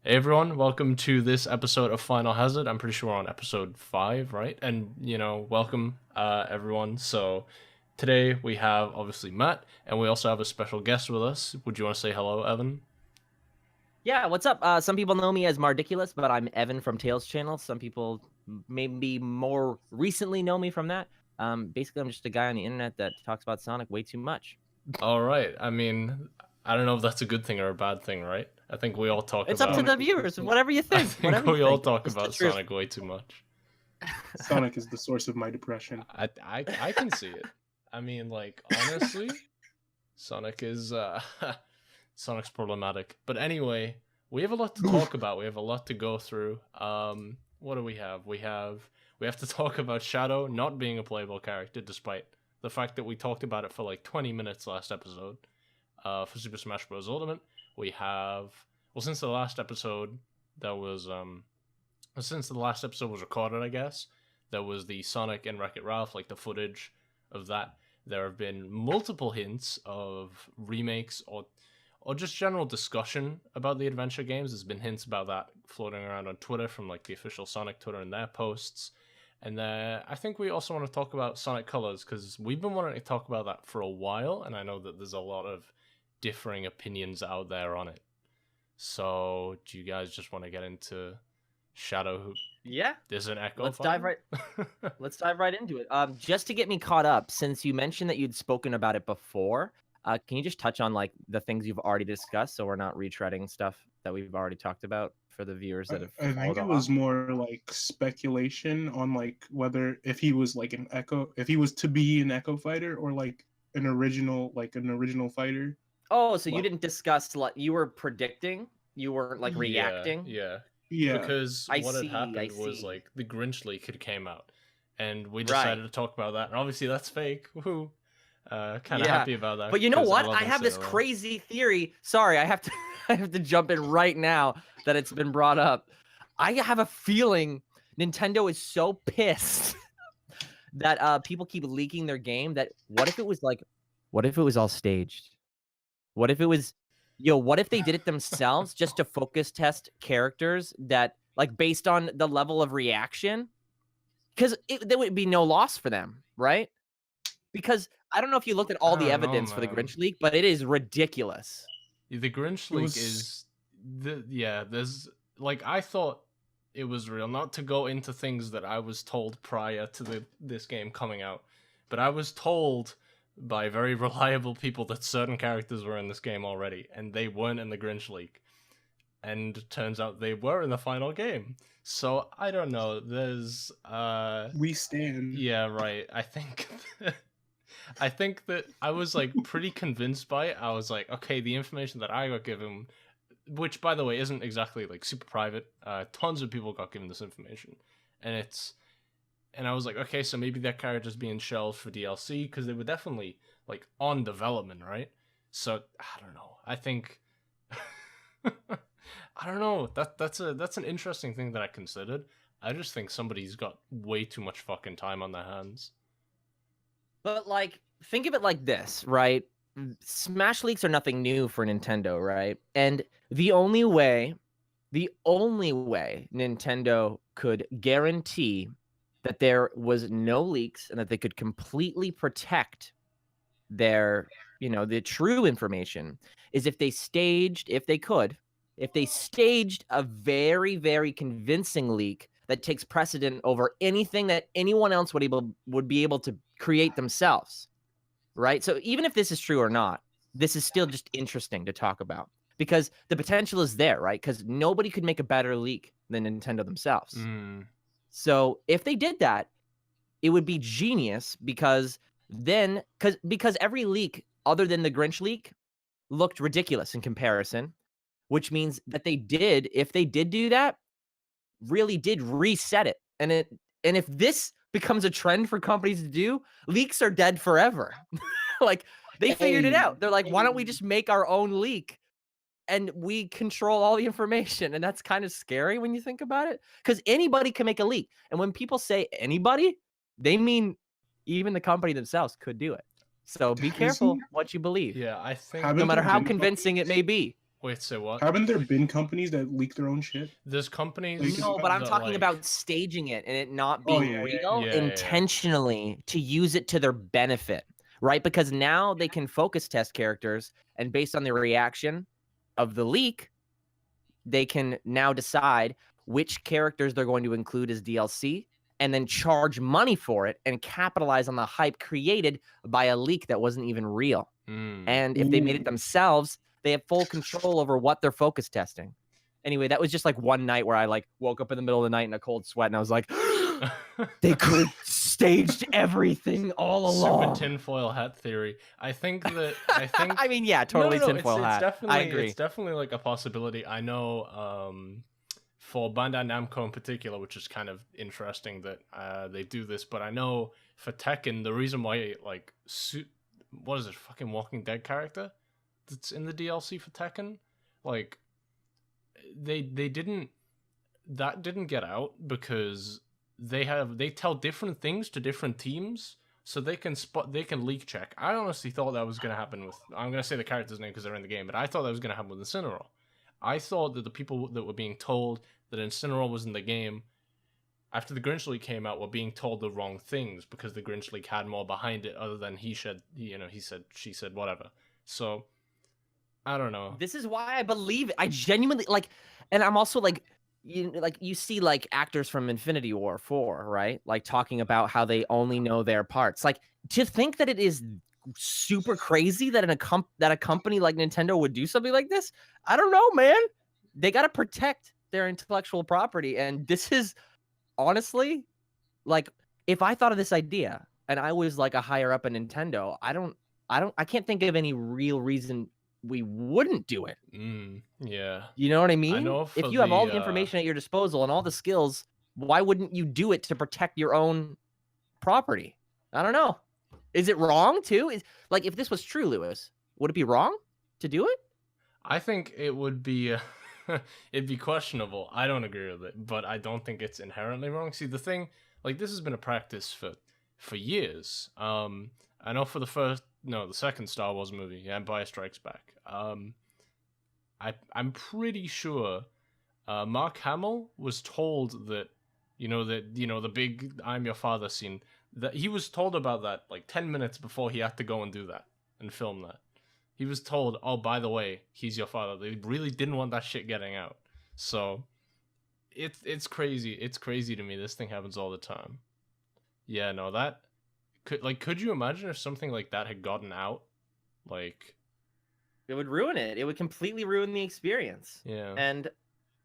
Hey everyone, welcome to this episode of Finalhazard. I'm pretty sure we're on episode 5, right? And, welcome everyone. So today we have obviously Matt, and we also have a special guest with us. Would you want to say hello, Evan? Yeah, what's up? Some people know me as Mardiculous, but I'm Evan from TailsChannel. Some people maybe more recently know me from that. Basically, I'm just a guy on the internet that talks about Sonic way too much. All right. I mean, I don't know if that's a good thing or a bad thing, right? I think we all talk It's up to about. the viewers, whatever you I think. think Whatever you we all think. talk It's the about truth. Sonic way too much. Sonic is the source of my depression. I can see it. I mean, like honestly, Sonic is Sonic's problematic. But anyway, we have a lot to talk about. We have a lot to go through. What do we have? We have to talk about Shadow not being a playable character, despite the fact that we talked about it for like 20 minutes last episode. For Super Smash Bros. Ultimate, we have since the last episode was recorded, I guess there was the Sonic and Wreck-It Ralph, like the footage of that. There have been multiple hints of remakes or just general discussion about the adventure games. There's been hints about that floating around on Twitter from like the official Sonic Twitter and their posts. And I think we also want to talk about Sonic Colors because we've been wanting to talk about that for a while, and I know that there's a lot of differing opinions out there on it. So, do you guys just want to get into Shadow? Yeah. There's an echo. Let's dive right into it. Just to get me caught up, since you mentioned that you'd spoken about it before, can you just touch on like the things you've already discussed, so we're not retreading stuff that we've already talked about for the viewers that have. I think it was more like speculation on like whether if he was like if he was to be an Echo fighter or like an original fighter. Oh, so you didn't discuss, like, you were predicting, you weren't like reacting. Yeah. Yeah. What had happened was like the Grinch leak had came out, and we decided to talk about that. And obviously that's fake. Woohoo! Kind of happy about that. But you know what? I have this crazy theory. Sorry, I have to I have to jump in right now that it's been brought up. I have a feeling Nintendo is so pissed that people keep leaking their game that what if it was all staged? What if it was what if they did it themselves just to focus test characters that, like, based on the level of reaction? Because there would be no loss for them, right? Because I don't know if you looked at all the evidence for the Grinch leak, but it is ridiculous. The Grinch leak is there's like, I thought it was real. Not to go into things that I was told prior to this game coming out, but I was told by very reliable people that certain characters were in this game already, and they weren't in the Grinch leak. And turns out they were in the final game. So I don't know. There's we stand. Yeah, right. I think that I was like pretty convinced by it. I was like, okay, the information that I got given, which by the way isn't exactly like super private. Tons of people got given this information, and I was like, okay, so maybe that character's being shelved for DLC because they were definitely like on development, right? So I don't know. I think I don't know. That's an interesting thing that I considered. I just think somebody's got way too much fucking time on their hands. But like, think of it like this, right? Smash leaks are nothing new for Nintendo, right? And the only way Nintendo could guarantee that there was no leaks and that they could completely protect their, the true information is if they staged a very, very convincing leak that takes precedent over anything that anyone else would be able to create themselves, right? So even if this is true or not, this is still just interesting to talk about because the potential is there, right? Because nobody could make a better leak than Nintendo themselves. So if they did that, it would be genius because every leak other than the Grinch leak looked ridiculous in comparison, which means that if they did do that, really did reset it. And if this becomes a trend for companies to do, leaks are dead forever. Like, they figured it out. They're like, why don't we just make our own leak and we control all the information? And that's kind of scary when you think about it, because anybody can make a leak. And when people say anybody, they mean even the company themselves could do it. So be careful what you believe. Yeah, I think no matter how convincing it may be. Wait, say what? Haven't there been companies that leak their own shit? There's companies. No, but I'm that, talking like- about staging it and it not Oh, being yeah, real yeah. intentionally to use it to their benefit, right? Because now they can focus test characters, and based on the reaction of the leak, they can now decide which characters they're going to include as DLC and then charge money for it and capitalize on the hype created by a leak that wasn't even real. Mm. And if they made Ooh. it themselves, they have full control over what they're focus testing. Anyway, that was just like one night where I like woke up in the middle of the night in a cold sweat and I was like, they could have staged everything all along. Super tinfoil hat theory. I think that I mean, yeah, totally No, tinfoil it's hat. definitely, I agree. It's definitely like a possibility. I know for Bandai Namco in particular, which is kind of interesting that they do this, but I know for Tekken, the reason why like what is it, fucking Walking Dead character that's in the DLC for Tekken, like they didn't get out because they tell different things to different teams, so they can leak check. I honestly thought that was going to happen with, I'm going to say the character's name because they're in the game, but I thought that was going to happen with Incineroar. I thought that the people that were being told that Incineroar was in the game after the Grinch League came out were being told the wrong things because the Grinch League had more behind it other than he said, she said, whatever. So I don't know. This is why I believe it. I genuinely like, and I'm also like, you see like actors from Infinity War 4, right? Like talking about how they only know their parts. Like to think that it is super crazy that a company like Nintendo would do something like this. I don't know, man. They got to protect their intellectual property, and this is honestly like if I thought of this idea and I was like a higher up in Nintendo, I can't think of any real reason we wouldn't do it. Yeah. You know what I mean? I know if you have all the information at your disposal and all the skills, why wouldn't you do it to protect your own property? I don't know. Is it wrong too? Like if this was true, Lewis, would it be wrong to do it? I think it would be it'd be questionable. I don't agree with it, but I don't think it's inherently wrong. See, the thing, like this has been a practice for years. I know for the second Star Wars movie, Empire Strikes Back. I'm pretty sure Mark Hamill was told that the big "I'm your father" scene, that he was told about that like 10 minutes before he had to go and do that and film that. He was told, oh, by the way, he's your father. They really didn't want that shit getting out. So it's crazy. It's crazy to me. This thing happens all the time. Yeah, no, that could you imagine if something like that had gotten out? Like it would ruin it. It would completely ruin the experience. Yeah. And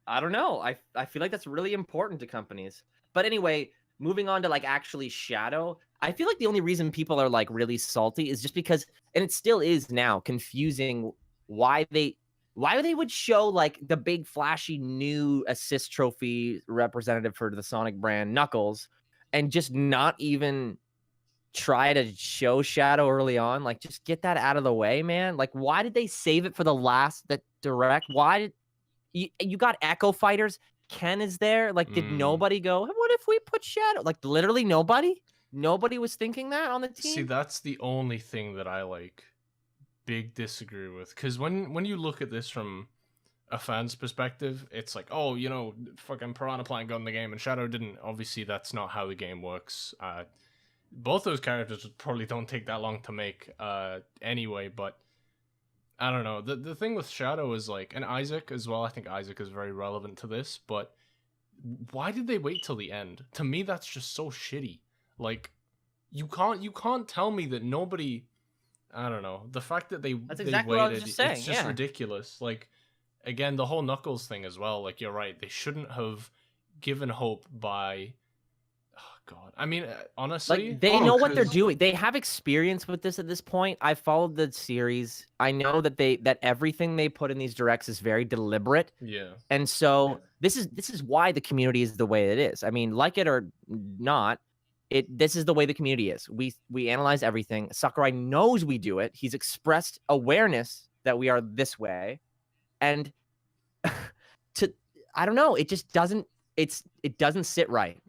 I don't know. I feel like that's really important to companies. But anyway, moving on to like actually Shadow, I feel like the only reason people are like really salty is just because, and it still is now, confusing why they would show like the big flashy new assist trophy representative for the Sonic brand, Knuckles, and just not even try to show Shadow early on. Like just get that out of the way, man. Like why did they save it for the last direct? Why did you got Echo Fighters? Ken is there. Like did nobody go, what if we put Shadow? Like literally nobody was thinking that on the team. See, that's the only thing that I like big disagree with, because when you look at this from a fan's perspective, it's like, oh, fucking Piranha Plant got in the game and Shadow didn't. Obviously that's not how the game works. Both those characters probably don't take that long to make anyway, but I don't know. The thing with Shadow is like, and Isaac as well, I think Isaac is very relevant to this, but why did they wait till the end? To me, that's just so shitty. Like, you can't tell me that nobody, I don't know, the fact that that's they exactly waited, what I was just saying. it's just ridiculous. Like, again, the whole Knuckles thing as well, like, you're right, they shouldn't have given hope by, oh god, I mean, honestly, like they know what they're doing. They have experience with this at this point. I followed the series. I know that everything they put in these directs is very deliberate. Yeah. And so this is why the community is the way it is. I mean, like it or not, this is the way the community is. We analyze everything. Sakurai knows we do it. He's expressed awareness that we are this way. And I don't know, it just doesn't sit right.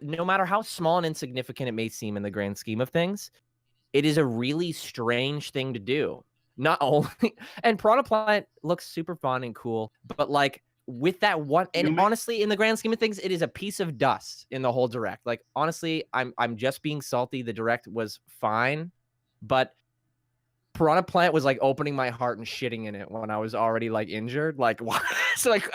No matter how small and insignificant it may seem in the grand scheme of things, it is a really strange thing to do. not only, and Piranha Plant looks super fun and cool, but like with that one, and honestly, in the grand scheme of things, it is a piece of dust in the whole direct. Like honestly, I'm just being salty. The direct was fine, but Piranha Plant was like opening my heart and shitting in it when I was already like injured. Like what? So like,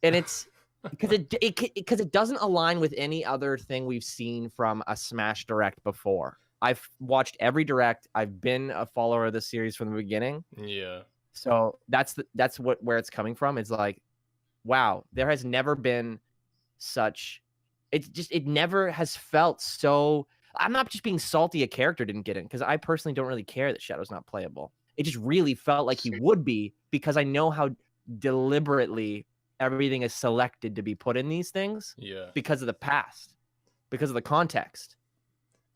and it's because it doesn't align with any other thing we've seen from a Smash Direct before. I've watched every direct. I've been a follower of the series from the beginning. Yeah. So that's where it's coming from. It's like, wow, there has never been such. It never has felt so. I'm not just being salty a character didn't get in, because I personally don't really care that Shadow's not playable. It just really felt like he would be, because I know how deliberately everything is selected to be put in these things. Yeah. Because of the past, because of the context.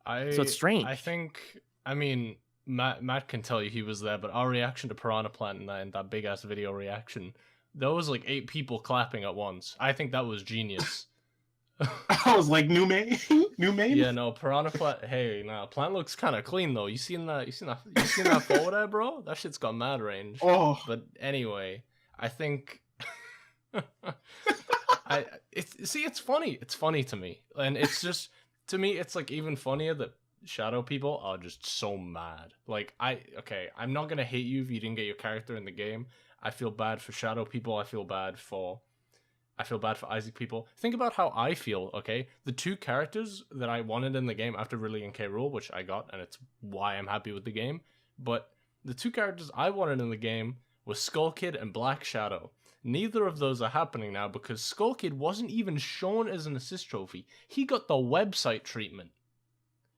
So it's strange. I think, I mean, Matt can tell you he was there, but our reaction to Piranha Plant in that big ass video reaction, there was like 8 people clapping at once. I think that was genius. I was like, new main? Yeah, no, Piranha Plant. Hey, nah, Plant looks kind of clean though. You seen that photo there, bro? That shit's got mad range. Oh, but anyway, I think it's funny. It's funny to me, and it's just to me, it's like even funnier that Shadow people are just so mad. Like I'm not gonna hate you if you didn't get your character in the game. I feel bad for Shadow people. I feel bad for Isaac people. Think about how I feel, okay? The 2 characters that I wanted in the game after Ridley and K. Rool, which I got, and it's why I'm happy with the game, but the 2 characters I wanted in the game were Skull Kid and Black Shadow. Neither of those are happening now because Skull Kid wasn't even shown as an assist trophy. He got the website treatment.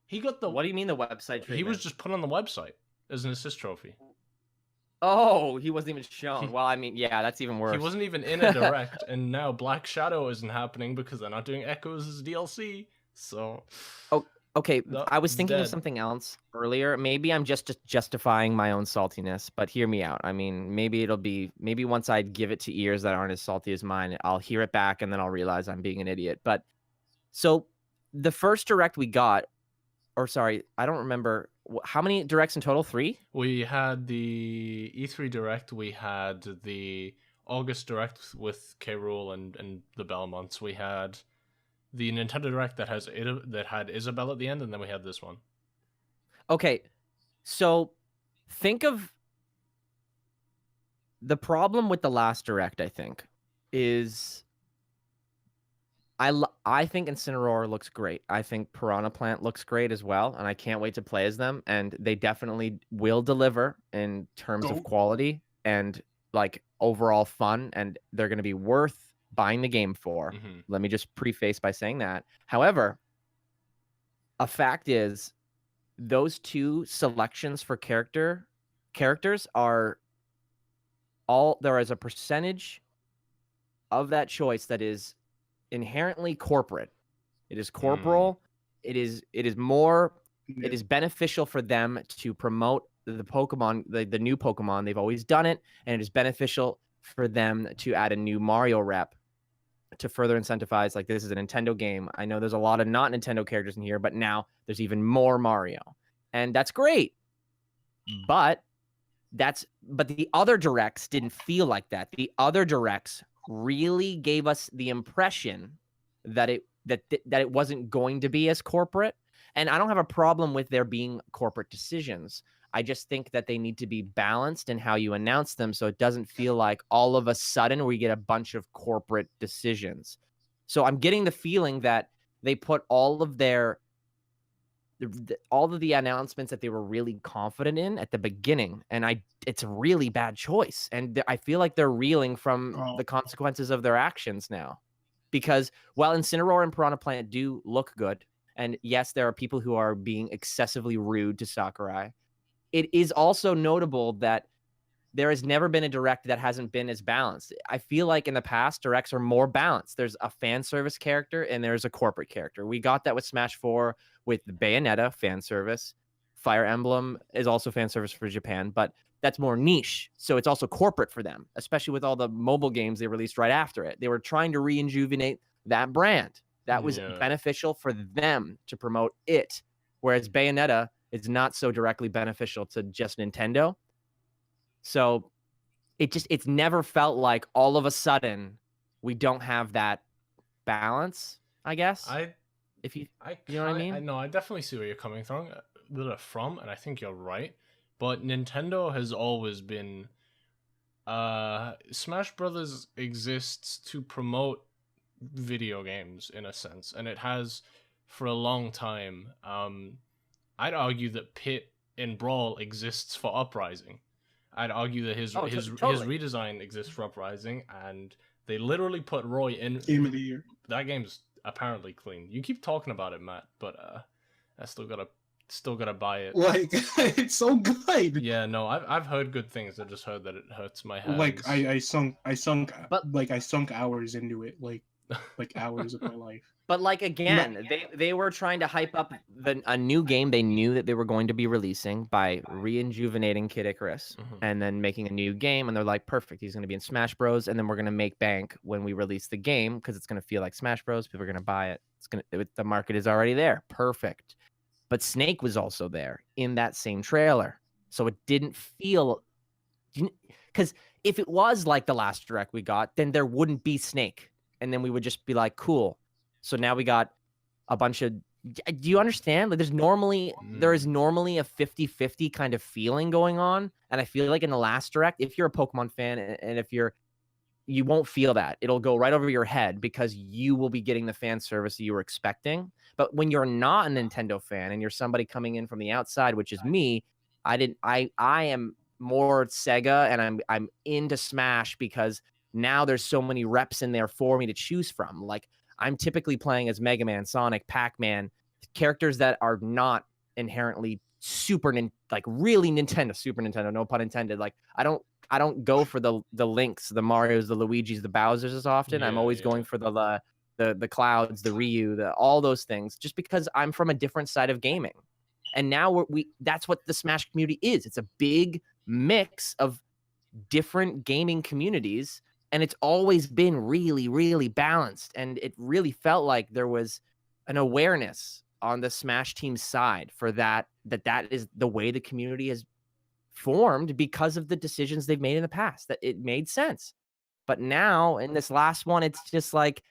What do you mean the website treatment? He was just put on the website as an assist trophy. Oh, he wasn't even shown. Well, I mean, yeah, that's even worse. He wasn't even in a direct, and now Black Shadow isn't happening because they're not doing Echoes as DLC. So, okay. I was thinking of something else earlier. Maybe I'm just justifying my own saltiness, but hear me out. I mean, maybe once I give it to ears that aren't as salty as mine, I'll hear it back and then I'll realize I'm being an idiot. But so the first direct we got, or sorry, I don't remember. How many directs in total? 3? We had the E3 Direct. We had the August Direct with K. Rool and the Belmonts. We had the Nintendo Direct that had Isabelle at the end, and then we had this one. Okay, so think of the problem with the last Direct. I think is I think Incineroar looks great. I think Piranha Plant looks great as well, and I can't wait to play as them. And they definitely will deliver in terms of quality and like overall fun, and they're going to be worth buying the game for. Mm-hmm. Let me just preface by saying that. However, a fact is those 2 selections for characters are all, there is a percentage of that choice that is inherently corporate. It is corporal. It is more. It is beneficial for them to promote the Pokemon, the new Pokemon. They've always done it, and it is beneficial for them to add a new Mario rep to further incentivize. Like, this is a Nintendo game. I know there's a lot of not Nintendo characters in here, but now there's even more Mario, and that's great. But the other directs didn't feel like that. The other directs really gave us the impression that it wasn't going to be as corporate. And I don't have a problem with there being corporate decisions. I just think that they need to be balanced in how you announce them, so it doesn't feel like all of a sudden we get a bunch of corporate decisions. So I'm getting the feeling that they put all of the announcements that they were really confident in at the beginning, and it's a really bad choice. And I feel like they're reeling from the consequences of their actions now, because while Incineroar and Piranha Plant do look good, and yes, there are people who are being excessively rude to Sakurai, it is also notable that there has never been a direct that hasn't been as balanced. I feel like in the past, directs are more balanced. There's a fan service character and there's a corporate character. We got that with Smash 4 with the Bayonetta fan service. Fire Emblem is also fan service for Japan, but that's more niche. So it's also corporate for them, especially with all the mobile games they released right after it. They were trying to rejuvenate that brand. That was beneficial for them to promote it. Whereas Bayonetta is not so directly beneficial to just Nintendo. So it's never felt like all of a sudden we don't have that balance, I guess. If you know what I mean? No, I definitely see where you're coming from, and I think you're right. But Nintendo has always been, Smash Brothers exists to promote video games in a sense, and it has for a long time. I'd argue that Pit in Brawl exists for Uprising. I'd argue that his totally. redesign exists for Uprising, and they literally put Roy in. Game of the year. That game's apparently clean. You keep talking about it, Matt, but I still gotta buy it. Like, it's so good. Yeah, no, I've heard good things. I just heard that it hurts my hands. Like I sunk hours into it, like hours of my life. But like again, they were trying to hype up a new game they knew that they were going to be releasing by rejuvenating Kid Icarus and then making a new game, and they're like, perfect, he's going to be in Smash Bros, and then we're going to make bank when we release the game because it's going to feel like Smash Bros. People are going to buy it. The market is already there. Perfect. But Snake was also there in that same trailer, so it didn't feel, because if it was like the last direct we got, then there wouldn't be Snake, and then we would just be like, cool. So now we got a bunch of, do you understand? Like there is normally a 50-50 kind of feeling going on. And I feel like in the last direct, if you're a Pokemon fan and if you won't feel that. It'll go right over your head because you will be getting the fan service that you were expecting. But when you're not a Nintendo fan and you're somebody coming in from the outside, which is me, I am more Sega and I'm into Smash because now there's so many reps in there for me to choose from. Like I'm typically playing as Mega Man, Sonic, Pac-Man, characters that are not inherently really Nintendo, Super Nintendo, no pun intended. Like I don't go for the Links, the Marios, the Luigis, the Bowsers as often. I'm always going for the Clouds, the Ryu, all those things, just because I'm from a different side of gaming. And now that's what the Smash community is. It's a big mix of different gaming communities. And it's always been really, really balanced. And it really felt like there was an awareness on the Smash team's side for that is the way the community has formed because of the decisions they've made in the past, that it made sense. But now in this last one, it's just like,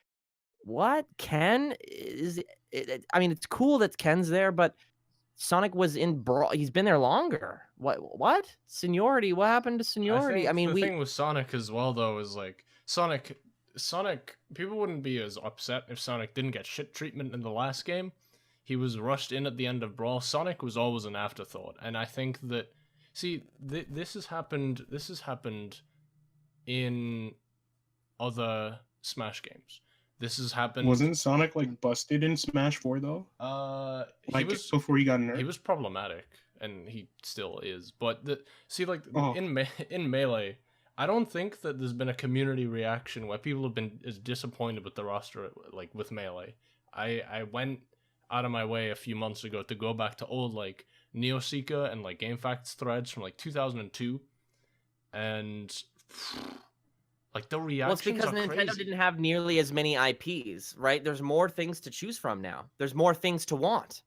what? Ken is it? I mean, it's cool that Ken's there, but Sonic was in Brawl. He's been there longer. What? Seniority? What happened to seniority? I mean, the thing with Sonic as well, though, is like Sonic. People wouldn't be as upset if Sonic didn't get shit treatment in the last game. He was rushed in at the end of Brawl. Sonic was always an afterthought, and I think that this has happened. This has happened in other Smash games. This has happened. Wasn't Sonic like busted in Smash 4 though? Before he got nerfed. He was problematic, and he still is. But in Melee, I don't think that there's been a community reaction where people have been as disappointed with the roster like with Melee. I went out of my way a few months ago to go back to old like Neoseeker and like GameFAQs threads from like 2002, and like the reactions. Well, it's because Nintendo didn't have nearly as many IPs, right? There's more things to choose from now. There's more things to want.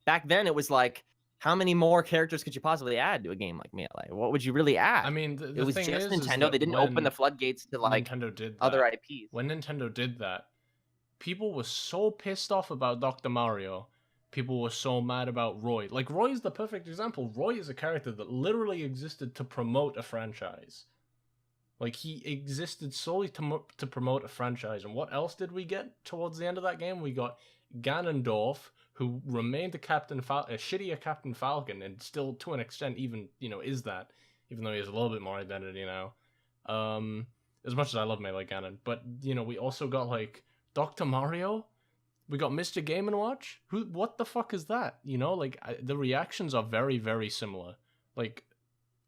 Back then, it was like, how many more characters could you possibly add to a game like Melee? What would you really add? I mean, it was just Nintendo. They didn't open the floodgates to like Nintendo did that, other IPs. When Nintendo did that, people were so pissed off about Dr. Mario. People were so mad about Roy. Like, Roy is the perfect example. Roy is a character that literally existed to promote a franchise. Like, he existed solely to promote a franchise. And what else did we get towards the end of that game? We got Ganondorf, who remained a shittier Captain Falcon, and still, to an extent, even, is that, even though he has a little bit more identity now. As much as I love Melee Ganon. But, we also got, like, Dr. Mario. We got Mr. Game & Watch. What the fuck is that? The reactions are very, very similar. Like,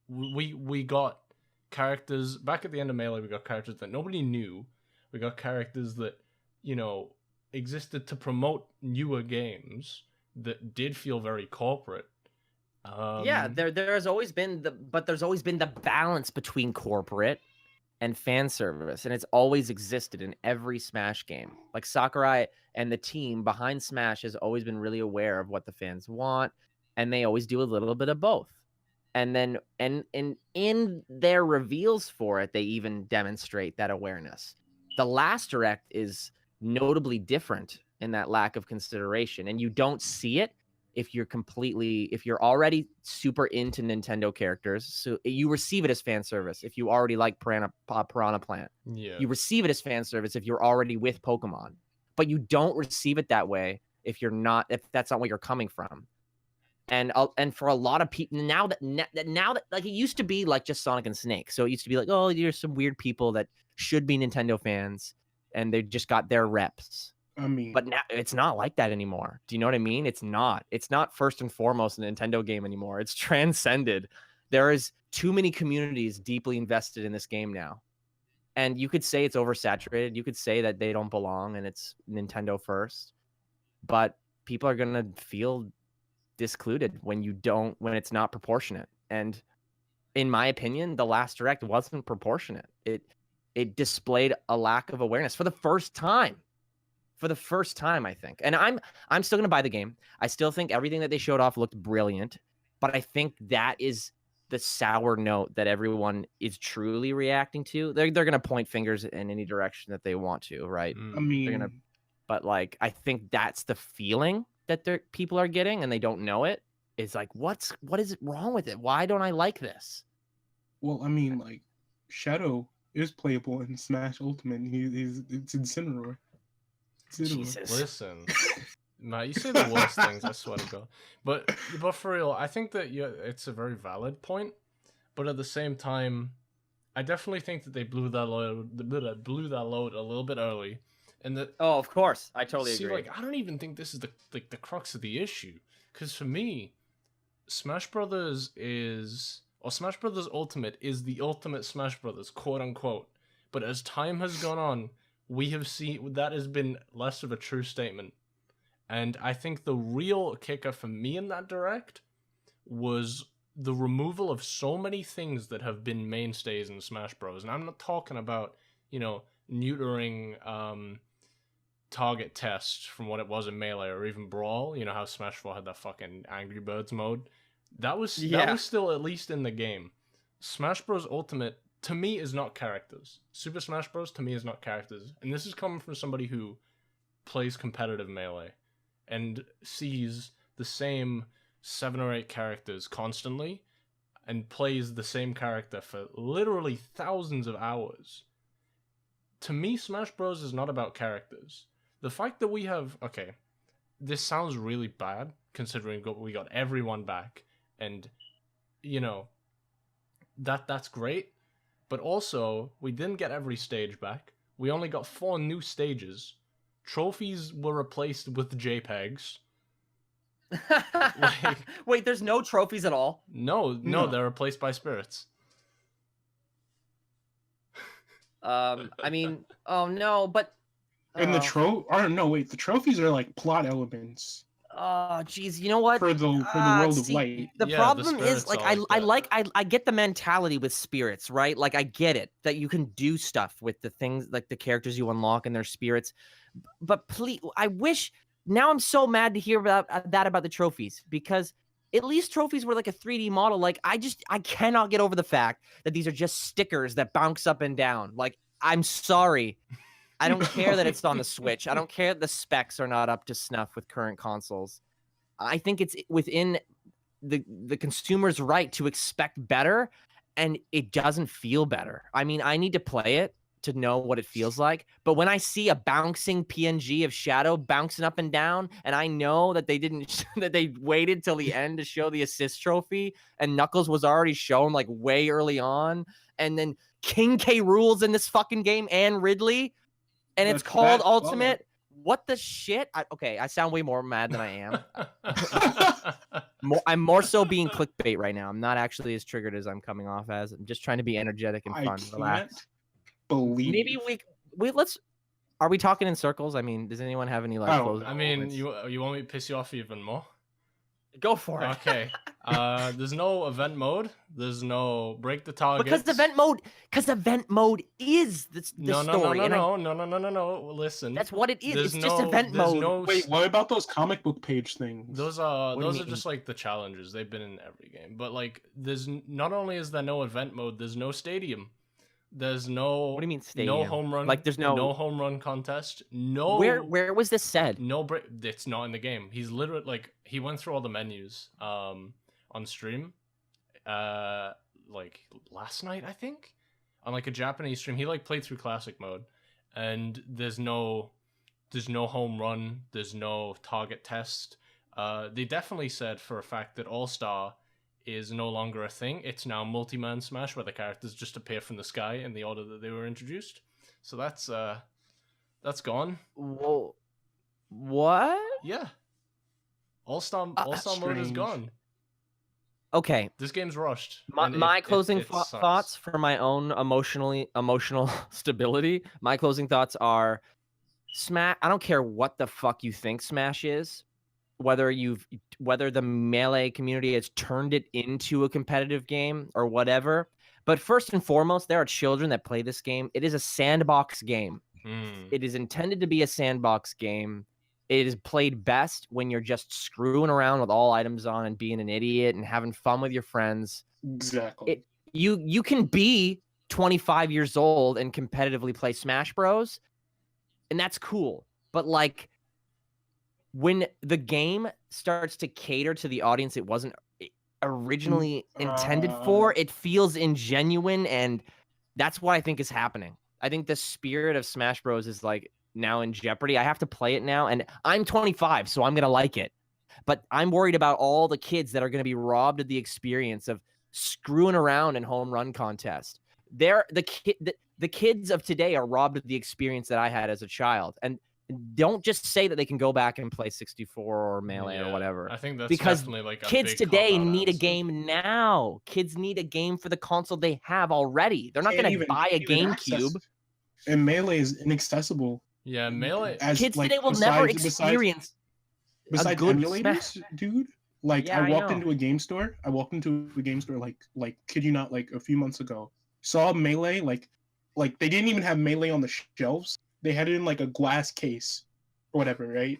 we got characters back at the end of Melee. We got characters that nobody knew. We got characters that existed to promote newer games that did feel very corporate. There's always been the balance between corporate and fan service, and it's always existed in every Smash game. Like Sakurai and the team behind Smash has always been really aware of what the fans want, and they always do a little bit of both. And then and in their reveals for it, they even demonstrate that awareness. The last direct is notably different in that lack of consideration, and you don't see it if you're already super into Nintendo characters. So you receive it as fan service if you already like Piranha Plant. Yeah. You receive it as fan service if you're already with Pokemon, but you don't receive it that way if that's not what you're coming from. And for a lot of people now that like it used to be like just Sonic and Snake. So it used to be like, oh, you're some weird people that should be Nintendo fans and they just got their reps. I mean, But now it's not like that anymore. Do you know what I mean? It's not first and foremost a Nintendo game anymore. It's transcended. There is too many communities deeply invested in this game now. And you could say it's oversaturated. You could say that they don't belong and it's Nintendo first. But people are going to feel discluded when it's not proportionate. And in my opinion, the last direct wasn't proportionate. It displayed a lack of awareness for the first time, I think. And I'm still going to buy the game. I still think everything that they showed off looked brilliant, but I think that is the sour note that everyone is truly reacting to. They're going to point fingers in any direction that they want to, right? I mean, but like I think that's the feeling that people are getting, and they don't know it. It's like, what is wrong with it? Why don't I like this? well, I mean, like Shadow is playable in Smash Ultimate. It's Incineroar. Jesus. Listen, Matt, you say the worst things. I swear to God. But for real, I think that it's a very valid point. But at the same time, I definitely think that they blew that load a little bit early. And that, oh, of course, I totally agree. Like, I don't even think this is the crux of the issue, because for me, Smash Brothers Ultimate is the ultimate Smash Brothers, quote unquote. But as time has gone on, we have seen that has been less of a true statement. And I think the real kicker for me in that direct was the removal of so many things that have been mainstays in Smash Bros. And I'm not talking about, neutering target test from what it was in Melee or even Brawl. You know how Smash 4 had that fucking Angry Birds mode? That was still at least in the game. Smash Bros. Ultimate, to me, is not characters. Super Smash Bros. To me is not characters. And this is coming from somebody who plays competitive Melee and sees the same 7 or 8 characters constantly and plays the same character for literally thousands of hours. To me, Smash Bros. Is not about characters. The fact that we have... Okay, this sounds really bad, considering we got everyone back, and, that's great, but also, we didn't get every stage back. We only got 4 new stages. Trophies were replaced with JPEGs. Wait, there's no trophies at all? No, they're replaced by spirits. I mean, oh no, but... And the trophies are like plot elements. Oh, geez, you know what? For the world of light. The problem is, like, I get the mentality with spirits, right? Like, I get it that you can do stuff with the things, like the characters you unlock and their spirits. But please, I wish. Now I'm so mad to hear about the trophies, because at least trophies were like a 3D model. Like, I cannot get over the fact that these are just stickers that bounce up and down. Like, I'm sorry. I don't care that it's on the Switch. I don't care that the specs are not up to snuff with current consoles. I think it's within the consumer's right to expect better, and it doesn't feel better. I mean, I need to play it to know what it feels like, but when I see a bouncing PNG of Shadow bouncing up and down, and I know that they waited till the end to show the assist trophy, and Knuckles was already shown like way early on, and then King K. Rool's in this fucking game, and Ridley, and it's called Ultimate. What the shit? I sound way more mad than I am. I'm more so being clickbait right now. I'm not actually as triggered as I'm coming off as. I'm just trying to be energetic and fun. Relax. Maybe let's. Are we talking in circles? I mean, does anyone have any like? I mean, you want me to piss you off even more? Go for it. Okay. There's no event mode. There's no break the targets. Because event mode is the story. No. Listen. That's what it is. There's It's just event mode. No, Wait, what about those comic book page things? those are just like the challenges. They've been in every game. But like, there's not only is there no event mode, there's no stadium. There's no. What do you mean stadium? No home run. Like there's no home run contest. No. Where was this said? No break. It's not in the game. He's literally like he went through all the menus on stream, like last night I think, on like a Japanese stream. He like played through classic mode, and there's no home run. There's no target test. They definitely said for a fact that All Star is no longer a thing. It's now multi-man Smash where the characters just appear from the sky in the order that they were introduced. So that's gone. Whoa. What? Yeah. All-Star mode is gone. Okay. This game's rushed. My closing thoughts for my own emotional stability. My closing thoughts are Smash. I don't care what the fuck you think Smash is. Whether the Melee community has turned it into a competitive game or whatever. But first and foremost, there are children that play this game. It is a sandbox game. It is intended to be a sandbox game. It is played best when you're just screwing around with all items on and being an idiot and having fun with your friends. Exactly. You can be 25 years old and competitively play Smash Bros. And that's cool. But like, when the game starts to cater to the audience it wasn't originally intended for, it feels ingenuine, and that's what I think is happening. I think the spirit of Smash Bros is like now in jeopardy. I have to play it now, and I'm 25, so I'm gonna like it. But I'm worried about all the kids that are gonna be robbed of the experience of screwing around in home run contest. The kids of today are robbed of the experience that I had as a child, and don't just say that they can go back and play 64 or Melee or whatever. I think that's because definitely like a kids big today need a answer. game now. Kids need a game for the console they have already. They're not going to buy a GameCube. And Melee is inaccessible. Yeah, Melee. Kids today will never experience besides a good emulators, dude. Like Yeah, I walked know. into a game store. Like kid you not, like a few months ago. Saw Melee like they didn't even have Melee on the shelves. They had it in like a glass case or whatever, right?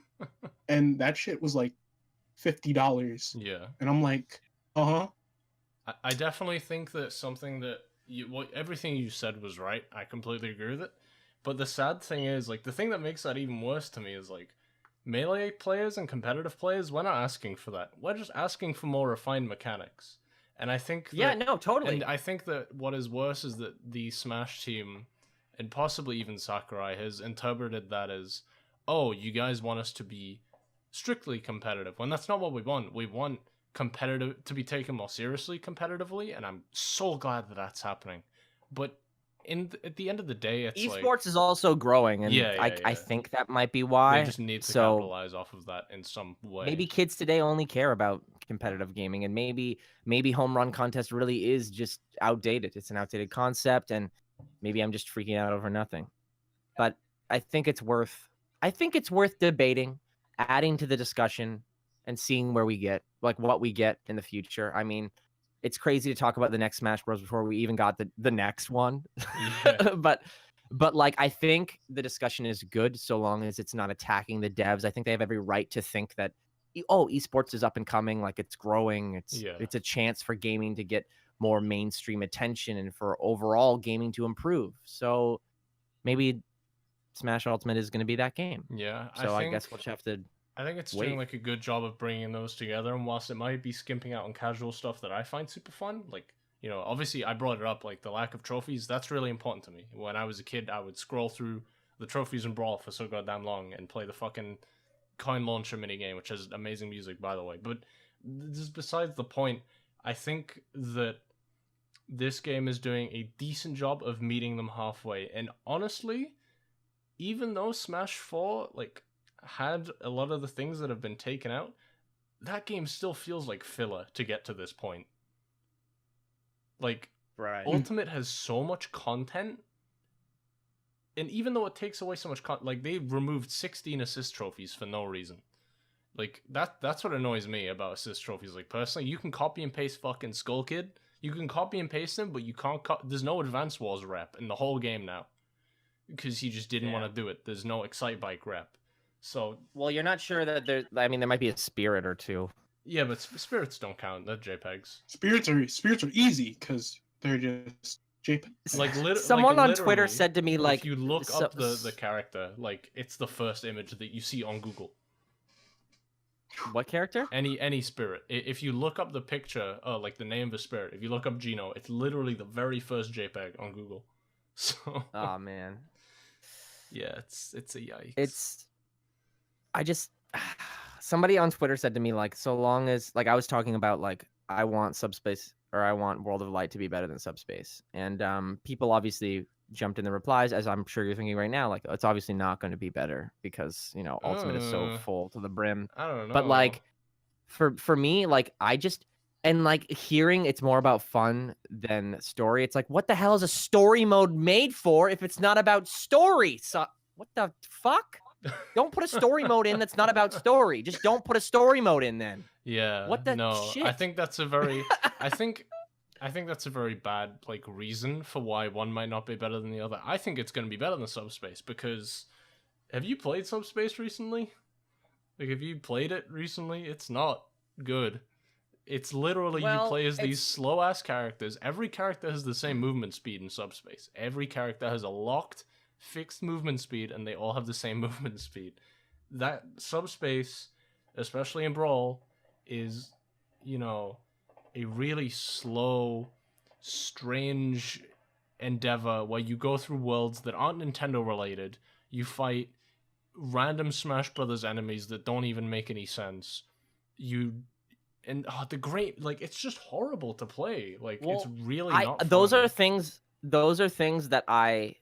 And that shit was like $50. Yeah. And I'm like, I definitely think that something that everything you said was right. I completely agree with it. But the sad thing is, like, the thing that makes that even worse to me is, like, Melee players and competitive players, we're not asking for that. We're just asking for more refined mechanics. And I think totally. And I think that what is worse is that the Smash team, and possibly even Sakurai, has interpreted that as, oh, you guys want us to be strictly competitive, when that's not what we want. We want competitive to be taken more seriously competitively, and I'm so glad that that's happening. But at the end of the day, it's esports is also growing, and I think that might be why. They just need to capitalize off of that in some way. Maybe kids today only care about competitive gaming, and maybe home run contest really is just outdated. It's an outdated concept, and maybe I'm just freaking out over nothing. But I think it's worth debating, adding to the discussion, and seeing where we get, like what we get in the future. I mean, it's crazy to talk about the next Smash Bros. Before we even got the next one. Yeah. but like, I think the discussion is good so long as it's not attacking the devs. I think they have every right to think that, oh, esports is up and coming, like it's growing. It's a chance for gaming to get more mainstream attention and for overall gaming to improve. So maybe Smash Ultimate is going to be that game. Yeah. So I guess we'll just have to. I think it's doing like a good job of bringing those together. And whilst it might be skimping out on casual stuff that I find super fun, like, you know, obviously I brought it up, like the lack of trophies, that's really important to me. When I was a kid, I would scroll through the trophies in Brawl for so goddamn long and play the fucking coin launcher minigame, which has amazing music, by the way. But this is besides the point. I think that this game is doing a decent job of meeting them halfway. And honestly, even though Smash 4, like, had a lot of the things that have been taken out, that game still feels like filler to get to this point. Like, Ultimate has so much content, and even though it takes away so much like, they removed 16 assist trophies for no reason. Like that's what annoys me about assist trophies. Like personally, you can copy and paste fucking Skull Kid. You can copy and paste him, but you can't. There's no Advance Wars rep in the whole game now because he just didn't want to do it. There's no Excite Bike rep. So well, you're not sure that there. I mean, there might be a spirit or two. yeah, but spirits don't count. They're JPEGs. Spirits are easy because they're just JPEGs. Like someone like, on Twitter literally, said to me, like, if you look up the character, like it's the first image that you see on Google. what character? Any spirit. If you look up the picture, like the name of a spirit, if you look up Geno, it's literally the very first JPEG on Google. So. Oh man. Yeah, it's a yikes. Somebody on Twitter said to me, like, so long as, like, I was talking about, like, I want Subspace or I want World of Light to be better than Subspace. And people obviously jumped in the replies, as I'm sure you're thinking right now, like, it's obviously not going to be better because, you know, Ultimate is so full to the brim. I don't know. But, like, for me, like, and, like, hearing it's more about fun than story, it's like, what the hell is a story mode made for if it's not about story? So, what the fuck? Don't put a story mode in that's not about story. Just don't put a story mode in then. Yeah. What the shit? I think that's a very I think that's a very bad like reason for why one might not be better than the other. I think it's going to be better than Subspace because have you played Subspace recently? Like have you played it recently? It's not good. It's literally you play as these slow ass characters. Every character has the same movement speed in Subspace. Every character has a locked fixed movement speed and they all have the same movement speed. That Subspace, especially in Brawl, is, you know, a really slow, strange endeavor where you go through worlds that aren't Nintendo related. You fight random Smash Brothers enemies that don't even make any sense. It's just horrible to play. Like it's really not fun. Those are things that I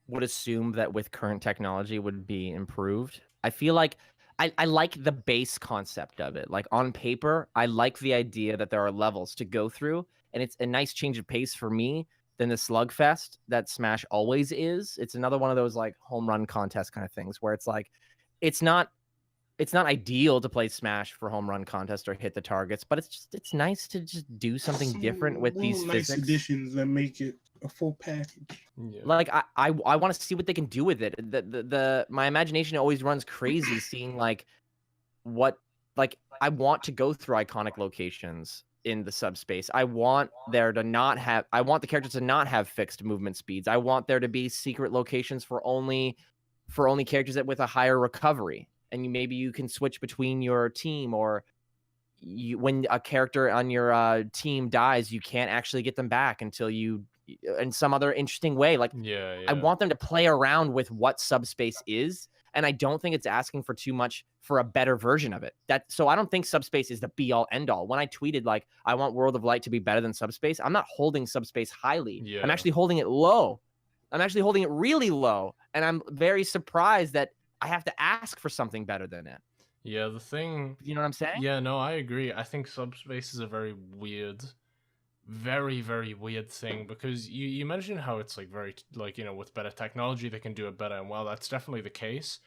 would assume that with current technology would be improved. I feel like I like the base concept of it. Like on paper, I like the idea that there are levels to go through, and it's a nice change of pace for me than the slugfest that Smash always is. It's another one of those like home run contest kind of things where it's like it's not ideal to play Smash for home run contest or hit the targets, but it's nice to just do something different with these nice physics. additions that make it a full package. Yeah. Like I want to see what they can do with it. My imagination always runs crazy seeing like what like I want to go through iconic locations in the subspace. I want the characters to not have fixed movement speeds. I want there to be secret locations for only characters that with a higher recovery. And maybe you can switch between your team, or when a character on your team dies, you can't actually get them back until you in some other interesting way. Like, I want them to play around with what subspace is, and I don't think it's asking for too much for a better version of it. So I don't think subspace is the be all end all. When I tweeted like I want World of Light to be better than subspace, I'm not holding subspace highly. Yeah. I'm actually holding it low. I'm actually holding it really low, and I'm very surprised that I have to ask for something better than it. Yeah, the thing... You know what I'm saying? Yeah, no, I agree. I think subspace is a very weird, very, very weird thing, because you mentioned how it's like very, like, you know, with better technology, they can do it better, and while that's definitely the case,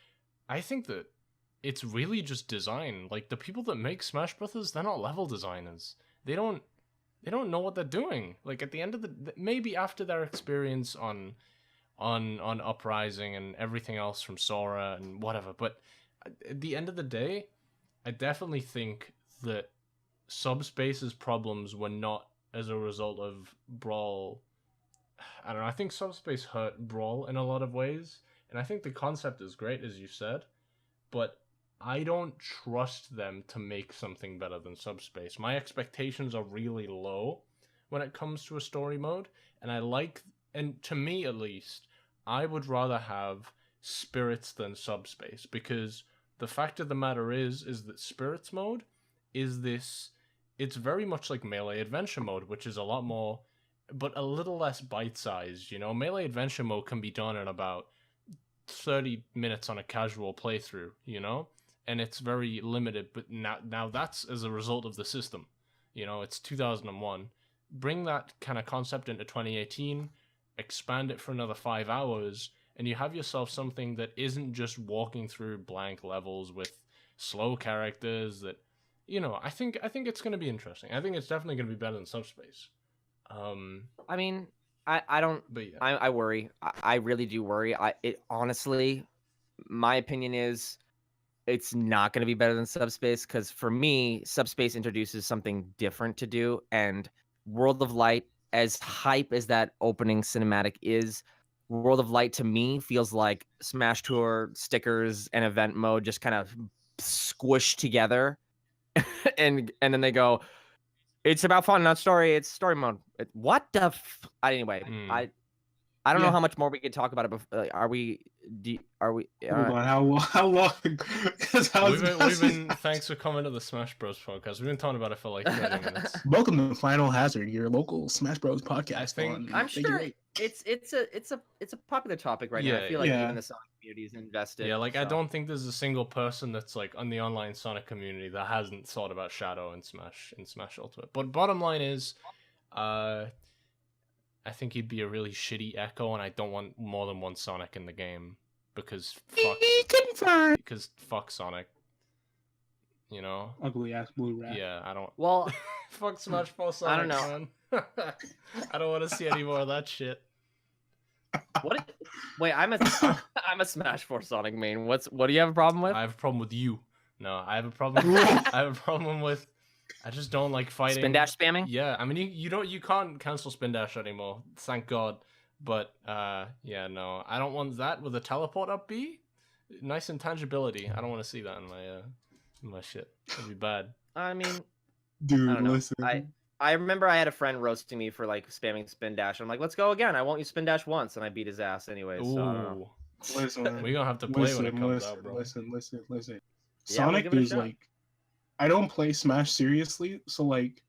I think that it's really just design. Like, the people that make Smash Brothers, they're not level designers. They don't know what they're doing. Like, at the end of maybe after their experience on Uprising and everything else from Sora and whatever, but at the end of the day, I definitely think that Subspace's problems were not as a result of Brawl. I don't know, I think Subspace hurt Brawl in a lot of ways, and I think the concept is great, as you said, but I don't trust them to make something better than Subspace. My expectations are really low when it comes to a story mode, and to me at least, I would rather have Spirits than Subspace, because the fact of the matter is that Spirits mode is it's very much like Melee Adventure mode, which is a lot more, but a little less bite-sized, you know? Melee Adventure mode can be done in about 30 minutes on a casual playthrough, you know? And it's very limited, but now that's as a result of the system. You know, it's 2001. Bring that kind of concept into 2018, expand it for another 5 hours, and you have yourself something that isn't just walking through blank levels with slow characters that, you know, I think it's going to be interesting. I think it's definitely going to be better than Subspace. I mean, I don't. But yeah. I worry. I really do worry. Honestly, my opinion is it's not going to be better than Subspace, because for me, Subspace introduces something different to do, and World of Light, as hype as that opening cinematic is, World of Light to me feels like Smash Tour stickers and event mode just kind of squished together, and then they go, it's about fun, not story. It's story mode. What the? Anyway, I don't know Yeah. how much more we could talk about it. Are we? Hold on, how long? Because We've been thanks for coming to the Smash Bros podcast. We've been talking about it for like 30 minutes. Welcome to Finalhazard, your local Smash Bros podcast. I'm sure it's a popular topic right now. I feel like even the Sonic community is invested. Yeah, like I don't think there's a single person that's like on the online Sonic community that hasn't thought about Shadow in Smash Ultimate. But bottom line is, I think he'd be a really shitty Echo, and I don't want more than one Sonic in the game because fuck Sonic. You know, ugly ass blue rat. Yeah, I don't. Well, fuck Smash Bros. Sonic, I don't know. Man. I don't want to see any more of that shit. Wait, I'm a Smash 4 Sonic main. What do you have a problem with? I have a problem with you. No, I have a problem. I have a problem with. I just don't like fighting. Spin dash spamming? Yeah, I mean you can't cancel spin dash anymore. Thank God. But yeah, no, I don't want that with a teleport up B. Nice intangibility. I don't want to see that in my shit. That'd be bad. I mean, dude, I don't know. listen. I remember I had a friend roasting me for like spamming spin dash. I'm like, let's go again. I won't use spin dash once, and I beat his ass anyway. So I don't know. Listen, we're gonna have to play when it comes out, bro. Listen. Yeah, Sonic is like, I don't play Smash seriously, so like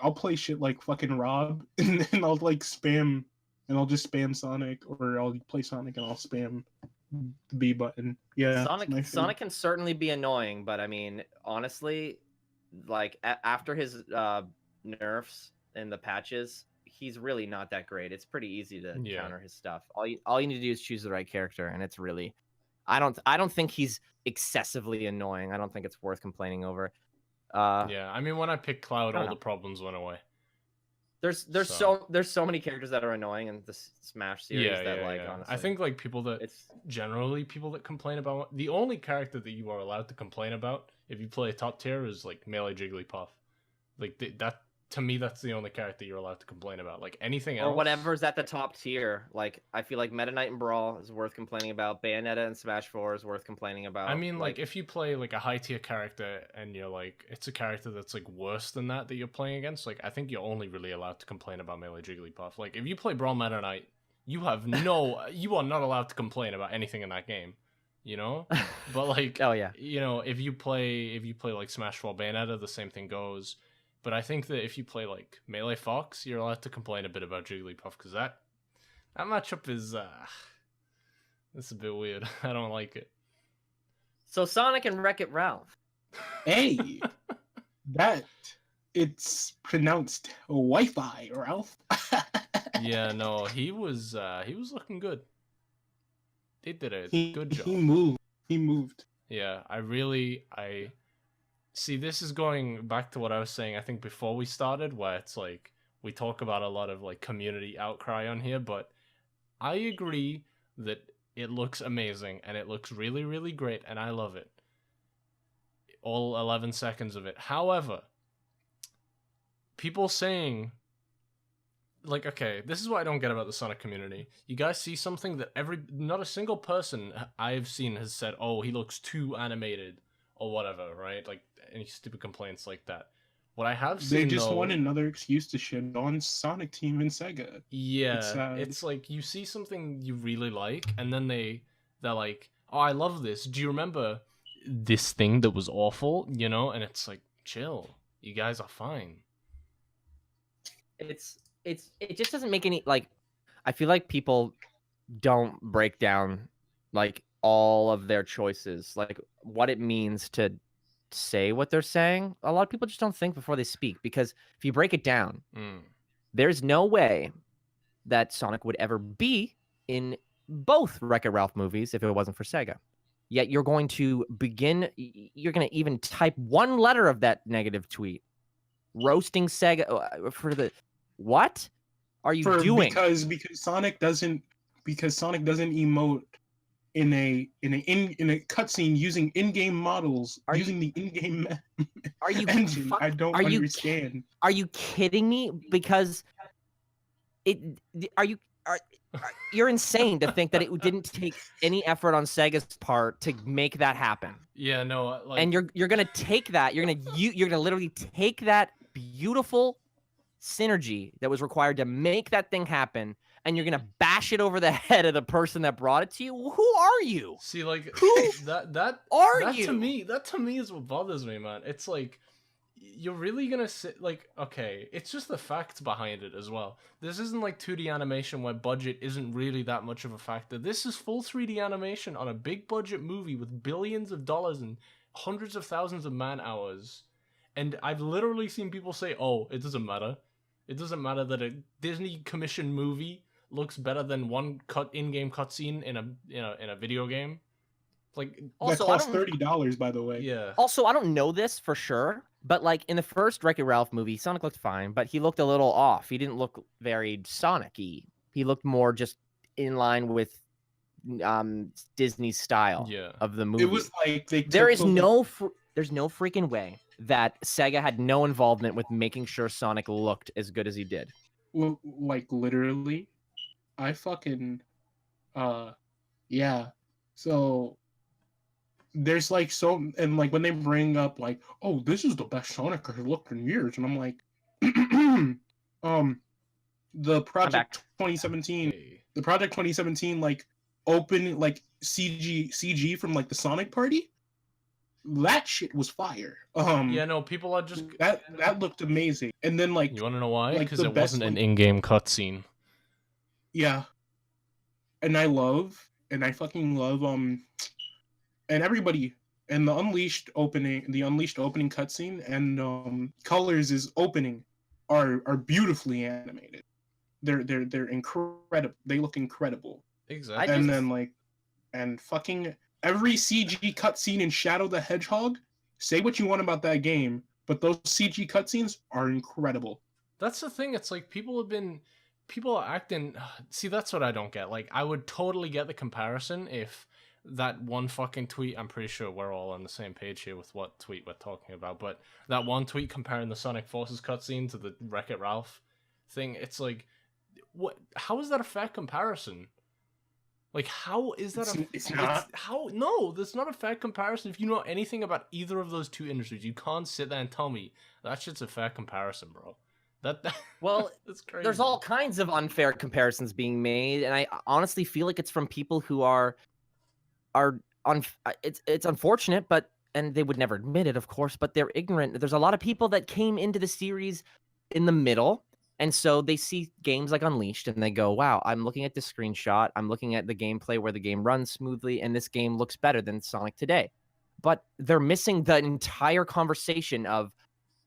I'll play shit like fucking Rob, and then I'll like spam, and I'll just spam Sonic, or I'll play Sonic and I'll spam the B button. Yeah, Sonic can certainly be annoying, but I mean, honestly, like after his nerfs and the patches, he's really not that great. It's pretty easy to counter his stuff. All you need to do is choose the right character, and it's really, I don't think he's excessively annoying. I don't think it's worth complaining over. Yeah, I mean, when I picked Cloud, all the problems went away. There's so many characters that are annoying in the Smash series honestly, I think like people that complain about, the only character that you are allowed to complain about if you play a top tier is like Melee Jigglypuff. Like that, to me, that's the only character you're allowed to complain about. Like anything else, or whatever's at the top tier. Like I feel like Meta Knight and Brawl is worth complaining about. Bayonetta and Smash 4 is worth complaining about. I mean, like if you play like a high tier character and you're like, it's a character that's like worse than that you're playing against, like I think you're only really allowed to complain about Melee Jigglypuff. Like if you play Brawl Meta Knight, you are not allowed to complain about anything in that game. You know, but like, oh yeah, you know, if you play like Smash 4 Bayonetta, the same thing goes. But I think that if you play like Melee Fox, you're allowed to complain a bit about Jigglypuff, because that matchup is it's a bit weird. I don't like it. So Sonic and Wreck-It Ralph. Hey, that it's pronounced Wi-Fi, Ralph. Yeah, no, he was looking good. They did a good job. He moved. Yeah, I see, this is going back to what I was saying, I think, before we started, where it's like, we talk about a lot of like community outcry on here, but I agree that it looks amazing, and it looks really, really great, and I love it. All 11 seconds of it. However, people saying, like, okay, this is what I don't get about the Sonic community. You guys see something that not a single person I've seen has said, oh, he looks too animated, or whatever, right? Like, any stupid complaints like that. What I have seen, they just want another excuse to shit on Sonic Team and Sega. Yeah, it's like you see something you really like, and then they're like, "Oh, I love this. Do you remember this thing that was awful?" You know, and it's like, chill. You guys are fine. It just doesn't make any, like, I feel like people don't break down like all of their choices, like what it means to say what they're saying. A lot of people just don't think before they speak, because if you break it down, there's no way that Sonic would ever be in both Wreck-It Ralph movies if it wasn't for Sega. Yet you're going to you're going to even type one letter of that negative tweet, roasting Sega for the what are you doing? Because Sonic doesn't emote in a cutscene using in-game models using the in-game are you engine. I don't understand. Are you kidding me? Because you're insane to think that it didn't take any effort on Sega's part to make that happen. Yeah, no, like, and you're gonna take that, you're gonna literally take that beautiful synergy that was required to make that thing happen, and you're gonna bash it over the head of the person that brought it to you. Who are you? See, like, who that are you? That to me is what bothers me, man. It's like, you're really gonna sit, like, okay, it's just the facts behind it as well. This isn't like 2D animation where budget isn't really that much of a factor. This is full 3D animation on a big budget movie with billions of dollars and hundreds of thousands of man hours. And I've literally seen people say, oh, it doesn't matter. It doesn't matter that a Disney commissioned movie looks better than one in-game cutscene in a video game. Like, also, that costs $30, by the way. Yeah. Also, I don't know this for sure, but like in the first Wreck-It Ralph movie, Sonic looked fine, but he looked a little off. He didn't look very Sonic-y. He looked more just in line with Disney's style of the movie. It was like there's no freaking way that Sega had no involvement with making sure Sonic looked as good as he did. Well, like literally, I fucking yeah. So there's like and like when they bring up like, oh, this is the best Sonic I've looked in years, and I'm like, the Project 2017, like open like CG from like the Sonic party, that shit was fire. Yeah, no, people are just that looked amazing. And then like, you want to know why? Because like, it wasn't an in-game cutscene. Yeah, and I fucking love and everybody, and the Unleashed opening cutscene and Colors' opening are beautifully animated. They're incredible. They look incredible. Exactly. And then like, and fucking every CG cutscene in Shadow the Hedgehog. Say what you want about that game, but those CG cutscenes are incredible. That's the thing. It's like people are acting. See, that's what I don't get. Like, I would totally get the comparison if that one fucking tweet. I'm pretty sure we're all on the same page here with what tweet we're talking about. But that one tweet comparing the Sonic Forces cutscene to the Wreck-It Ralph thing. It's like, what? How is that a fair comparison? Like, how is that it's not. No, that's not a fair comparison. If you know anything about either of those two industries, you can't sit there and tell me that shit's a fair comparison, bro. Well, that's crazy. There's all kinds of unfair comparisons being made, and I honestly feel like it's from people who it's unfortunate, and they would never admit it, of course, but they're ignorant. There's a lot of people that came into the series in the middle. And so they see games like Unleashed and they go, wow, I'm looking at this screenshot. I'm looking at the gameplay where the game runs smoothly and this game looks better than Sonic today. But they're missing the entire conversation of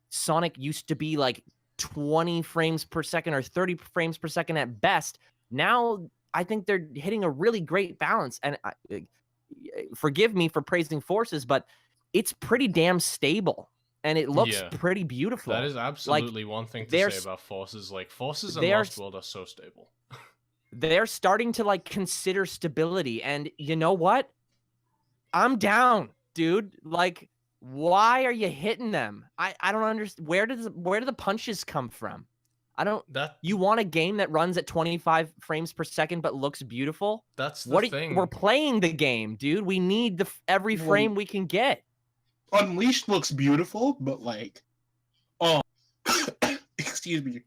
Sonic used to be like 20 frames per second or 30 frames per second at best. Now I think they're hitting a really great balance. And forgive me for praising Forces, but it's pretty damn stable. And it looks pretty beautiful. That is absolutely one thing to say about Forces. Like, Forces and Lost World are so stable. They're starting to, like, consider stability. And you know what? I'm down, dude. Like, why are you hitting them? I don't understand. Where do the punches come from? You want a game that runs at 25 frames per second but looks beautiful? That's the thing. We're playing the game, dude. We need every frame we can get. Unleashed looks beautiful, but like, excuse me,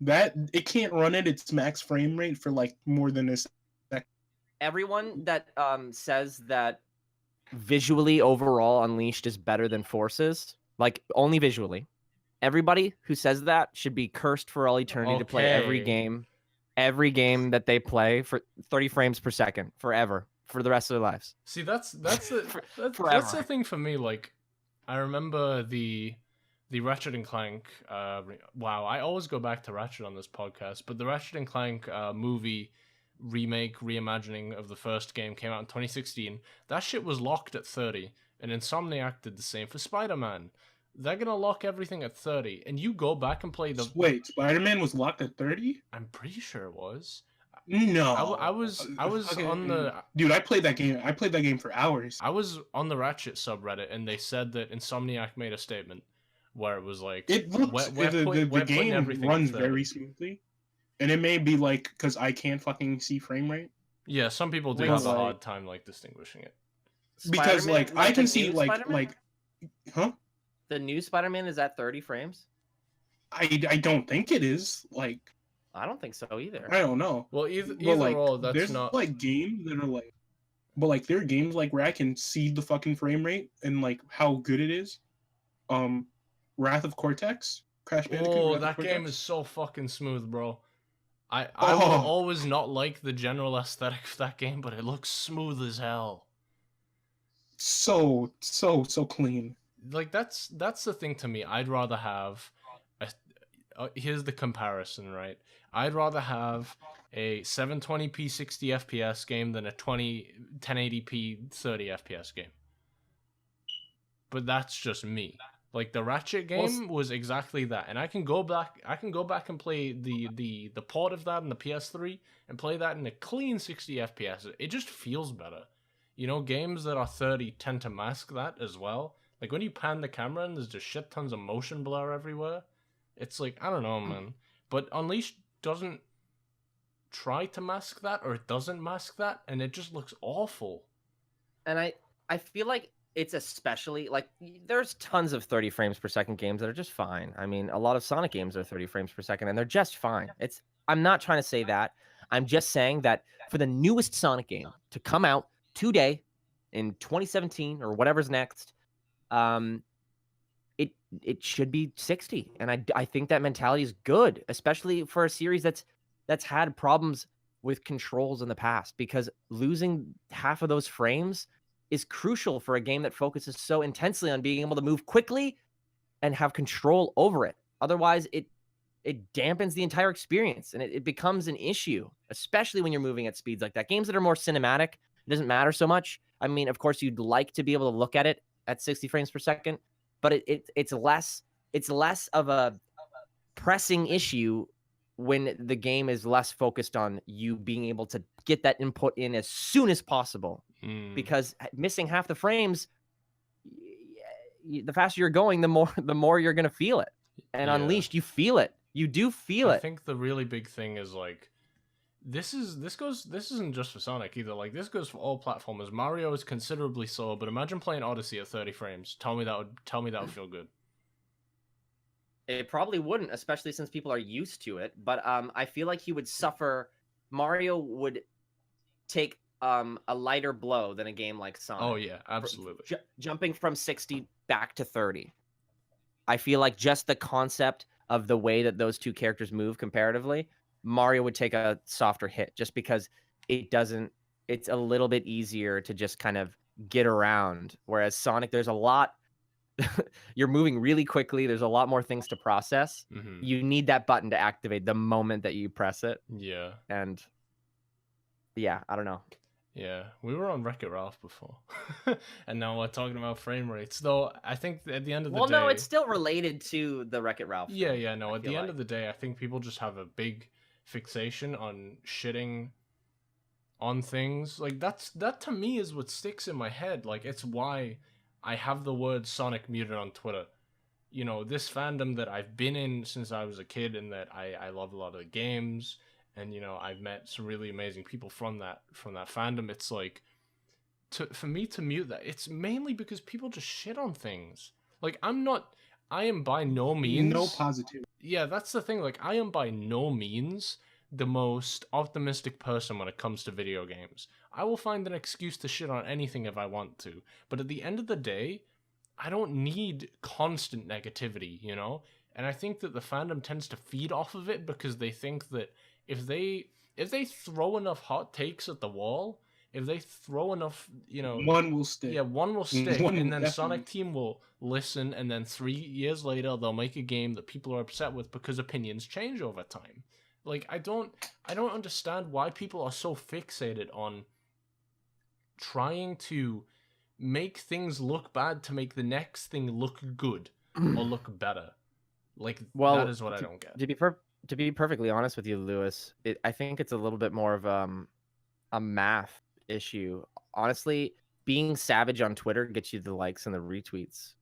that it can't run at its max frame rate for like more than a second. Everyone that says that visually overall Unleashed is better than Forces, like only visually, everybody who says that should be cursed for all eternity to play every game that they play for 30 frames per second forever. For the rest of their lives. See, that's the thing for me. Like, I remember the Ratchet and Clank. Wow, I always go back to Ratchet on this podcast, but the Ratchet and Clank movie reimagining of the first game came out in 2016. That shit was locked at 30, and Insomniac did the same for Spider-Man. They're gonna lock everything at 30, and you go back and play the. Wait, Spider-Man was locked at 30? I'm pretty sure it was. No, I was Okay, on the. Dude, I played that game. I played that game for hours. I was on the Ratchet subreddit, and they said that Insomniac made a statement where it was like, It looks the game runs very smoothly, and it may be like because I can't fucking see frame rate. Yeah, some people do Wait, have a like- hard time like distinguishing it. Because Spider-Man- like I the can see new like Spider-Man? huh? The new Spider-Man is at 30 frames. I don't think it is. Like I don't think so either. I don't know. Well, either But like or, that's there's not. like games that are like, but like there are games like where I can see the fucking frame rate and like how good it is. Wrath of Cortex, Crash Bandicoot. Oh, Wrath of that Cortex. game is so fucking smooth, bro. I Oh. will always not like the general aesthetic of that game, but it looks smooth as hell. so clean. Like that's the thing to me. I'd rather have here's the comparison, right? I'd rather have a 720p 60 FPS game than a 1080p 30 FPS game. But that's just me. Like the Ratchet game was exactly that, and I can go back and play the port of that in the PS3 and play that in a clean 60 FPS. It just feels better. You know, games that are 30 tend to mask that as well. Like when you pan the camera and there's just shit tons of motion blur everywhere. It's like, I don't know, man. But Unleashed doesn't try to mask that, or it doesn't mask that, and it just looks awful. And I feel like it's especially like there's tons of 30 frames per second games that are just fine. I mean, a lot of Sonic games are 30 frames per second and they're just fine. I'm not trying to say that. I'm just saying that for the newest Sonic game to come out today in 2017 or whatever's next, it should be 60. And I think that mentality is good, especially for a series that's had problems with controls in the past, because losing half of those frames is crucial for a game that focuses so intensely on being able to move quickly and have control over it. Otherwise, it dampens the entire experience, and it becomes an issue, especially when you're moving at speeds like that. Games that are more cinematic, it doesn't matter so much. I mean, of course, you'd like to be able to look at it at 60 frames per second, but it's less of a pressing issue when the game is less focused on you being able to get that input in as soon as possible. Because missing half the frames, the faster you're going, the more you're gonna feel it. And Unleashed, you feel it. You do feel it. I think the really big thing is like this isn't just for Sonic either. Like this goes for all platformers. Mario is considerably slower, but imagine playing Odyssey at 30 frames. Tell me that would feel good. It probably wouldn't, especially since people are used to it. But I feel like he would suffer. Mario would take a lighter blow than a game like Sonic. Oh yeah, absolutely. Jumping from 60 back to 30. I feel like just the concept of the way that those two characters move comparatively, Mario would take a softer hit just because it's a little bit easier to just kind of get around. Whereas Sonic, there's a lot, you're moving really quickly. There's a lot more things to process. Mm-hmm. You need that button to activate the moment that you press it. Yeah. And yeah, I don't know. Yeah, we were on Wreck-It Ralph before, and now we're talking about frame rates. Though I think at the end of the day, well, no, it's still related to the Wreck-It Ralph. Yeah, no. At the end like. of the day, I think people just have a big fixation on shitting on things. Like that to me is what sticks in my head. Like it's why I have the word Sonic muted on Twitter. You know, this fandom that I've been in since I was a kid, and that I love a lot of the games. And you know, I've met some really amazing people from that fandom. It's like, for me to mute that, it's mainly because people just shit on things. Like I am by no means no positive. Yeah, that's the thing. Like I am by no means the most optimistic person when it comes to video games. I will find an excuse to shit on anything if I want to. But at the end of the day, I don't need constant negativity, you know? And I think that the fandom tends to feed off of it because they think that if they throw enough hot takes at the wall, if they throw enough, you know, one will stick. Yeah, one will stick, One and will then Sonic definitely. Team will listen, and then 3 years later they'll make a game that people are upset with because opinions change over time. Like I don't understand why people are so fixated on trying to make things look bad to make the next thing look good or look better. Like that is what I don't get. To be perfectly honest with you, Lewis, I think it's a little bit more of a math issue. Honestly, being savage on Twitter gets you the likes and the retweets.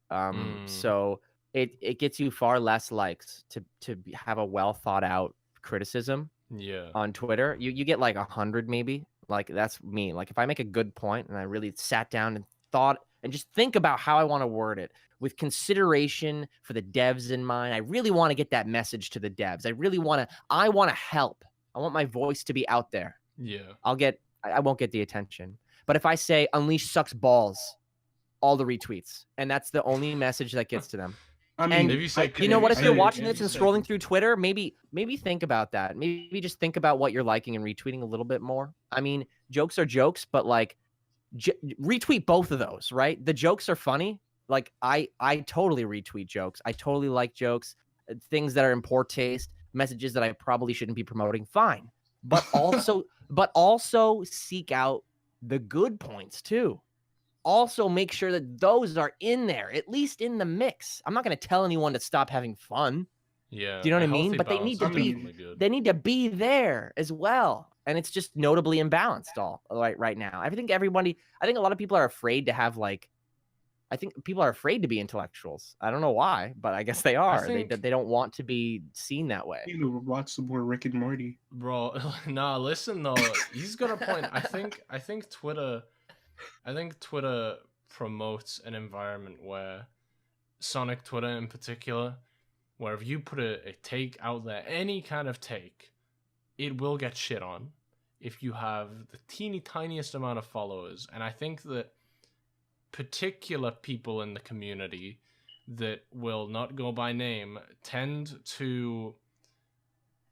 So it gets you far less likes to have a well thought out criticism. Yeah. On Twitter, you get like 100 maybe. Like that's me. Like if I make a good point and I really sat down and thought and just think about how I want to word it with consideration for the devs in mind. I really want to get that message to the devs. I want to help. I want my voice to be out there. Yeah. I won't get the attention. But if I say Unleash sucks balls, all the retweets, and that's the only message that gets to them. I mean, if you say, you know what? If you're watching if this and scrolling through Twitter, maybe think about that. Maybe just think about what you're liking and retweeting a little bit more. I mean, jokes are jokes, but like retweet both of those, right? The jokes are funny. Like I totally retweet jokes. I totally like jokes, things that are in poor taste, messages that I probably shouldn't be promoting. Fine, but also seek out the good points too. Also make sure that those are in there, at least in the mix. I'm not going to tell anyone to stop having fun. Yeah. Do you know what I mean? But they need to be there as well. And it's just notably imbalanced right now. I think a lot of people are afraid to have I think people are afraid to be intellectuals. I don't know why, but I guess they are. They don't want to be seen that way. You know, watch some more Rick and Morty. Bro, nah, listen though. He's got a point. I think Twitter promotes an environment where Sonic Twitter in particular, where if you put a take out there, any kind of take, it will get shit on if you have the teeny tiniest amount of followers. And I think that particular people in the community that will not go by name tend to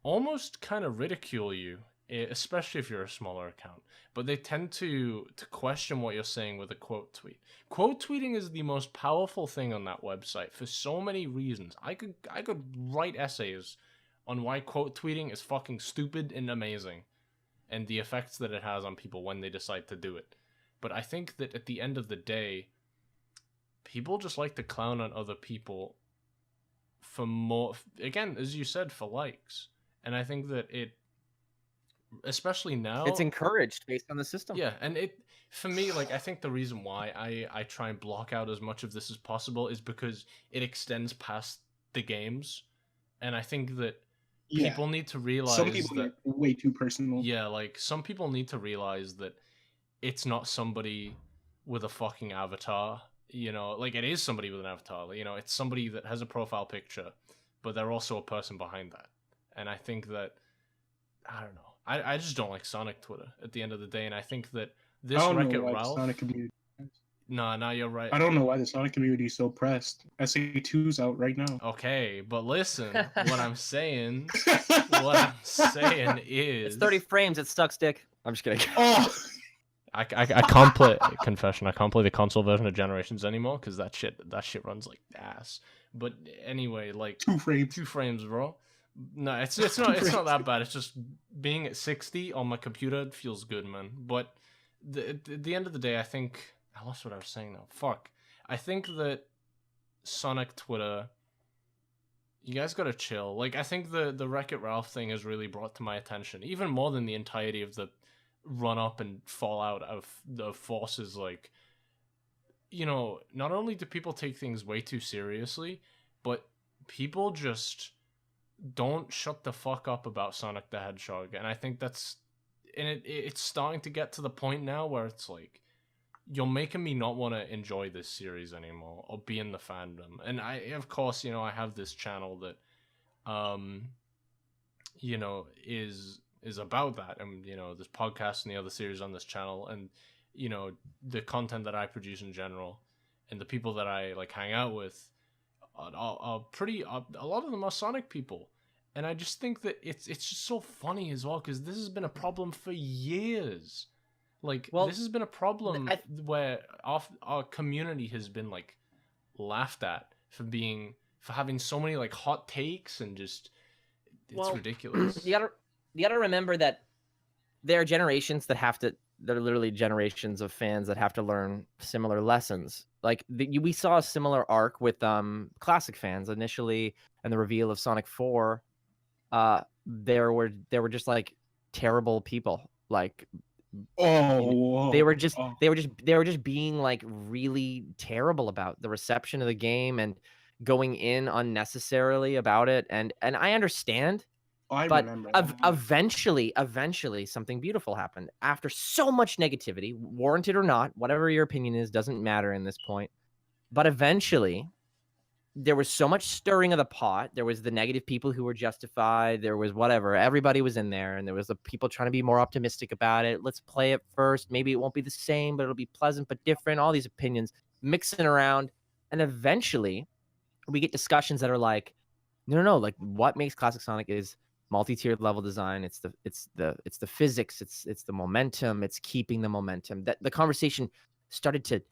almost kind of ridicule you, especially if you're a smaller account. But they tend to question what you're saying with a quote tweet. Quote tweeting is the most powerful thing on that website for so many reasons. I could write essays on why quote tweeting is fucking stupid and amazing, and the effects that it has on people when they decide to do it. But I think that at the end of the day, people just like to clown on other people for more, again, as you said, for likes. And I think that especially now, it's encouraged based on the system. Yeah, and for me, like, I think the reason why I try and block out as much of this as possible is because it extends past the games. And I think that people need to realize some people that are way too personal. Yeah, like, some people need to realize that it's not somebody with a fucking avatar, you know, like it is somebody with an avatar, you know, it's somebody that has a profile picture, but they're also a person behind that. And I think that, I don't know, I just don't like Sonic Twitter at the end of the day, and I think that this Wreck-It Ralph... Sonic community... Nah, you're right. I don't know why the Sonic community is so pressed. SA2's out right now. Okay, but listen, what I'm saying is... It's 30 frames, it sucks dick. I'm just kidding. Oh! I can't play confession. I can't play the console version of Generations anymore because that shit runs like ass. But anyway, like 2 frames. 2 frames, bro. No, it's not that bad. It's just being at 60 on my computer feels good, man. But at the end of the day, I think I lost what I was saying now. Fuck. I think that Sonic Twitter, you guys gotta chill. Like, I think the Wreck-It Ralph thing has really brought to my attention, even more than the entirety of the run up and fallout of the forces. Like, you know, not only do people take things way too seriously, but people just don't shut the fuck up about Sonic the Hedgehog. And I think that's, and it's starting to get to the point now where it's like, you're making me not want to enjoy this series anymore or be in the fandom. And I, of course, you know, I have this channel that you know, is about that, and you know, this podcast and the other series on this channel, and you know, the content that I produce in general, and the people that I like hang out with are pretty, a lot of them are Sonic people, and I just think that it's just so funny as well, because this has been a problem for years. Like, this has been a problem where our community has been like laughed at for having so many like hot takes, and just it's ridiculous. You you got to remember that there are generations that have to. There are literally generations of fans that have to learn similar lessons. Like we saw a similar arc with classic fans initially, and the reveal of Sonic 4. There were just like terrible people. Like they were just being like really terrible about the reception of the game and going in unnecessarily about it. And I understand. I But remember that. eventually, something beautiful happened. After so much negativity, warranted or not, whatever your opinion is, doesn't matter in this point. But eventually, there was so much stirring of the pot. There was the negative people who were justified. There was whatever. Everybody was in there. And there was the people trying to be more optimistic about it. Let's play it first. Maybe it won't be the same, but it'll be pleasant but different. All these opinions mixing around. And eventually, we get discussions that are like, no. Like, what makes Classic Sonic is multi-tiered level design. It's the physics. It's the momentum. It's keeping the momentum. That the conversation started to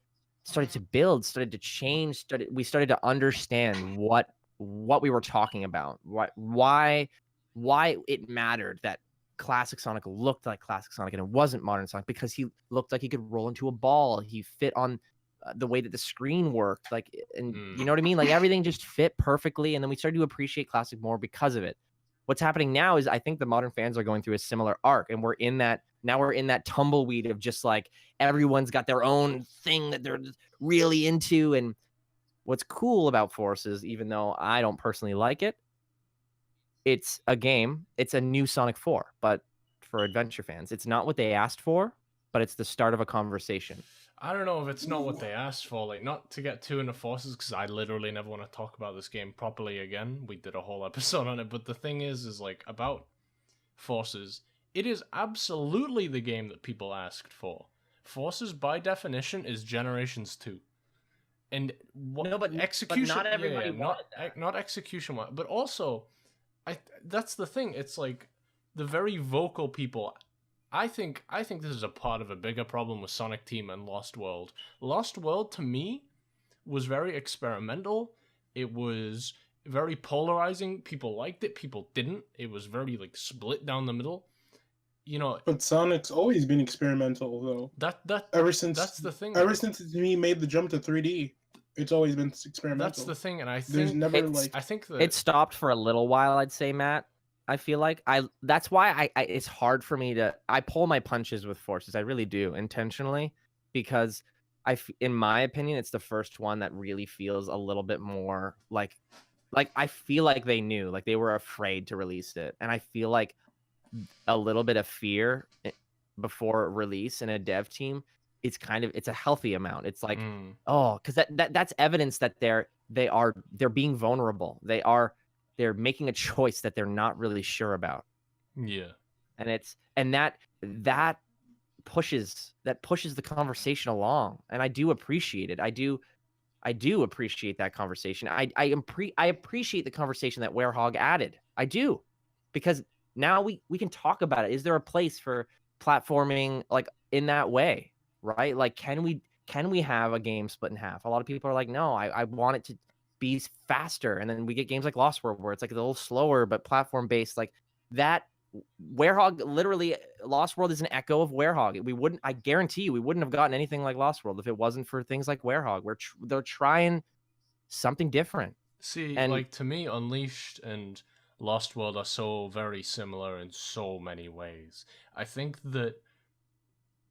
build, started to change. We started to understand what we were talking about. Why it mattered that Classic Sonic looked like Classic Sonic and it wasn't Modern Sonic, because he looked like he could roll into a ball. He fit on the way that the screen worked. Like, and you know what I mean? Like everything just fit perfectly. And then we started to appreciate Classic more because of it. What's happening now is I think the modern fans are going through a similar arc, and we're in that tumbleweed of just like everyone's got their own thing that they're really into. And what's cool about Forces, even though I don't personally like it, it's a game. It's a new Sonic 4, but for adventure fans, it's not what they asked for, but it's the start of a conversation. I don't know if it's not what they asked for. Like, not to get too into Forces, because I literally never want to talk about this game properly again. We did a whole episode on it, but the thing is like, about Forces, it is absolutely the game that people asked for. Forces, by definition, is Generations 2. And execution, but not everybody wanted that. Not execution, but also, that's the thing. It's like the very vocal people. I think this is a part of a bigger problem with Sonic Team and Lost World. Lost World, to me, was very experimental. It was very polarizing. People liked it, people didn't. It was very like split down the middle. You know, but Sonic's always been experimental though. That's the thing. Ever since he made the jump to 3D, it's always been experimental. That's the thing, and I think there's never I think that it stopped for a little while, I'd say, Matt. I feel like that's why it's hard for me to pull my punches with Forces. I really do, intentionally, because in my opinion, it's the first one that really feels a little bit more like I feel like they knew, like they were afraid to release it. And I feel like a little bit of fear before release in a dev team, it's a healthy amount. It's like, because that's evidence that they're being vulnerable. They're making a choice that they're not really sure about. Yeah. And that pushes the conversation along. And I do appreciate it. I do appreciate that conversation. I appreciate the conversation that Werehog added. I do. Because now we can talk about it. Is there a place for platforming like in that way? Right? Like, can we have a game split in half? A lot of people are like, no, I want it to be faster. And then we get games like Lost World where it's like a little slower but platform based. Like that, Werehog, literally Lost World is an echo of Werehog. I guarantee you we wouldn't have gotten anything like Lost World if it wasn't for things like Werehog, where they're trying something different. See, and like, to me, Unleashed and Lost World are so very similar in so many ways. I think that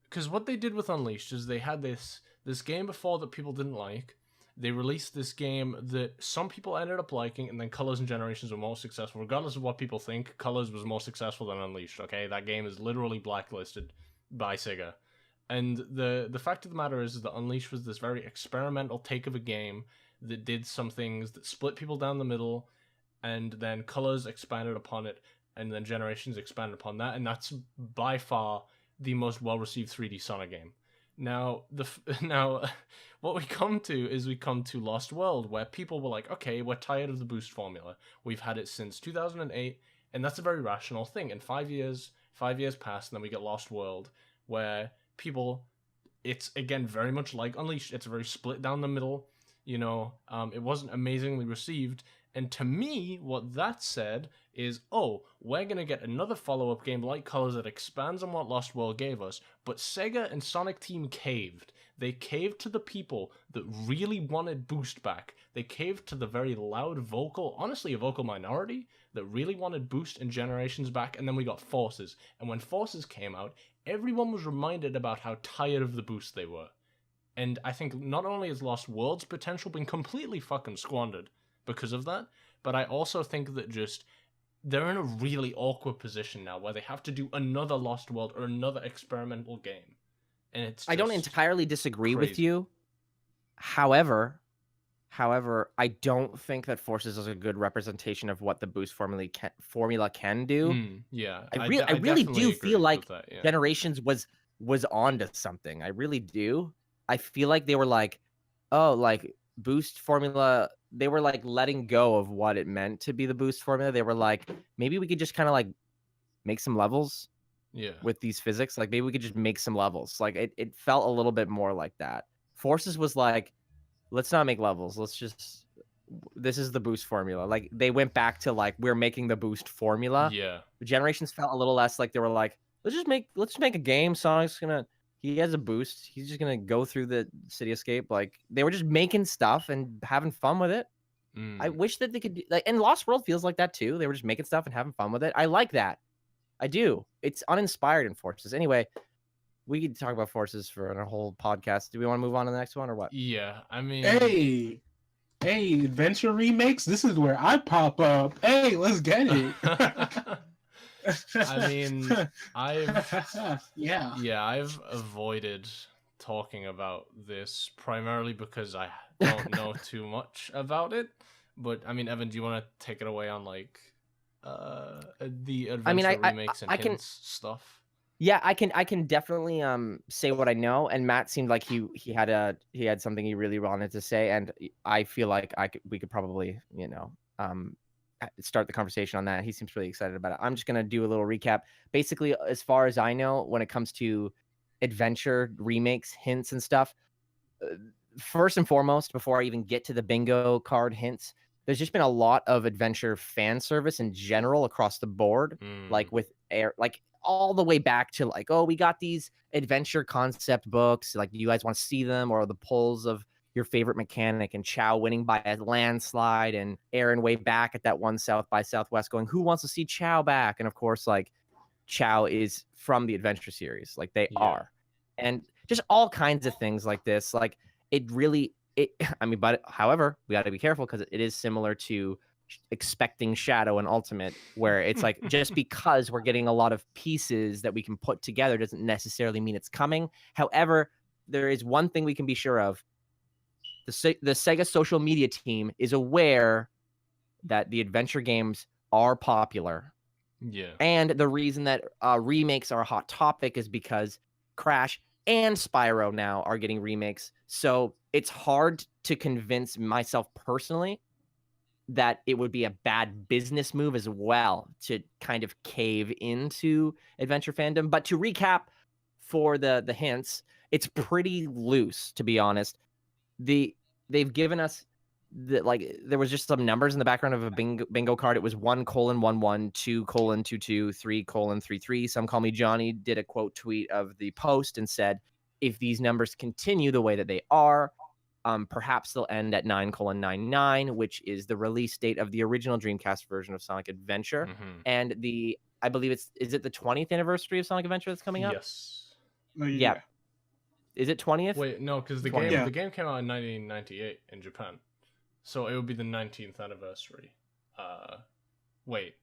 because what they did with Unleashed is they had this game before that people didn't like. They released this game that some people ended up liking, and then Colors and Generations were more successful. Regardless of what people think, Colors was more successful than Unleashed, okay? That game is literally blacklisted by Sega. And the fact of the matter is that Unleashed was this very experimental take of a game that did some things that split people down the middle, and then Colors expanded upon it, and then Generations expanded upon that, and that's by far the most well-received 3D Sonic game. Now, what we come to Lost World, where people were like, okay, we're tired of the boost formula. We've had it since 2008, and that's a very rational thing. And 5 years passed, and then we get Lost World, where people, it's, again, very much like Unleashed. It's very split down the middle, you know. It wasn't amazingly received, And to me, what that said is, oh, we're going to get another follow-up game like Colors that expands on what Lost World gave us, but Sega and Sonic Team caved. They caved to the people that really wanted Boost back. They caved to the very loud vocal, honestly a vocal minority, that really wanted Boost and Generations back, and then we got Forces. And when Forces came out, everyone was reminded about how tired of the Boost they were. And I think not only has Lost World's potential been completely fucking squandered because of that, but I also think that just they're in a really awkward position now where they have to do another Lost World or another experimental game. And it's I don't entirely disagree with you. However, I don't think that Forces is a good representation of what the Boost formula can do. Yeah, I really do feel like that, yeah. Generations was onto something. I really do. I feel like they were like, oh, like Boost formula. They were like letting go of what it meant to be the Boost formula. They were like, maybe we could just kind of like make some levels. Yeah. With these physics, like maybe we could just make some levels. Like it felt a little bit more like that. Forces was like, let's not make levels. This is the Boost formula. Like they went back to like, we're making the Boost formula. Yeah. Generations felt a little less like they were like, let's just make a game. He has a Boost. He's just gonna go through the city escape. Like they were just making stuff and having fun with it. I wish that they could do, like, and Lost World feels like that too. They were just making stuff and having fun with it. I like that. I do. It's uninspired in Forces. Anyway, we could talk about Forces for a whole podcast. Do we want to move on to the next one or what? Yeah, I mean... Hey, adventure remakes? This is where I pop up. Hey, let's get it. I mean, I've I've avoided talking about this primarily because I don't know too much about it. But I mean, Evan, do you want to take it away on like the adventure remakes and hints stuff? Yeah, I can definitely say what I know. And Matt seemed like he had something he really wanted to say, and I feel like we could probably start the conversation on that. He seems really excited about it. I'm just gonna do a little recap. Basically, as far as I know, when it comes to adventure remakes, hints, and stuff, first and foremost, before I even get to the bingo card hints, there's just been a lot of adventure fan service in general across the board, like with all the way back to like, oh, we got these adventure concept books. Like, do you guys want to see them? Or the polls of your favorite mechanic, and Chow winning by a landslide, and Aaron way back at that one South by Southwest going, who wants to see Chow back? And of course, like, Chow is from the adventure series. Like, they are. And just all kinds of things like this. Like, but however, we got to be careful because it is similar to expecting Shadow and Ultimate, where it's like, just because we're getting a lot of pieces that we can put together doesn't necessarily mean it's coming. However, there is one thing we can be sure of. The Sega social media team is aware that the adventure games are popular. Yeah. And the reason that remakes are a hot topic is because Crash and Spyro now are getting remakes. So it's hard to convince myself personally that it would be a bad business move as well to kind of cave into adventure fandom. But to recap for the hints, it's pretty loose, to be honest. They've given us there was just some numbers in the background of a bingo card. It was 1:11, 2:22, 3:33. Some Call Me Johnny did a quote tweet of the post and said, if these numbers continue the way that they are, perhaps they'll end at 9:99, which is the release date of the original Dreamcast version of Sonic Adventure. And I believe is it the 20th anniversary of Sonic Adventure that's coming up? Yes. Yeah. Is it 20th? Wait, no, because the game came out in 1998 in Japan, so it would be the 19th anniversary. Wait,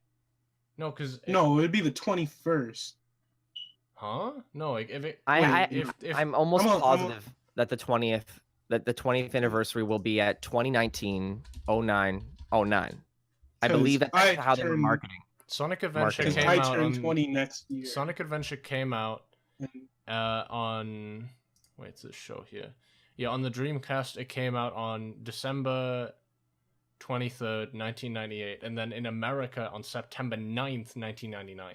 no, because it would be the 21st. Huh? No, like if I'm almost positive that the 20th anniversary will be at 2019-09-09. I believe that's how they were marketing. Sonic Adventure came out on 20 next year. Sonic Adventure came out on. Wait, it's this show here. Yeah, on the Dreamcast, it came out on December 23rd, 1998, and then in America on September 9th, 1999.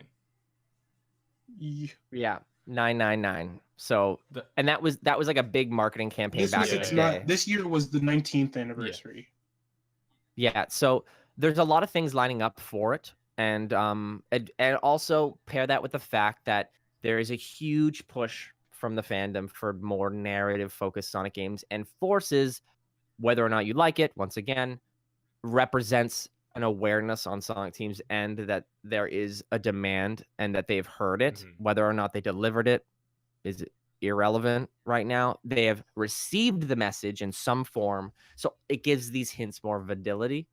Yeah, 999. So, and that was like a big marketing campaign back in the day. This year was the 19th anniversary. Yeah, so there's a lot of things lining up for it, and also pair that with the fact that there is a huge push from the fandom for more narrative focused Sonic games, and Forces, whether or not you like it, once again, represents an awareness on Sonic Team's end that there is a demand and that they've heard it. Whether or not they delivered it is irrelevant right now. They have received the message in some form, so it gives these hints more validity.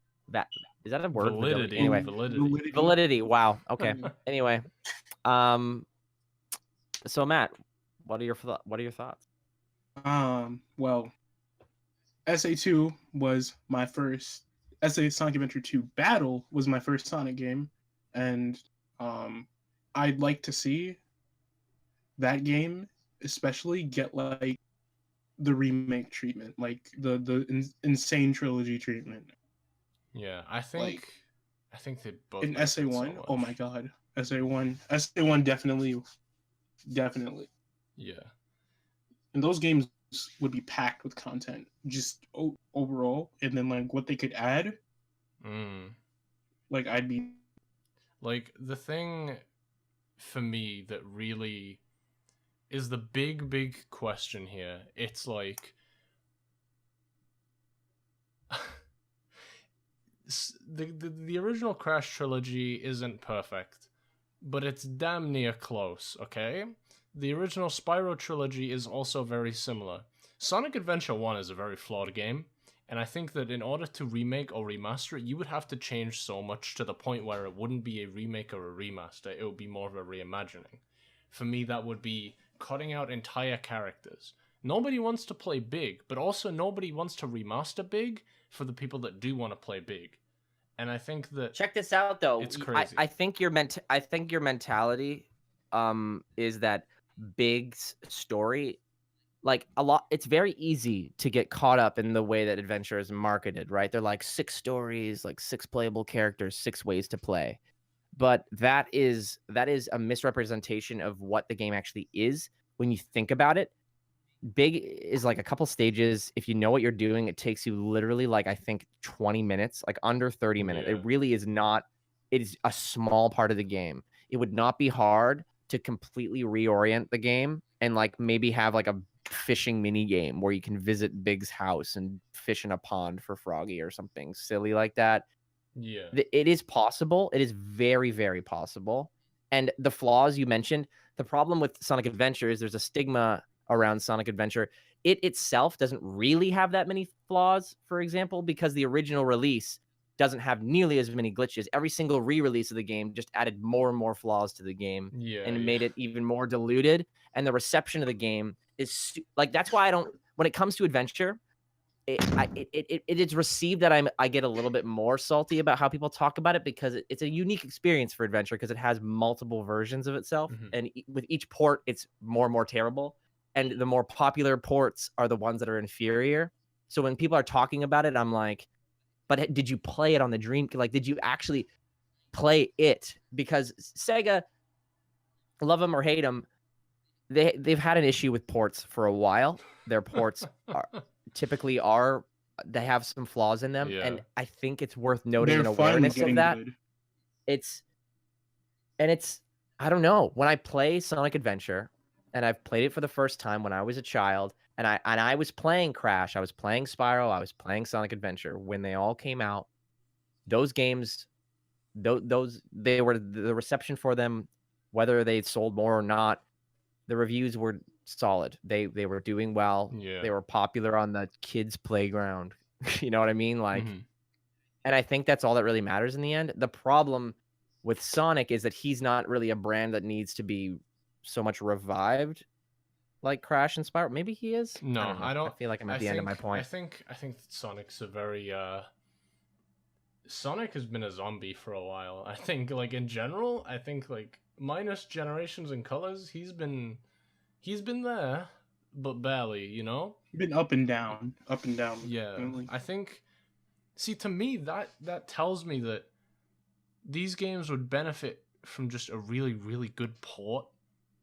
Is that a word? Validity. Anyway, validity. Wow. Okay. Anyway, so Matt, what are your thoughts? Well, SA2 was my first. Sonic Adventure 2 Battle was my first Sonic game, and I'd like to see that game especially get like the remake treatment, like the insane trilogy treatment. Yeah, I think they both in benefit SA1. so Oh my much. god, SA1 definitely. Yeah. And those games would be packed with content, just overall, and then like what they could add. Like I'd be like the thing for me that really is the big question here. It's like the original Crash trilogy isn't perfect, but it's damn near close, okay? The original Spyro trilogy is also very similar. Sonic Adventure 1 is a very flawed game, and I think that in order to remake or remaster it, you would have to change so much to the point where it wouldn't be a remake or a remaster, it would be more of a reimagining. For me, that would be cutting out entire characters. Nobody wants to play Big, but also nobody wants to remaster Big for the people that do want to play Big. And I think that check this out though. It's crazy. I think your mentality is that Big's story, like a lot, it's very easy to get caught up in the way that Adventure is marketed, right? They're like 6 stories, like 6 playable characters, 6 ways to play. But that is a misrepresentation of what the game actually is when you think about it. Big is like a couple stages. If you know what you're doing, it takes you literally like I think 20 minutes, like under 30 minutes. Yeah. It really is not. It is a small part of the game. It would not be hard to completely reorient the game and like maybe have like a fishing mini game where you can visit Big's house and fish in a pond for Froggy or something silly like that. Yeah. It is possible. It is very, very possible. And the flaws you mentioned, the problem with Sonic Adventure is there's a stigma around Sonic Adventure. It itself doesn't really have that many flaws, for example, because the original release doesn't have nearly as many glitches. Every single re-release of the game just added more and more flaws to the game and made it even more diluted. And the reception of the game is like, that's why I don't, when it comes to Adventure, it is received that I get a little bit more salty about how people talk about it because it's a unique experience for Adventure because it has multiple versions of itself. And with each port, it's more and more terrible. And the more popular ports are the ones that are inferior. So when people are talking about it, I'm like, but did you play it on the Dream? Like, did you actually play it? Because Sega, love them or hate them, they've had an issue with ports for a while. Their ports typically they have some flaws in them, and I think it's worth noting an awareness of that. Good. It's I don't know, when I play Sonic Adventure, and I've played it for the first time when I was a child, and I was playing Crash, I was playing Spyro, I was playing Sonic Adventure when they all came out. Those games, the reception for them, whether they sold more or not, the reviews were solid. They were doing well. Yeah. They were popular on the kids' playground. You know what I mean? Like, and I think that's all that really matters in the end. The problem with Sonic is that he's not really a brand that needs to be so much revived like Crash and Spyro. Maybe he is. No, I don't. I feel like I'm at the end of my point. I think Sonic's a very Sonic has been a zombie for a while. I think like in general, I think like minus Generations and Colors, he's been there, but barely, you know? He's been up and down. Yeah. Really. I think see, to me that tells me that these games would benefit from just a really, really good port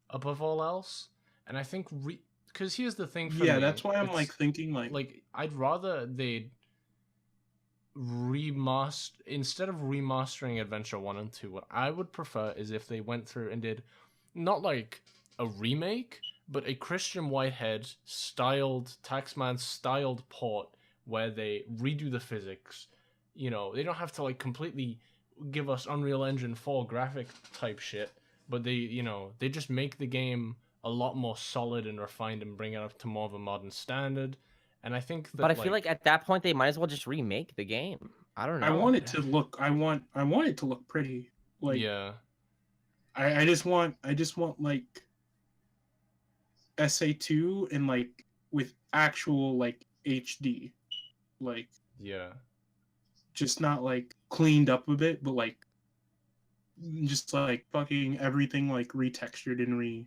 above all else. And I think because here's the thing for me. Yeah, that's why I'm like thinking like I'd rather they'd instead of remastering Adventure 1 and 2, what I would prefer is if they went through and did not like a remake, but a Christian Whitehead styled, Taxman styled port where they redo the physics. You know, they don't have to like completely give us Unreal Engine 4 graphic type shit, but they just make the game a lot more solid and refined and bring it up to more of a modern standard. And I think that, but I feel like at that point they might as well just remake the game. I don't know. I want it to look. I want it to look pretty. Like, yeah, I just want like SA2 and like with actual like HD, like yeah. just not like cleaned up a bit, but like just like fucking everything like retextured and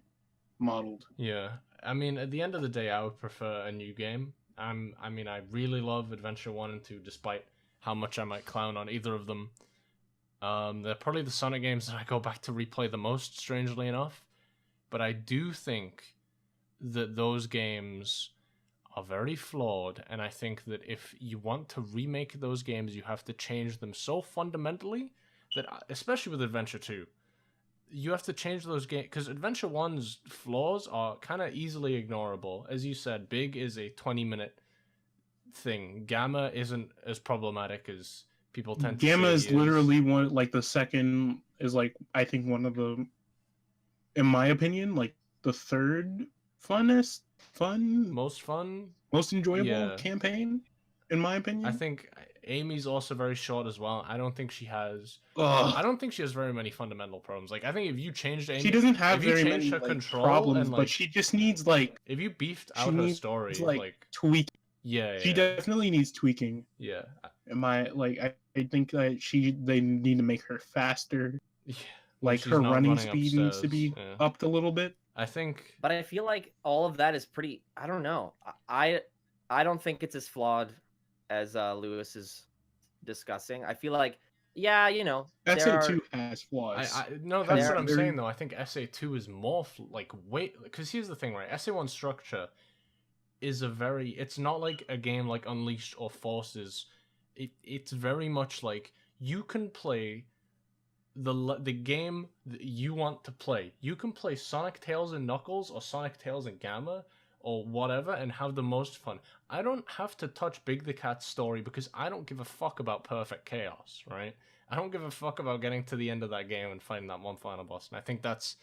remodeled. Yeah, I mean, at the end of the day, I would prefer a new game. I mean, I really love Adventure 1 and 2, despite how much I might clown on either of them. They're probably the Sonic games that I go back to replay the most, strangely enough. But I do think that those games are very flawed, and I think that if you want to remake those games, you have to change them so fundamentally that, especially with Adventure 2, you have to change those games, because Adventure 1's flaws are kind of easily ignorable. As you said, Big is a 20-minute thing. Gamma isn't as problematic as people tend to say. Gamma is literally one, like the second is like, I think one of the, in my opinion, like the third most enjoyable campaign, in my opinion. I think Amy's also very short as well. I don't think she has. Ugh. I don't think she has very many fundamental problems. Like, I think if you changed Amy, she doesn't have if you very changed many her like, control problems, and, like, but she just needs like, if you beefed out her story, like tweak. Yeah, she definitely needs tweaking. Yeah, I think that they need to make her faster. Yeah. Like her running speed needs to be upped a little bit. I think, but I feel like all of that is pretty. I don't know. I don't think it's as flawed as Lewis is discussing. I feel like, yeah, you know, SA2 has flaws. No, that's what I'm saying though. I think SA2 is more because here's the thing, right? SA1 structure is it's not like a game like Unleashed or Forces. It's very much like you can play the game that you want to play. You can play Sonic, Tails, and Knuckles, or Sonic, Tails, and Gamma, or whatever, and have the most fun. I don't have to touch Big the Cat's story because I don't give a fuck about Perfect Chaos, right? I don't give a fuck about getting to the end of that game and fighting that one final boss. And I think that's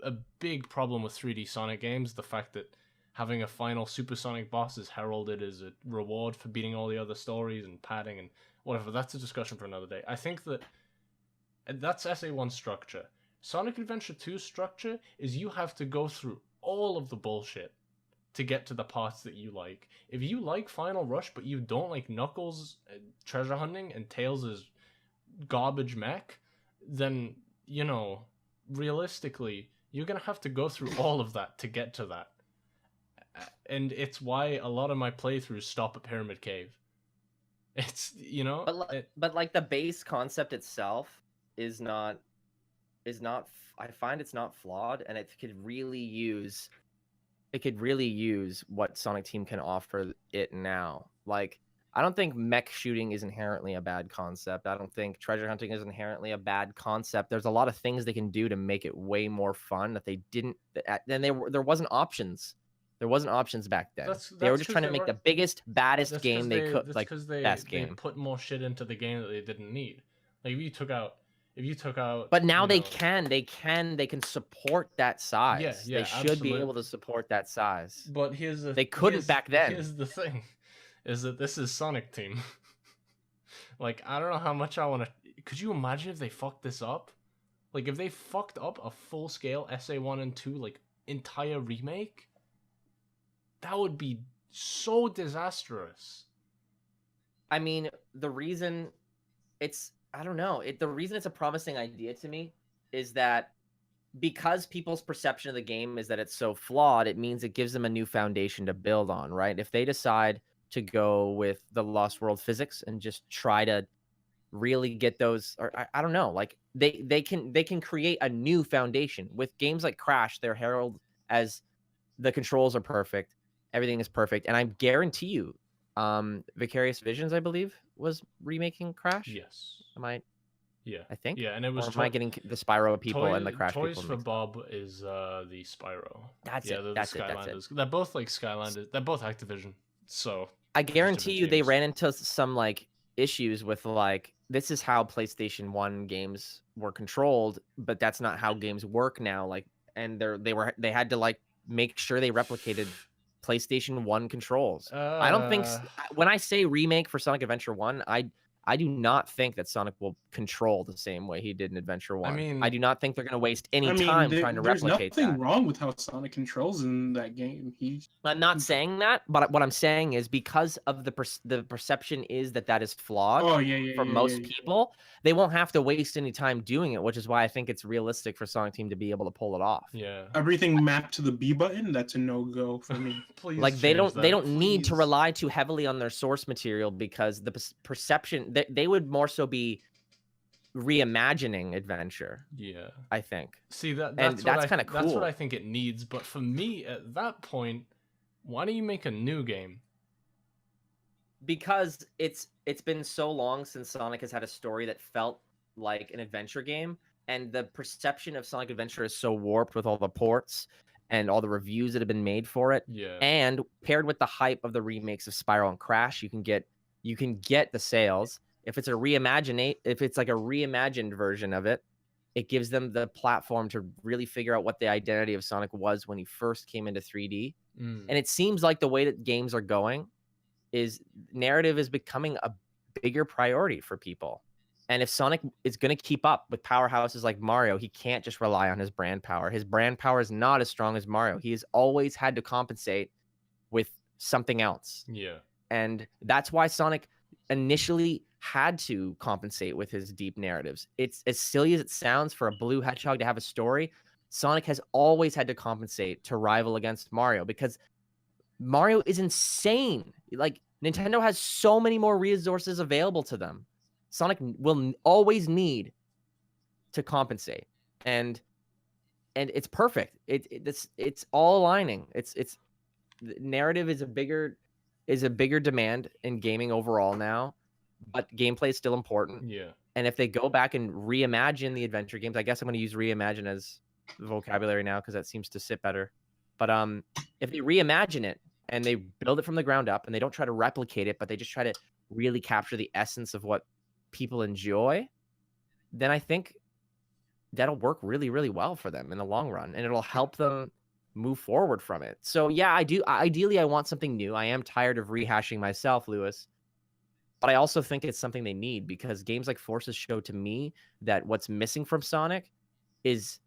a big problem with 3D Sonic games, the fact that having a final supersonic boss is heralded as a reward for beating all the other stories and padding and whatever. That's a discussion for another day. I think that's SA1 structure. Sonic Adventure 2 structure is you have to go through all of the bullshit to get to the parts that you like. If you like Final Rush, but you don't like Knuckles' treasure hunting and Tails' garbage mech, then, you know, realistically, you're going to have to go through all of that to get to that. And it's why a lot of my playthroughs stop at Pyramid Cave. It's, you know... But like the base concept itself is not I find it's not flawed, and it could really use what Sonic Team can offer it now. Like, I don't think mech shooting is inherently a bad concept. I don't think treasure hunting is inherently a bad concept. There's a lot of things they can do to make it way more fun that they didn't. Then there wasn't options. There wasn't options back then. They were just trying to make the biggest, baddest game they could. Like, best game. They put more shit into the game that they didn't need. Like, if you took out. But now they can support that size. Yeah, they should be able to support that size. But they couldn't back then. Here's the thing, is that this is Sonic Team. Like, I don't know how much I want to. Could you imagine if they fucked this up? Like, if they fucked up a full scale SA1 and 2 like entire remake, that would be so disastrous. I mean, the reason I don't know. The reason it's a promising idea to me is that because people's perception of the game is that it's so flawed, it means it gives them a new foundation to build on, right? If they decide to go with the Lost World physics and just try to really get those, or I don't know, like they can create a new foundation. With games like Crash, they're heralded as the controls are perfect, everything is perfect, and I guarantee you, Vicarious Visions, I believe, was remaking Crash. Yes. Am I? Yeah. I think. Yeah, and it was. Or am I getting the Spyro people and the Crash Toys people for mixed up? Bob is the Spyro. That's yeah, it. they're That's the it. That's it. Skylanders. They're both like Skylanders. They're both Activision. So I just guarantee different you they teams. ran into some like issues with like this is how PlayStation 1 games were controlled, but that's not how games work now. Like, and they had to like make sure they replicated PlayStation 1 controls. I don't think when I say remake for Sonic Adventure 1, I do not think that Sonic will control the same way he did in Adventure 1. mean- I do not think they're going to waste any I mean, time trying to there's replicate nothing that. wrong with how Sonic controls in that game. I'm not saying that, but what I'm saying is because of the perception is that is flawed Oh yeah, for most people, they won't have to waste any time doing it, which is why I think it's realistic for Sonic Team to be able to pull it off. Yeah. Everything mapped to the B button, that's a no-go for me. Please Like they change don't that, need to please. rely too heavily on their source material because the perception they would more so be reimagining Adventure. Yeah. I think. See that's kind of cool. That's what I think it needs, but for me at that point, why don't you make a new game? Because it's been so long since Sonic has had a story that felt like an adventure game, and the perception of Sonic Adventure is so warped with all the ports and all the reviews that have been made for it. Yeah. And paired with the hype of the remakes of Spyro and Crash, you can get the sales. If it's like a reimagined version of it, it gives them the platform to really figure out what the identity of Sonic was when he first came into 3D. Mm. And it seems like the way that games are going is narrative is becoming a bigger priority for people. And if Sonic is going to keep up with powerhouses like Mario, he can't just rely on his brand power. His brand power is not as strong as Mario. He has always had to compensate with something else. Yeah. And that's why Sonic initially had to compensate with his deep narratives. It's as silly as it sounds for a blue hedgehog to have a story. Sonic has always had to compensate to rival against Mario because Mario is insane. Like Nintendo has so many more resources available to them. Sonic will always need to compensate, and it's perfect. It's all aligning. It's narrative is a bigger demand in gaming overall now, but gameplay is still important. Yeah. And if they go back and reimagine the adventure games, I guess I'm going to use reimagine as the vocabulary now because that seems to sit better. But if they reimagine it and they build it from the ground up and they don't try to replicate it, but they just try to really capture the essence of what people enjoy, then I think that'll work really, really well for them in the long run, and it'll help them move forward from it. So yeah, I do. Ideally, I want something new. I am tired of rehashing myself, Lewis. But I also think it's something they need because games like Forces show to me that what's missing from Sonic is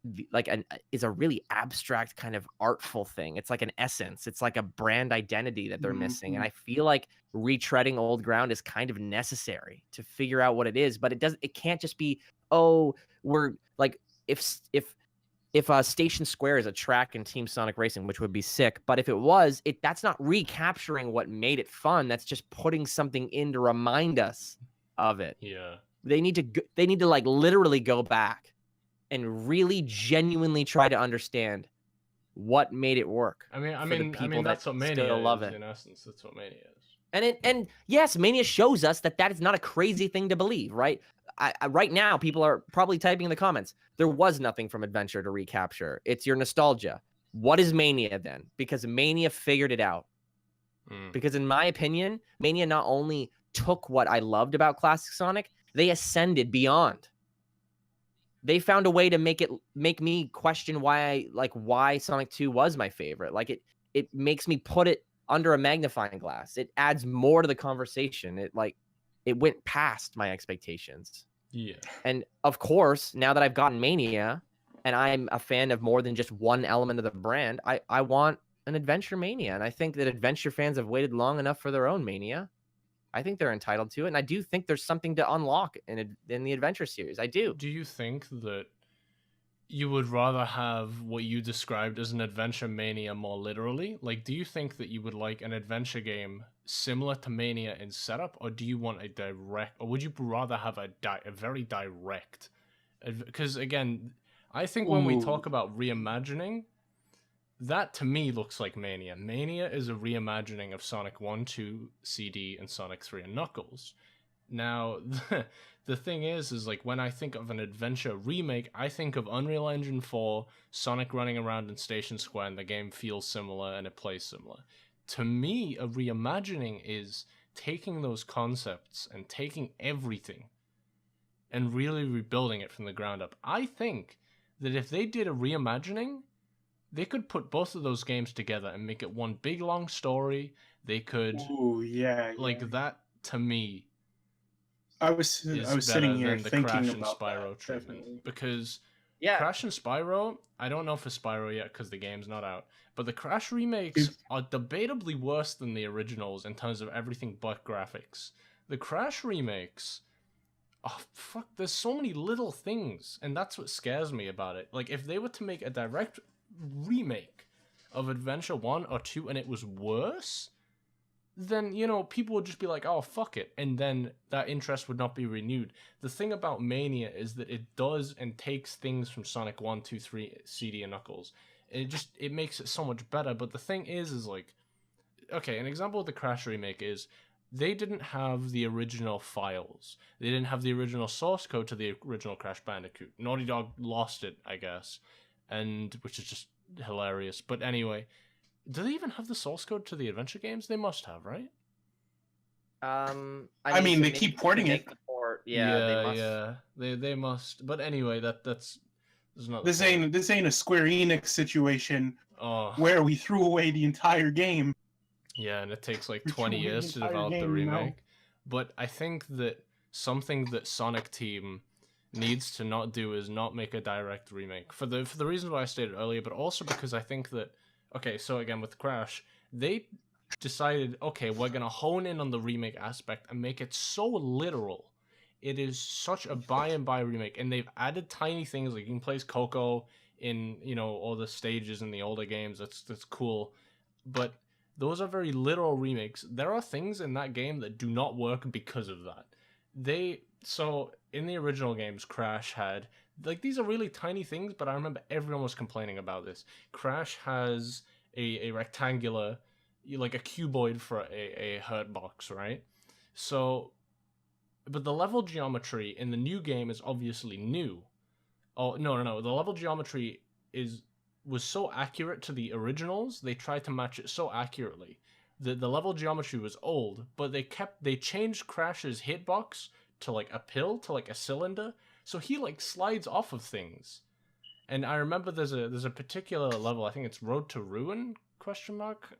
a really abstract kind of artful thing. It's like an essence. It's like a brand identity that they're missing. And I feel like retreading old ground is kind of necessary to figure out what it is. But it can't just be, oh, we're like if Station Square is a track in Team Sonic Racing, which would be sick. But if it was, that's not recapturing what made it fun. That's just putting something in to remind us of it. Yeah. They need to like literally go back and really genuinely try to understand what made it work. I mean that's what Mania love is, it. in essence. That's what Mania is. And yes, Mania shows us that is not a crazy thing to believe, right? Right now, people are probably typing in the comments, there was nothing from Adventure to recapture. It's your nostalgia. What is Mania then? Because Mania figured it out. Because in my opinion, Mania not only took what I loved about classic Sonic, they ascended beyond. They found a way to make me question why Sonic 2 was my favorite. Like it makes me put it under a magnifying glass. It adds more to the conversation. It went past my expectations. Yeah. And of course, now that I've gotten Mania and I'm a fan of more than just one element of the brand, I want an Adventure Mania. And I think that Adventure fans have waited long enough for their own Mania. I think they're entitled to it. And I do think there's something to unlock in the Adventure series. I do. Do you think that you would rather have what you described as an Adventure Mania more literally? Like, do you think that you would like an adventure game similar to Mania in setup, or do you want or would you rather have a very direct? Because again, I think when we talk about reimagining, that to me looks like Mania. Mania is a reimagining of Sonic 1, 2, CD, and Sonic 3 and Knuckles. Now, the thing is like when I think of an adventure remake, I think of Unreal Engine 4, Sonic running around in Station Square, and the game feels similar and it plays similar. To me, a reimagining is taking those concepts and taking everything and really rebuilding it from the ground up. I think that if they did a reimagining, they could put both of those games together and make it one big long story. They could, Ooh, yeah, like yeah. that to me I was sitting here than the thinking Crash and about Spyro that, treatment. definitely. Because Yeah. Crash and Spyro, I don't know for Spyro yet because the game's not out, but the Crash remakes are debatably worse than the originals in terms of everything but graphics. The Crash remakes, oh fuck, there's so many little things, and that's what scares me about it. Like, if they were to make a direct remake of Adventure 1 or 2 and it was worse, then, you know, people would just be like, oh, fuck it, and then that interest would not be renewed. The thing about Mania is that it does and takes things from Sonic 1, 2, 3, CD, and Knuckles. It makes it so much better, but the thing is like, okay, an example of the Crash remake is they didn't have the original files. They didn't have the original source code to the original Crash Bandicoot. Naughty Dog lost it, I guess, and which is just hilarious. But anyway, do they even have the source code to the adventure games? They must have, right? I mean, they keep porting it. The port. Yeah, they must. Yeah, they must. But anyway, that's not. This ain't a Square Enix situation where we threw away the entire game. Yeah, and it takes like 20 years to develop the remake. But I think that something that Sonic Team needs to not do is not make a direct remake for the reasons why I stated earlier, but also because I think that, okay, so again with Crash, they decided, okay, we're gonna hone in on the remake aspect and make it so literal. It is such a buy remake, and they've added tiny things like you can play as Coco in, you know, all the stages in the older games. That's cool, but those are very literal remakes. There are things in that game that do not work because of that. So in the original games, Crash had, like, these are really tiny things, but I remember everyone was complaining about this. Crash has a rectangular, like a cuboid for a hurt box, right? So, but the level geometry in the new game is obviously new. Oh, no. The level geometry was so accurate to the originals, they tried to match it so accurately. The level geometry was old, but they changed Crash's hitbox to like a pill, to like a cylinder, so he like slides off of things. And I remember there's a particular level, I think it's Road to Ruin ?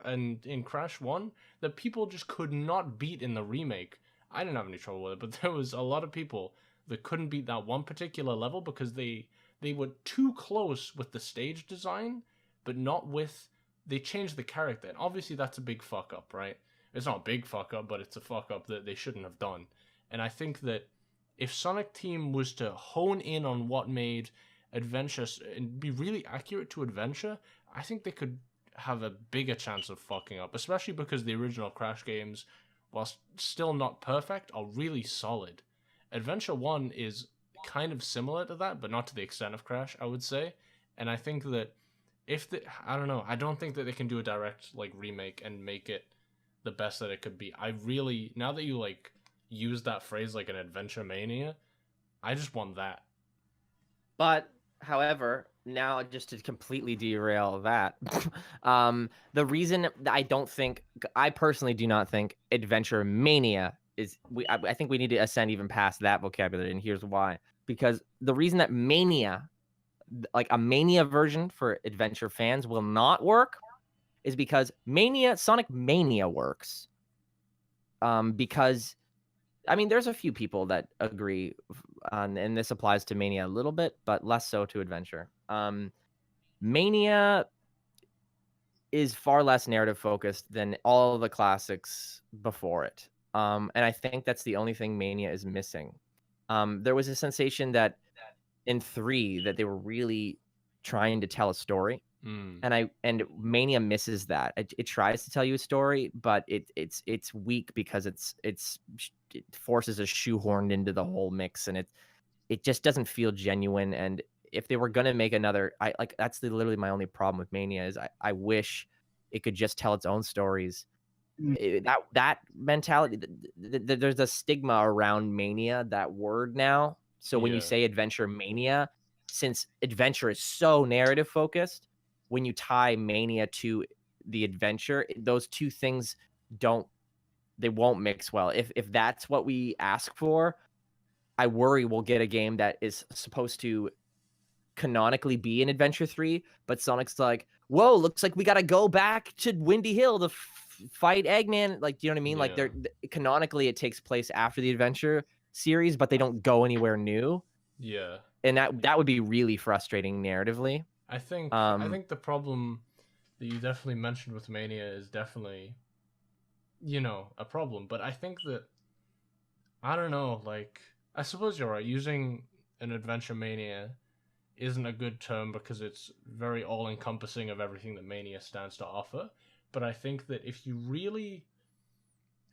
And in Crash 1 that people just could not beat in the remake. I didn't have any trouble with it, but there was a lot of people that couldn't beat that one particular level because they were too close with the stage design, but not with, they changed the character. And obviously that's a big fuck up, right? It's not a big fuck up, but it's a fuck up that they shouldn't have done. And I think that if Sonic Team was to hone in on what made Adventure and be really accurate to Adventure, I think they could have a bigger chance of fucking up, especially because the original Crash games, whilst still not perfect, are really solid. Adventure 1 is kind of similar to that, but not to the extent of Crash, I would say. And I think that I don't know, I don't think that they can do a direct like remake and make it the best that it could be. I really, now that you like use that phrase like an Adventure Mania, I just want that. But however, now just to completely derail that, the reason I personally do not think Adventure Mania is, I think we need to ascend even past that vocabulary, and here's why. Because the reason that Mania, like a Mania version for Adventure fans, will not work is because Sonic Mania works. Because, I mean, there's a few people that agree and this applies to Mania a little bit, but less so to Adventure. Mania is far less narrative focused than all of the classics before it. And I think that's the only thing Mania is missing. There was a sensation that in 3 that they were really trying to tell a story. And Mania misses that. It tries to tell you a story, but it's weak because it forces a shoehorned into the whole mix, and it just doesn't feel genuine, and if they were gonna make another, that's literally my only problem with Mania is I wish it could just tell its own stories. That mentality, there's a stigma around Mania, that word now. So when you Yeah. say Adventure Mania, since Adventure is so narrative focused, when you tie Mania to the adventure, those two things they won't mix well. If that's what we ask for, I worry we'll get a game that is supposed to canonically be an Adventure 3, but Sonic's like, whoa, looks like we got to go back to Windy Hill to fight Eggman. Like, do you know what I mean? Like, Yeah. canonically, it takes place after the Adventure series, but they don't go anywhere new. Yeah. And that would be really frustrating narratively. I think the problem that you definitely mentioned with Mania is definitely, a problem. But I think that, I don't know, like, I suppose you're right. Using an Adventure Mania isn't a good term because it's very all-encompassing of everything that Mania stands to offer. But I think that if you really,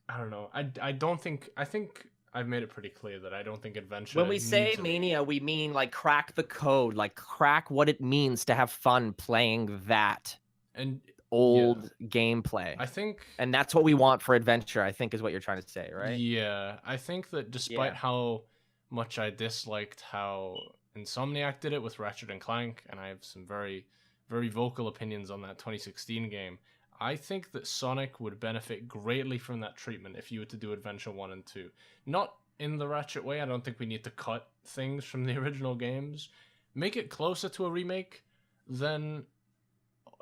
I don't know, I think I've made it pretty clear that I don't think Adventure. When we say Mania, we mean like crack the code, like crack what it means to have fun playing that and old gameplay. I think, and that's what we want for Adventure, I think is what you're trying to say, right? Yeah, I think that despite how much I disliked how Insomniac did it with Ratchet and Clank, and I have some very, very vocal opinions on that 2016 game, I think that Sonic would benefit greatly from that treatment if you were to do Adventure 1 and 2. Not in the Ratchet way, I don't think we need to cut things from the original games. Make it closer to a remake than,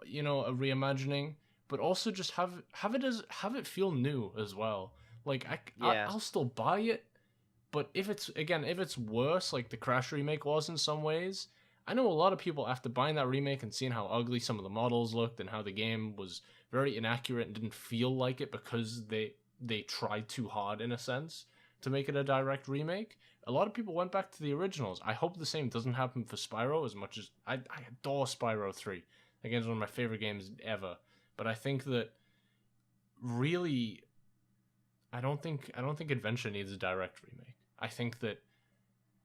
a reimagining, but also just have it feel new as well. Like, I'll still buy it, but if it's worse, like the Crash remake was in some ways, I know a lot of people after buying that remake and seeing how ugly some of the models looked and how the game was very inaccurate and didn't feel like it because they tried too hard in a sense to make it a direct remake. A lot of people went back to the originals. I hope the same doesn't happen for Spyro, as much as I adore Spyro 3. Again, it's one of my favorite games ever. But I think that really, I don't think Adventure needs a direct remake. I think that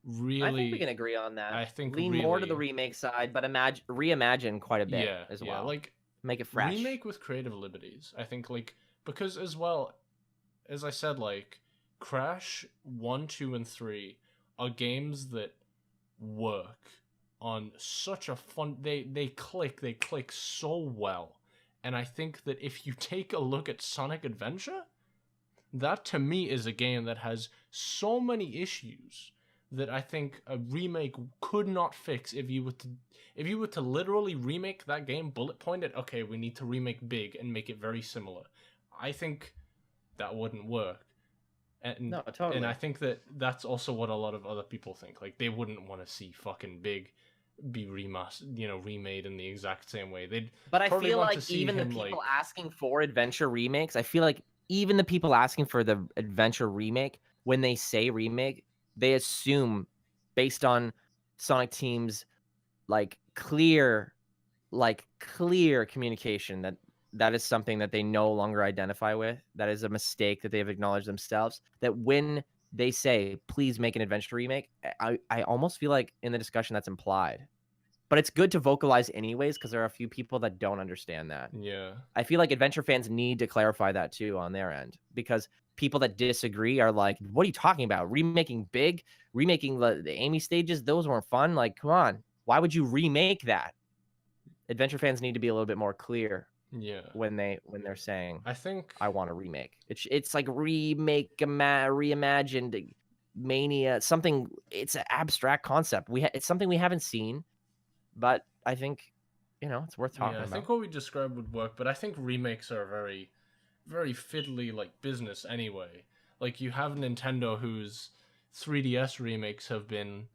really, I think we can agree on that. I think lean more to the remake side, but reimagine quite a bit as well. Yeah, like make it fresh. Remake with creative liberties. I think, like, because as well, as I said, like Crash 1, 2, and 3 are games that work on such a fun, they click so well. And I think that if you take a look at Sonic Adventure, that to me is a game that has so many issues that I think a remake could not fix. If you were to literally remake that game, bullet pointed, okay, we need to remake Big and make it very similar, I think that wouldn't work. And, no, totally. And I think that that's also what a lot of other people think. Like, they wouldn't want to see fucking Big be remade in the exact same way. But I feel like even the people asking for Adventure remakes, I feel like even the people asking for the Adventure remake, when they say remake, they assume, based on Sonic Team's clear communication, that is something that they no longer identify with. That is a mistake that they've acknowledged themselves. That when they say, please make an Adventure remake, I almost feel like in the discussion that's implied. But it's good to vocalize anyways, because there are a few people that don't understand that. Yeah. I feel like Adventure fans need to clarify that too on their end, because people that disagree are like, what are you talking about? Remaking Big? Remaking the Amy stages? Those weren't fun. Like, come on. Why would you remake that? Adventure fans need to be a little bit more clear. Yeah. When they're saying, I want a remake. It's like reimagined Mania, something. It's an abstract concept. It's something we haven't seen, but I think it's worth talking about. I think what we described would work, but I think remakes are very, very fiddly business anyway. Like, you have Nintendo, whose 3DS remakes have been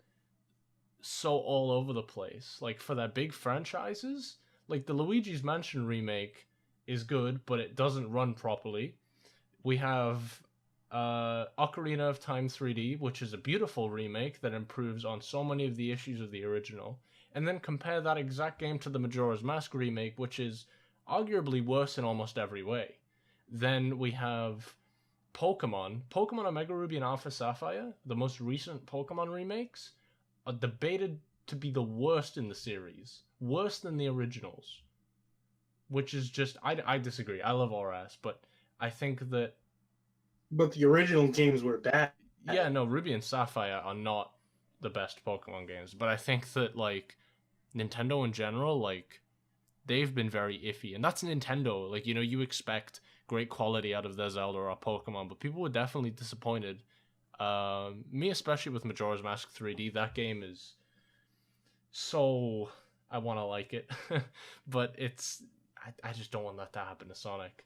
so all over the place. Like, for their big franchises. Like, the Luigi's Mansion remake is good, but it doesn't run properly. We have Ocarina of Time 3D, which is a beautiful remake that improves on so many of the issues of the original. And then compare that exact game to the Majora's Mask remake, which is arguably worse in almost every way. Then we have Pokemon Omega Ruby and Alpha Sapphire, the most recent Pokemon remakes, are debated to be the worst in the series, worse than the originals, which is just I disagree. I love RS, but I think that But the original games were bad. yeah, no, Ruby and Sapphire are not the best Pokemon games, but I think that like Nintendo in general, like they've been very iffy, and that's Nintendo. Like, you know, you expect great quality out of their Zelda or Pokemon, but people were definitely disappointed. Me especially with Majora's Mask 3D. That game is so I want to like it, but I just don't want that to happen to Sonic.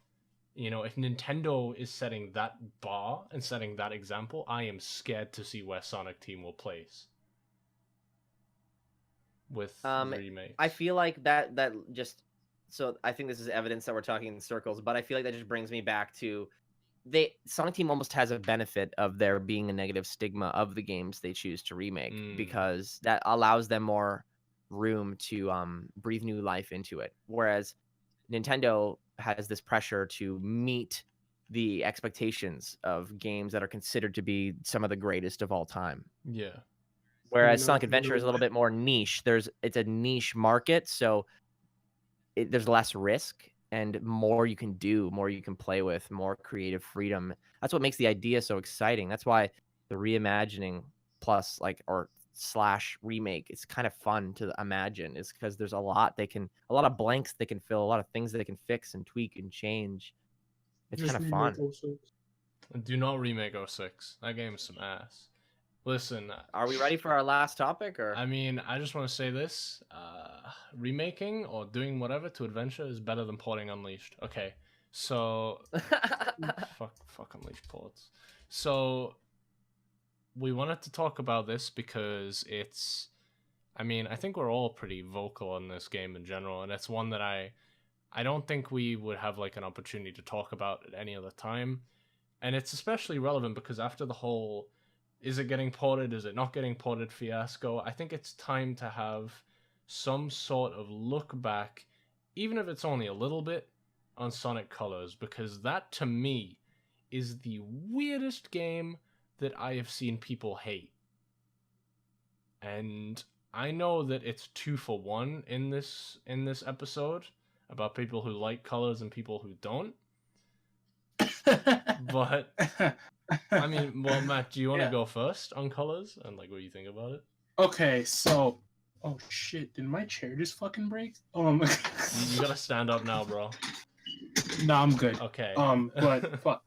You know, if Nintendo is setting that bar and setting that example, I am scared to see where Sonic Team will place with remakes. I feel like that just so I think this is evidence that we're talking in circles, but I feel like that just brings me back to Sonic Team almost has a benefit of there being a negative stigma of the games they choose to remake because that allows them more room to breathe new life into it. Whereas Nintendo has this pressure to meet the expectations of games that are considered to be some of the greatest of all time. Yeah. Whereas Sonic Adventure is a little bit more niche. It's a niche market, so there's less risk and more you can do, more you can play with, more creative freedom. That's what makes the idea so exciting. That's why the reimagining plus / remake, it's kind of fun to imagine, is because there's a lot of blanks they can fill, a lot of things that they can fix and tweak and change. It's kind of fun. Do not remake 06. That game is some ass. Listen, are we ready for our last topic? Or I mean, I just want to say this: remaking or doing whatever to Adventure is better than porting Unleashed. Okay, so fuck Unleashed ports. So we wanted to talk about this because it's, I mean, I think we're all pretty vocal on this game in general, and it's one that I don't think we would have like an opportunity to talk about at any other time, and it's especially relevant because after the whole is it getting ported, is it not getting ported fiasco, I think it's time to have some sort of look back, even if it's only a little bit, on Sonic Colors, because that to me is the weirdest game that I have seen people hate. And I know that it's 2 for 1 in this episode about people who like colors and people who don't. But I mean, well, Matt, do you want to go first on colors and like what you think about it? Okay, so oh shit, did my chair just fucking break? You gotta stand up now, bro. Nah, I'm good. Okay. But fuck.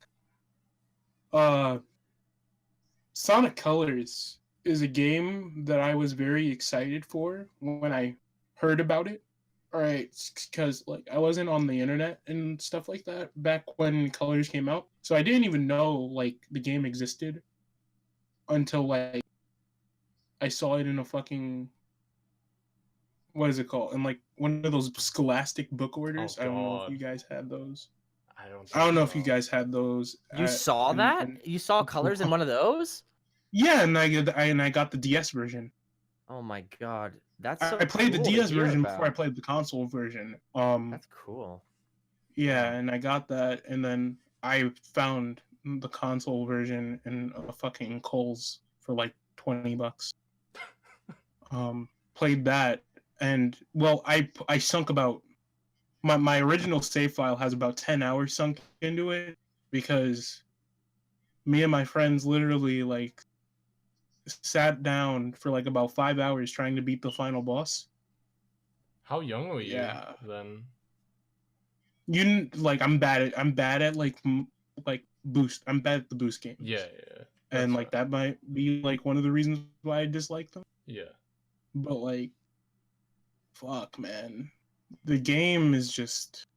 Sonic Colors is a game that I was very excited for when I heard about it. Alright, because like I wasn't on the internet and stuff like that back when Colors came out. So I didn't even know like the game existed until like I saw it in a fucking, what is it called? In like one of those Scholastic book orders. Oh, I don't know if God. you guys had those. I don't know if you guys had those. You saw that? You saw Colors in one of those? Yeah, and I got the DS version. Oh my god, that's so I played cool the DS version about. before I played the console version. That's cool. Yeah, and I got that, and then I found the console version in a fucking Kohl's for like $20. Played that, and well, I sunk about my original save file has about 10 hours sunk into it because me and my friends literally like sat down for like about 5 hours trying to beat the final boss. How young were you then? You like I'm bad at like boost. I'm bad at the boost games. Yeah. And like that might be like one of the reasons why I dislike them. Yeah. But like, fuck, man, the game is just,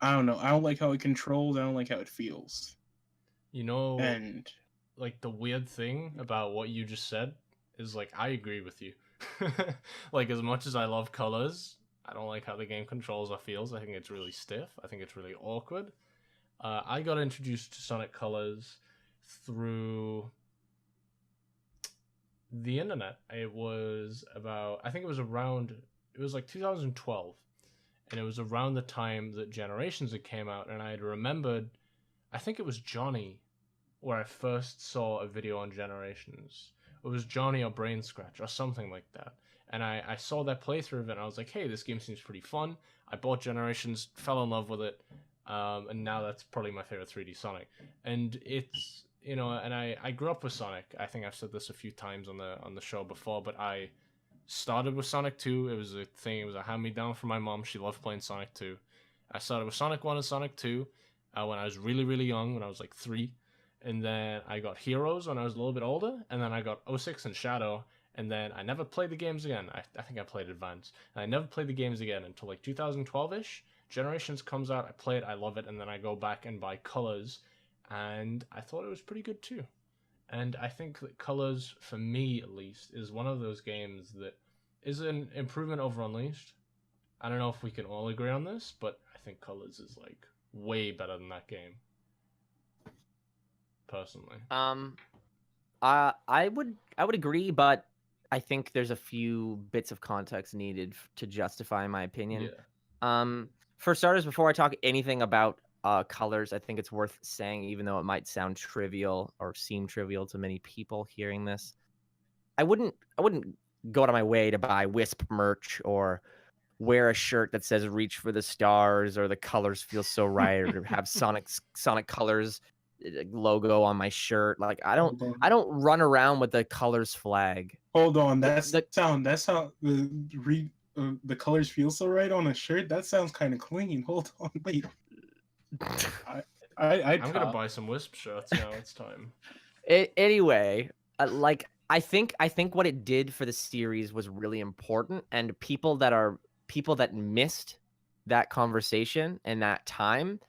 I don't know. I don't like how it controls. I don't like how it feels. You know, and like the weird thing about what you just said is like I agree with you. Like as much as I love colors, I don't like how the game controls or feels. I think it's really stiff. I think it's really awkward. I got introduced to Sonic Colors through the internet. It was like 2012, and it was around the time that Generations had came out, and I had remembered, I think it was Johnny, where I first saw a video on Generations. It was Johnny or Brain Scratch or something like that. and I saw their playthrough of it, and I was like, hey, this game seems pretty fun. I bought Generations, fell in love with it, and now that's probably my favorite 3D Sonic. And it's, you know, and I grew up with Sonic. I think I've said this a few times on the show before, but I started with Sonic 2. It was a thing. It was a hand-me-down from my mom. She loved playing Sonic 2. I started with Sonic 1 and Sonic 2 when I was really, really young, when I was like 3. And then I got Heroes when I was a little bit older. And then I got 06 and Shadow. And then I never played the games again. I think I played Advance. And I never played the games again until like 2012-ish. Generations comes out. I play it. I love it. And then I go back and buy Colors. And I thought it was pretty good too. And I think that Colors, for me at least, is one of those games that is an improvement over Unleashed. I don't know if we can all agree on this, but I think Colors is like way better than that game. Personally. I would agree, but I think there's a few bits of context needed to justify my opinion. Yeah. For starters, before I talk anything about Colors, I think it's worth saying, even though it might sound trivial or seem trivial to many people hearing this, I wouldn't go out of my way to buy Wisp merch or wear a shirt that says "Reach for the Stars" or "The Colors Feel So Right" or have Sonic Colors logo on my shirt. Like I don't run around with the Colors flag. Hold on, that's how the Colors Feel So Right on a shirt. That sounds kind of clean. Hold on, wait. I'm gonna buy some Wisp shirts now. It's time. Anyway, like I think what it did for the series was really important, and people that missed that conversation and that time,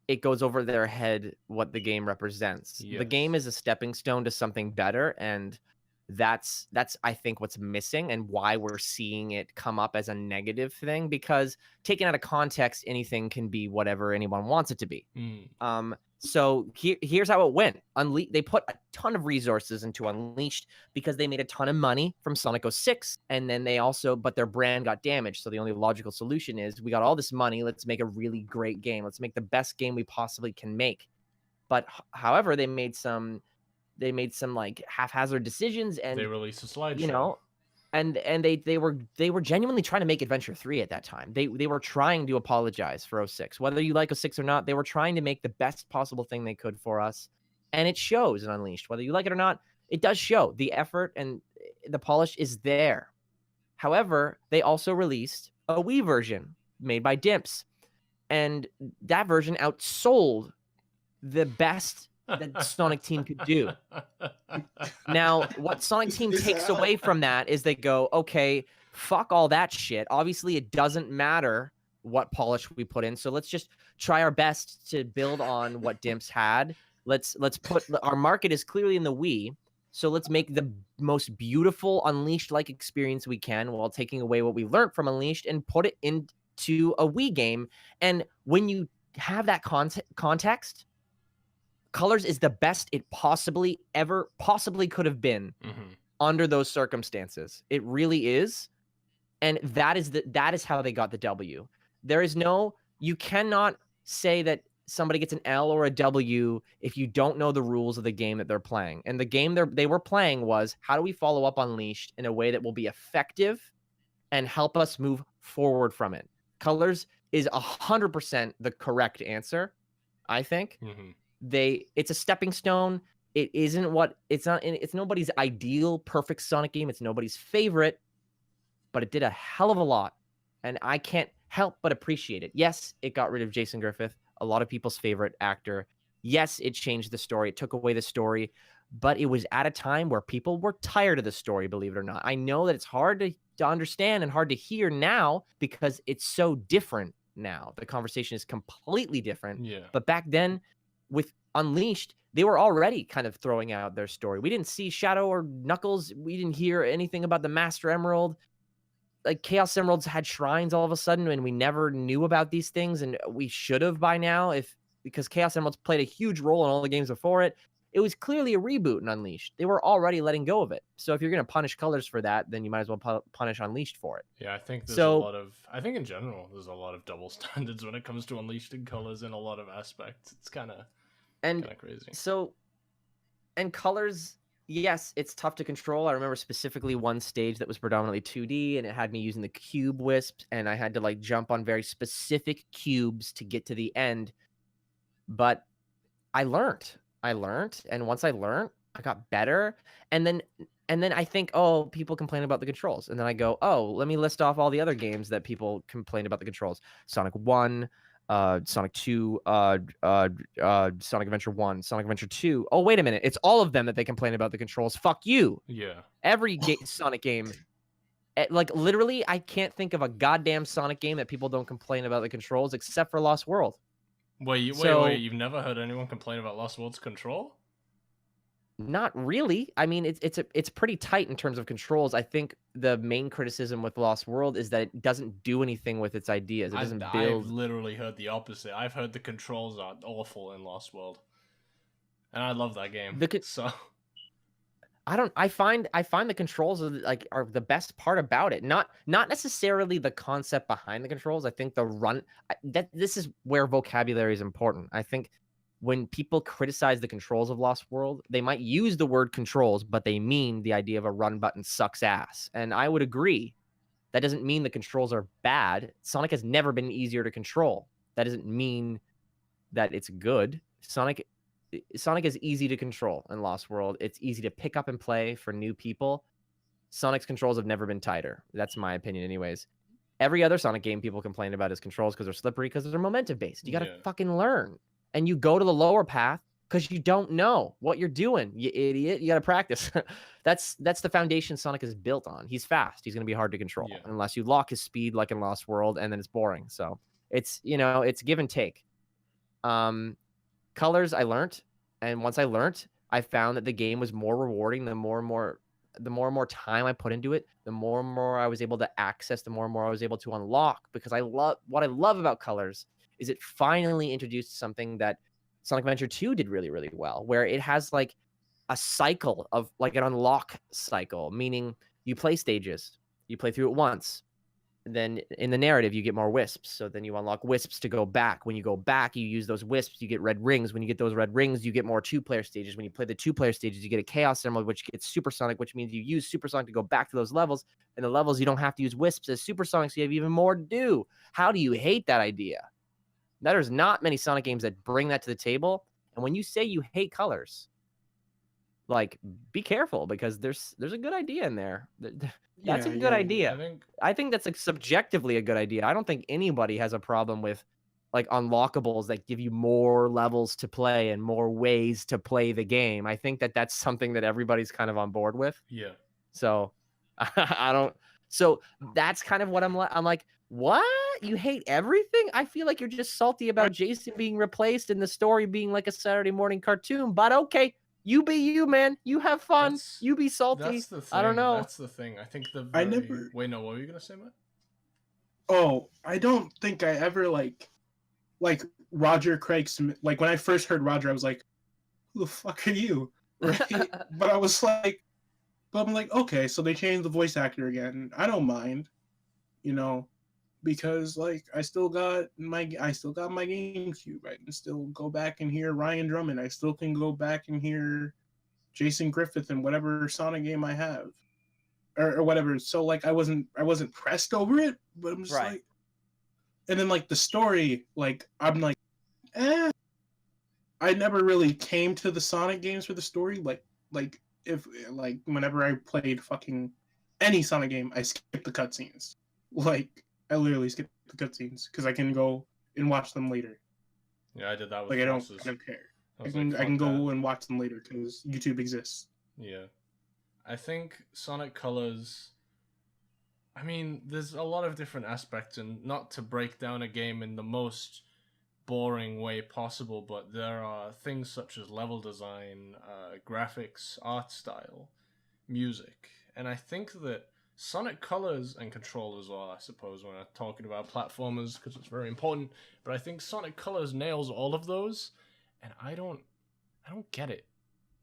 it goes over their head what the game represents. Yes. The game is a stepping stone to something better, and that's I think what's missing and why we're seeing it come up as a negative thing, because taken out of context, anything can be whatever anyone wants it to be. So here's how it went. They put a ton of resources into Unleashed because they made a ton of money from Sonic 06, and then but their brand got damaged. So the only logical solution is, we got all this money, let's make a really great game. Let's make the best game we possibly can make. But however, they made some like haphazard decisions, and they released a slideshow. You know, and they were genuinely trying to make Adventure 3 at that time. They were trying to apologize for 06. Whether you like 06 or not, they were trying to make the best possible thing they could for us. And it shows in Unleashed. Whether you like it or not, it does show. The effort and the polish is there. However, they also released a Wii version made by Dimps. And that version outsold the best that Sonic Team could do. Now, what Sonic Team takes away from that is they go, okay, fuck all that shit. Obviously, it doesn't matter what polish we put in, so let's just try our best to build on what Dimps had. Let's put our market is clearly in the Wii, so let's make the most beautiful Unleashed-like experience we can while taking away what we learned from Unleashed and put it into a Wii game. And when you have that context, Colors is the best it possibly could have been under those circumstances. It really is. And that is how they got the W. You cannot say that somebody gets an L or a W if you don't know the rules of the game that they're playing. And the game they were playing was, how do we follow up Unleashed in a way that will be effective and help us move forward from it? Colors is 100% the correct answer, I think. It's a stepping stone. It's nobody's ideal perfect Sonic game. It's nobody's favorite, but it did a hell of a lot, and I can't help but appreciate it. Yes, it got rid of Jason Griffith, a lot of people's favorite actor. Yes, it changed the story. It took away the story, but it was at a time where people were tired of the story, believe it or not. I know that it's hard to understand and hard to hear now because it's so different now. The conversation is completely different. Yeah. But back then, with Unleashed, they were already kind of throwing out their story. We didn't see Shadow or Knuckles. We didn't hear anything about the Master Emerald. Like, Chaos Emeralds had shrines all of a sudden, and we never knew about these things, and we should have by now, because Chaos Emeralds played a huge role in all the games before it. It was clearly a reboot in Unleashed. They were already letting go of it. So if you're going to punish Colors for that, then you might as well punish Unleashed for it. Yeah, I think I think in general, there's a lot of double standards when it comes to Unleashed and Colors in a lot of aspects. It's kind of crazy. So, and Colors, yes, it's tough to control. I remember specifically one stage that was predominantly 2D, and it had me using the cube wisp, and I had to like jump on very specific cubes to get to the end. But I learned. And once I learned, I got better. And then I think, oh, people complain about the controls. And then I go, oh, let me list off all the other games that people complain about the controls. Sonic 1, Sonic 2, Sonic Adventure 1, Sonic Adventure 2. Oh, wait a minute. It's all of them that they complain about the controls. Fuck you. Yeah. Every Sonic game, like literally, I can't think of a goddamn Sonic game that people don't complain about the controls except for Lost World. Wait, So- wait, you've never heard anyone complain about Lost World's control? Not really. I mean, it's pretty tight in terms of controls. I think the main criticism with Lost World is that it doesn't do anything with its ideas. It doesn't I've build. literally heard the opposite. I've heard the controls are awful in Lost World, and I love that game. So I find the controls are the best part about it. Not necessarily the concept behind the controls. I think the run that this is where vocabulary is important. I think when people criticize the controls of Lost World, they might use the word controls, but they mean the idea of a run button sucks ass. And I would agree. That doesn't mean the controls are bad. Sonic has never been easier to control. That doesn't mean that it's good. Sonic is easy to control in Lost World. It's easy to pick up and play for new people. Sonic's controls have never been tighter. That's my opinion anyways. Every other Sonic game people complain about his controls because they're slippery, because they're momentum based. You got to fucking learn. And you go to the lower path because you don't know what you're doing, you idiot. You got to practice. That's the foundation Sonic is built on. He's fast. He's going to be hard to control unless you lock his speed like in Lost World, and then it's boring. So it's, it's give and take. Colors I learned, and once I learned, I found that the game was more rewarding the more and more time I put into it, the more and more I was able to access, the more and more I was able to unlock, because what I love about Colors is it finally introduced something that Sonic Adventure 2 did really, really well, where it has like a cycle of like an unlock cycle, meaning you play stages, you play through it once. Then in the narrative, you get more wisps. So then you unlock wisps to go back. When you go back, you use those wisps, you get red rings. When you get those red rings, you get more 2-player stages. When you play the 2-player stages, you get a Chaos Emerald, which gets Supersonic, which means you use Supersonic to go back to those levels. And the levels, you don't have to use wisps as Supersonic, so you have even more to do. How do you hate that idea? There's not many Sonic games that bring that to the table. And when you say you hate colors, like, be careful, because there's a good idea in there. That's a good idea. I think that's like subjectively a good idea. I don't think anybody has a problem with like unlockables that give you more levels to play and more ways to play the game. I think that that's something that everybody's kind of on board with. Yeah. So I don't. So that's kind of what I'm like, what? You hate everything? I feel like you're just salty about Jason being replaced and the story being like a Saturday morning cartoon, but okay. You be you, man. You have fun. You be salty. That's the thing. I don't know. That's the thing. I think Wait, no. What were you gonna say, Matt? Oh, I don't think I ever like Roger Craig Smith. Like when I first heard Roger, I was like, "Who the fuck are you?" Right? But I was like, but I'm like, okay, so they changed the voice actor again. I don't mind, because like I still got my GameCube. I can still go back and hear Ryan Drummond. I still can go back and hear Jason Griffith in whatever Sonic game I have, or whatever. So like I wasn't pressed over it, but I'm just like, and then like the story, like I'm like, I never really came to the Sonic games for the story. Like if like whenever I played fucking any Sonic game, I skipped the cutscenes. Like I literally skip the cutscenes because I can go and watch them later. Yeah, I did that with like I don't care. I can go and watch them later because YouTube exists. Yeah, I think Sonic Colors. I mean, there's a lot of different aspects, and not to break down a game in the most boring way possible, but there are things such as level design, graphics, art style, music, and I think that Sonic Colors and Control as well, I suppose, when I'm talking about platformers, because it's very important. But I think Sonic Colors nails all of those, and I don't get it.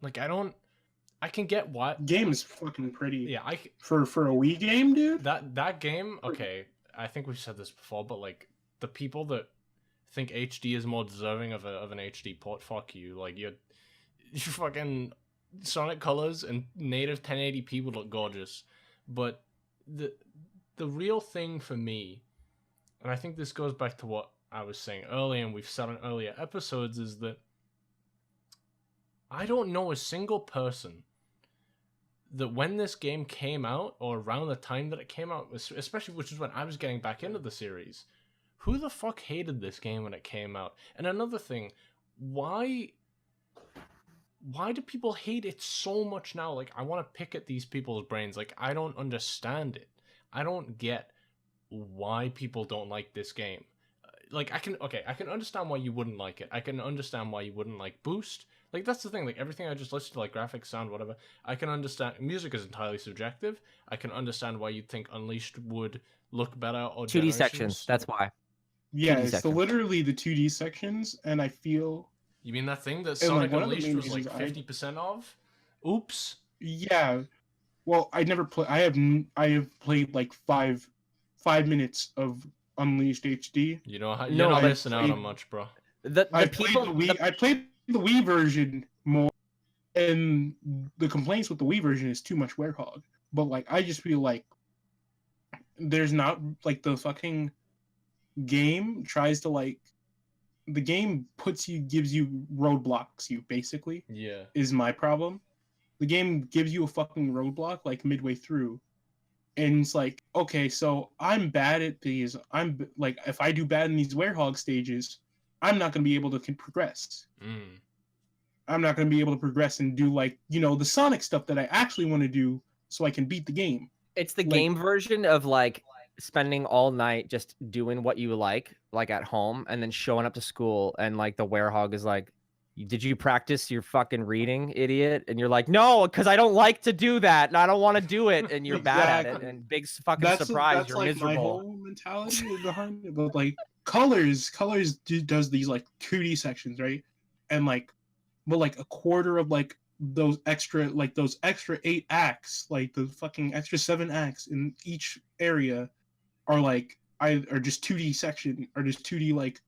Like I can get what game is fucking pretty. Yeah, for a Wii game, dude. That game, okay. I think we've said this before, but like the people that think HD is more deserving of an HD port, fuck you. Like you fucking Sonic Colors and native 1080p would look gorgeous, but the real thing for me, and I think this goes back to what I was saying earlier, and we've said in earlier episodes, is that I don't know a single person that when this game came out, or around the time that it came out, especially which is when I was getting back into the series, who the fuck hated this game when it came out? And another thing, why do people hate it so much now? Like, I want to pick at these people's brains. Like, I don't understand it. I don't get why people don't like this game. Like, I can understand why you wouldn't like it. I can understand why you wouldn't like Boost. Like, that's the thing. Like, everything I just listed, like graphics, sound, whatever, I can understand. Music is entirely subjective. I can understand why you'd think Unleashed would look better, or 2D sections. That's why. Yeah, 2D it's sections. literally the 2D sections, and I feel. You mean that thing that And, Sonic one of the Unleashed main was like reasons 50% of? Oops. Yeah, well, I never play. I have played like 5 minutes of Unleashed HD. You know how No, you're not I missing out played- on much, bro. I played the Wii version more, and the complaints with the Wii version is too much werehog. But like, I just feel like there's not like the fucking game tries to like. The game gives you roadblocks. You basically Yeah. is my problem. The game gives you a fucking roadblock like midway through, and it's like, okay, so I'm bad at these. I'm like, if I do bad in these werehog stages, I'm not gonna be able to progress. I'm not gonna be able to progress and do like, the Sonic stuff that I actually want to do, so I can beat the game. It's the Like- game version of like spending all night just doing what you like at home, and then showing up to school, and like the werehog is like, did you practice your fucking reading, idiot? And you're like, no, because I don't like to do that, and I don't want to do it, and you're bad at it, Exactly. and big fucking surprise, That's you're like miserable. my whole mentality behind it. But like colors does these like 2D sections, right? And like, but like a quarter of like those extra 8 acts, like the fucking extra 7 acts in each area, are like are just 2D section, or just 2D like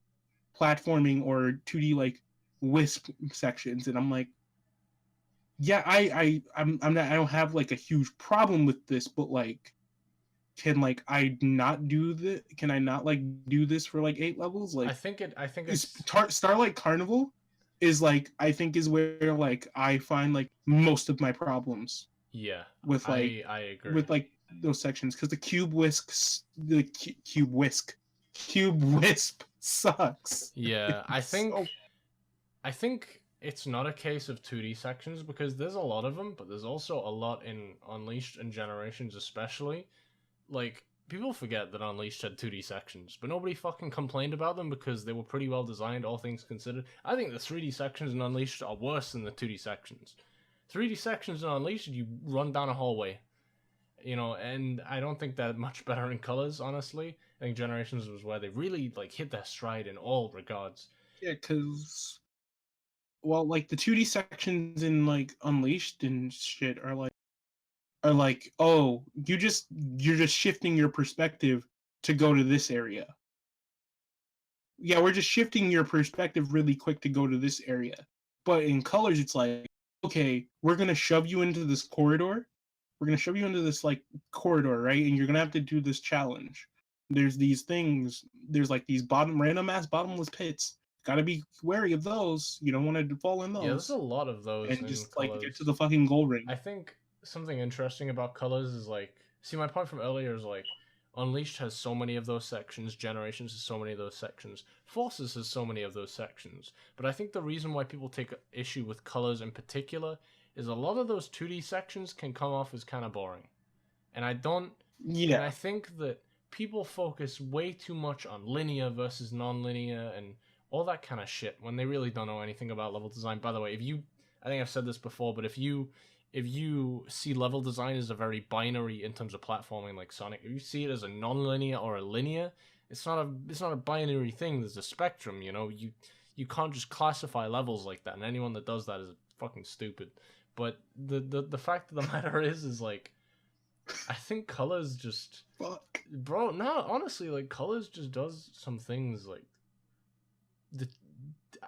platforming, or 2D like wisp sections. And I'm like, yeah, I'm not, I don't have like a huge problem with this, but like, can I not like do this for like 8 levels? Like, I think it's Starlight Carnival is like, I think is where like I find like most of my problems yeah. with like I agree. with like those sections, because the cube wisp sucks. Yeah, I It's think so- I think it's not a case of 2D sections, because there's a lot of them, but there's also a lot in Unleashed and Generations especially. Like, people forget that Unleashed had 2D sections, but nobody fucking complained about them because they were pretty well designed, all things considered. I think the 3D sections in Unleashed are worse than the 2D sections. 3D sections in Unleashed, you run down a hallway. And I don't think they're much better in colors, honestly. I think Generations was where they really like hit their stride in all regards. Yeah, because, well, like the 2D sections in like Unleashed and shit are like, oh, you're just shifting your perspective to go to this area. Yeah, we're just shifting your perspective really quick to go to this area. But in colors, it's like, okay, we're gonna shove you into this corridor. We're gonna shove you into this like corridor, right? And you're gonna have to do this challenge. There's these things. There's like these random ass bottomless pits. Gotta be wary of those. You don't want to fall in those. Yeah, there's a lot of those. And in just colors. like get to the fucking goal ring. I think something interesting about colors is like, see, my point from earlier is like, Unleashed has so many of those sections, Generations has so many of those sections, Forces has so many of those sections. But I think the reason why people take issue with colors in particular is a lot of those 2D sections can come off as kind of boring. And I don't. Yeah. And I think that people focus way too much on linear versus non-linear and all that kind of shit when they really don't know anything about level design. By the way, I think I've said this before, but if you see level design as a very binary in terms of platforming like Sonic, if you see it as a non-linear or a linear, it's not a binary thing. There's a spectrum, you can't just classify levels like that, and anyone that does that is fucking stupid. But the fact of the matter is like, I think colors just Fuck. Bro, no, honestly, like colors just does some things like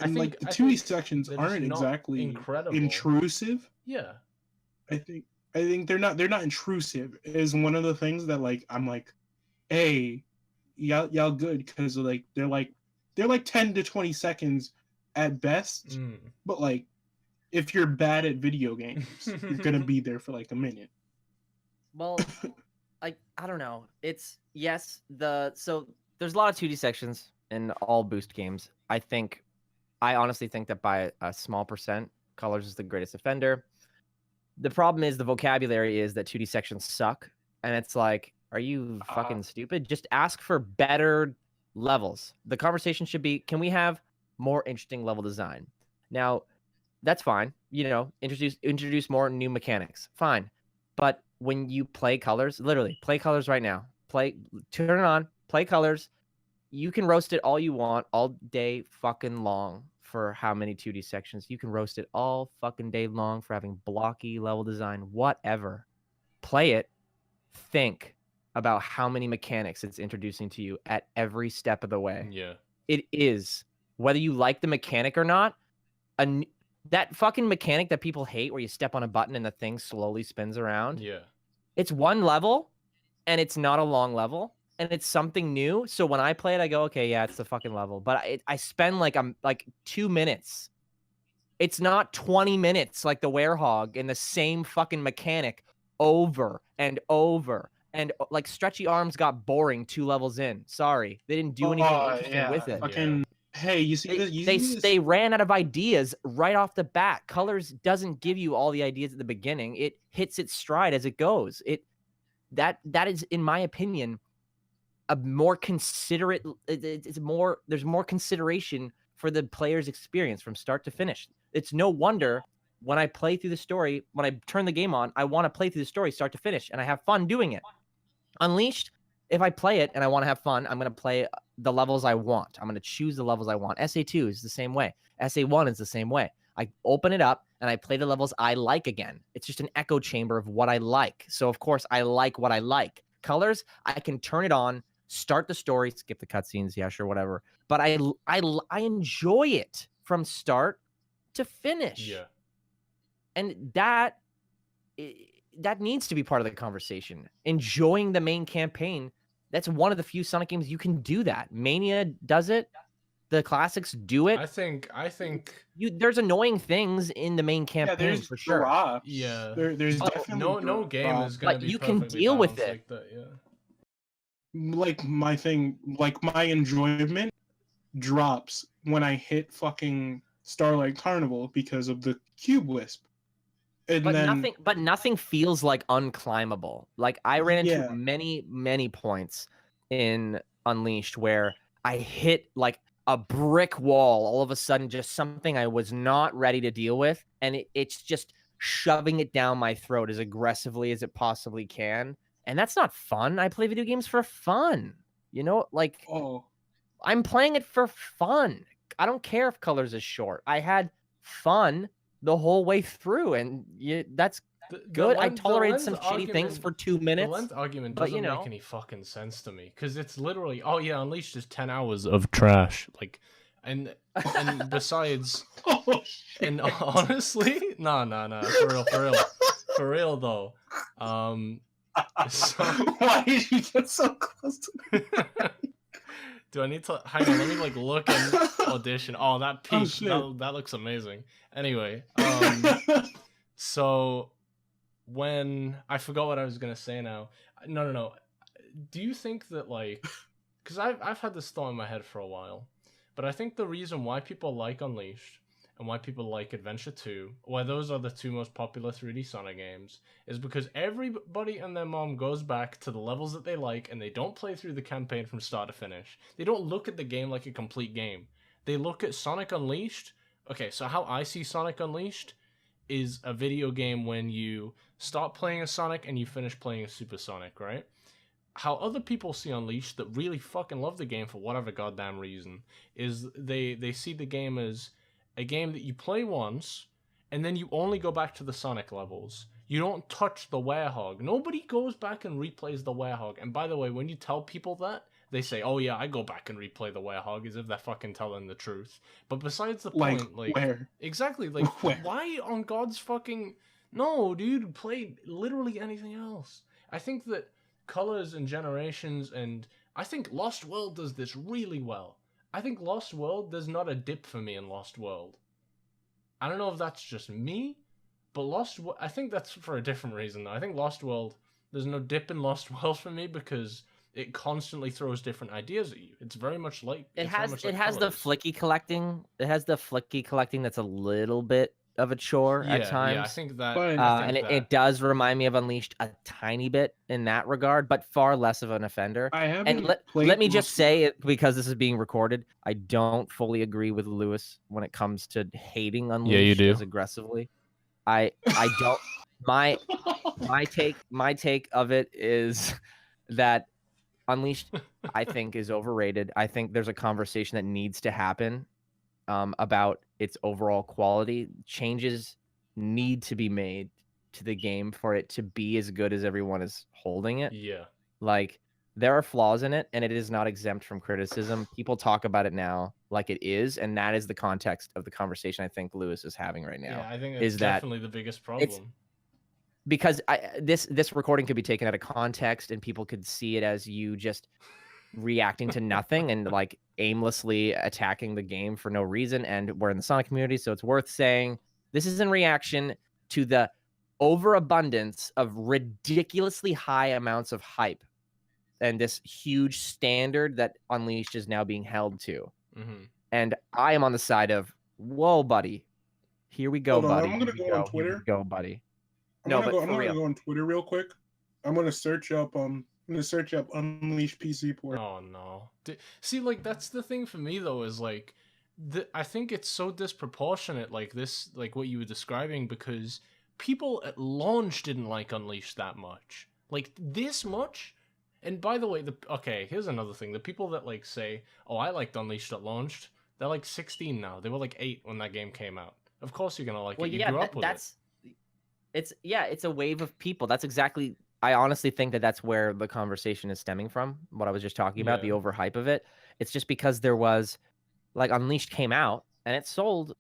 And like the I 2D think sections they're just aren't not exactly incredible. intrusive. Yeah. I think they're not intrusive. Is one of the things that like I'm like, hey, y'all good, because like they're like 10 to 20 seconds at best. But like if you're bad at video games, you're gonna be there for like a minute. Well, I don't know. It's yes, so there's a lot of 2D sections in all boost games. I honestly think that by a small percent, Colors is the greatest offender. The problem is the vocabulary is that 2D sections suck, and it's like, are you fucking stupid? Just ask for better levels. The conversation should be, can we have more interesting level design? Now, that's fine. You know, introduce more new mechanics. Fine. But when you play Colors, literally play Colors right now. Turn it on, play Colors. You can roast it all you want all day fucking long for how many 2D sections. You can roast it all fucking day long for having blocky level design, whatever. Play it. Think about how many mechanics it's introducing to you at every step of the way. Yeah. It is, whether you like the mechanic or not, that fucking mechanic that people hate where you step on a button and the thing slowly spins around. Yeah. It's one level and it's not a long level. And it's something new. So when I play it, I go, okay, yeah, it's the fucking level. But I spend like 2 minutes. It's not 20 minutes like the Werehog in the same fucking mechanic over and over. And like Stretchy Arms got boring 2 levels in. Sorry, they didn't do anything interesting with it. Fucking hey, you see this? They ran out of ideas right off the bat. Colors doesn't give you all the ideas at the beginning. It hits its stride as it goes. That is, in my opinion, a more considerate. There's more consideration for the player's experience from start to finish. It's no wonder when I play through the story, when I turn the game on, I want to play through the story start to finish, and I have fun doing it. Unleashed, if I play it and I want to have fun, I'm going to play the levels I want. I'm going to choose the levels I want. SA2 is the same way. SA1 is the same way. I open it up and I play the levels I like again. It's just an echo chamber of what I like. So, of course, I like what I like. Colors, I can turn it on, start the story, skip the cutscenes, yeah, sure, whatever. But I enjoy it from start to finish. Yeah. And that needs to be part of the conversation. Enjoying the main campaign. That's one of the few Sonic games you can do that. Mania does it. The classics do it. I think there's annoying things in the main campaign for sure. Drops. Yeah. There's definitely no game is gonna be you can perfectly deal with balanced it. like that, yeah. Like my thing, like my enjoyment drops when I hit fucking Starlight Carnival because of the cube wisp. And But nothing feels like unclimbable. Like I ran into Yeah. many points in Unleashed where I hit like a brick wall all of a sudden, just something I was not ready to deal with, and it's just shoving it down my throat as aggressively as it possibly can. And that's not fun. I play video games for fun. You know, like I'm playing it for fun. I don't care if Colors is short. I had fun the whole way through, and that's good. I tolerated some shitty things for 2 minutes. The length argument but, doesn't make any fucking sense to me, because it's literally, oh yeah, Unleashed is 10 hours of trash. Like, and besides, and honestly, no, for real though. So, why did you get so close to me? Do I need to hang on? Let me like look and audition. Oh, that peak, that looks amazing. Anyway, so when I forgot what I was gonna say now. No. Do you think that, like, because I've had this thought in my head for a while, but I think the reason why people like Unleashed and why people like Adventure 2, why those are the two most popular 3D Sonic games, is because everybody and their mom goes back to the levels that they like, and they don't play through the campaign from start to finish. They don't look at the game like a complete game. They look at Sonic Unleashed. Okay, so how I see Sonic Unleashed is a video game when you start playing a Sonic and you finish playing a Super Sonic, right? How other people see Unleashed that really fucking love the game for whatever goddamn reason is they see the game as a game that you play once, and then you only go back to the Sonic levels. You don't touch the Werehog. Nobody goes back and replays the Werehog. And by the way, when you tell people that, they say, "Oh yeah, I go back and replay the Werehog," as if they're fucking telling the truth. But besides the Like, point, like where? exactly, like Where? why on God's fucking no, dude, play literally anything else. I think that Colors and Generations, and I think Lost World does this really well. I think Lost World, there's not a dip for me in Lost World. I don't know if that's just me, but I think that's for a different reason though. I think Lost World, there's no dip in Lost World for me because it constantly throws different ideas at you. It's very much like It has the Colors. flicky collecting. It has the flicky collecting that's a little bit of a chore at times. Yeah, I think that. But- And it does remind me of Unleashed a tiny bit in that regard, but far less of an offender. I haven't And played let me just Lost say, because this is being recorded, I don't fully agree with Lewis when it comes to hating Unleashed do. as aggressively. I don't. My take of it is that Unleashed, I think, is overrated. I think there's a conversation that needs to happen about its overall quality. Changes need to be made to the game for it to be as good as everyone is holding it. Yeah. Like, there are flaws in it, and it is not exempt from criticism. People talk about it now like it is, and that is the context of the conversation I think Lewis is having right now. Yeah, I think is it's that definitely the biggest problem. Because this recording could be taken out of context, and people could see it as you just reacting to nothing and like aimlessly attacking the game for no reason. And we're in the Sonic community, so it's worth saying this is in reaction to the overabundance of ridiculously high amounts of hype and this huge standard that Unleashed is now being held to. Mm-hmm. And I am on the side of, whoa, buddy, here we go, Hold on, buddy. I'm gonna Here we go on Here Twitter. we go, buddy. I'm No, gonna but go, I'm for gonna real. go on Twitter real quick. I'm gonna search up Unleashed PC port. Oh no. See, like that's the thing for me though is like, I think it's so disproportionate, like this, like what you were describing, because people at launch didn't like Unleashed that much, like this much. And by the way, okay, here's another thing: the people that like say, "Oh, I liked Unleashed at launch," they're like 16 now. They were like 8 when that game came out. Of course, you're gonna like it. You grew up with it. It's a wave of people. That's exactly. I honestly think that that's where the conversation is stemming from. What I was just talking about, the overhype of it. It's just because there was, like, Unleashed came out and it sold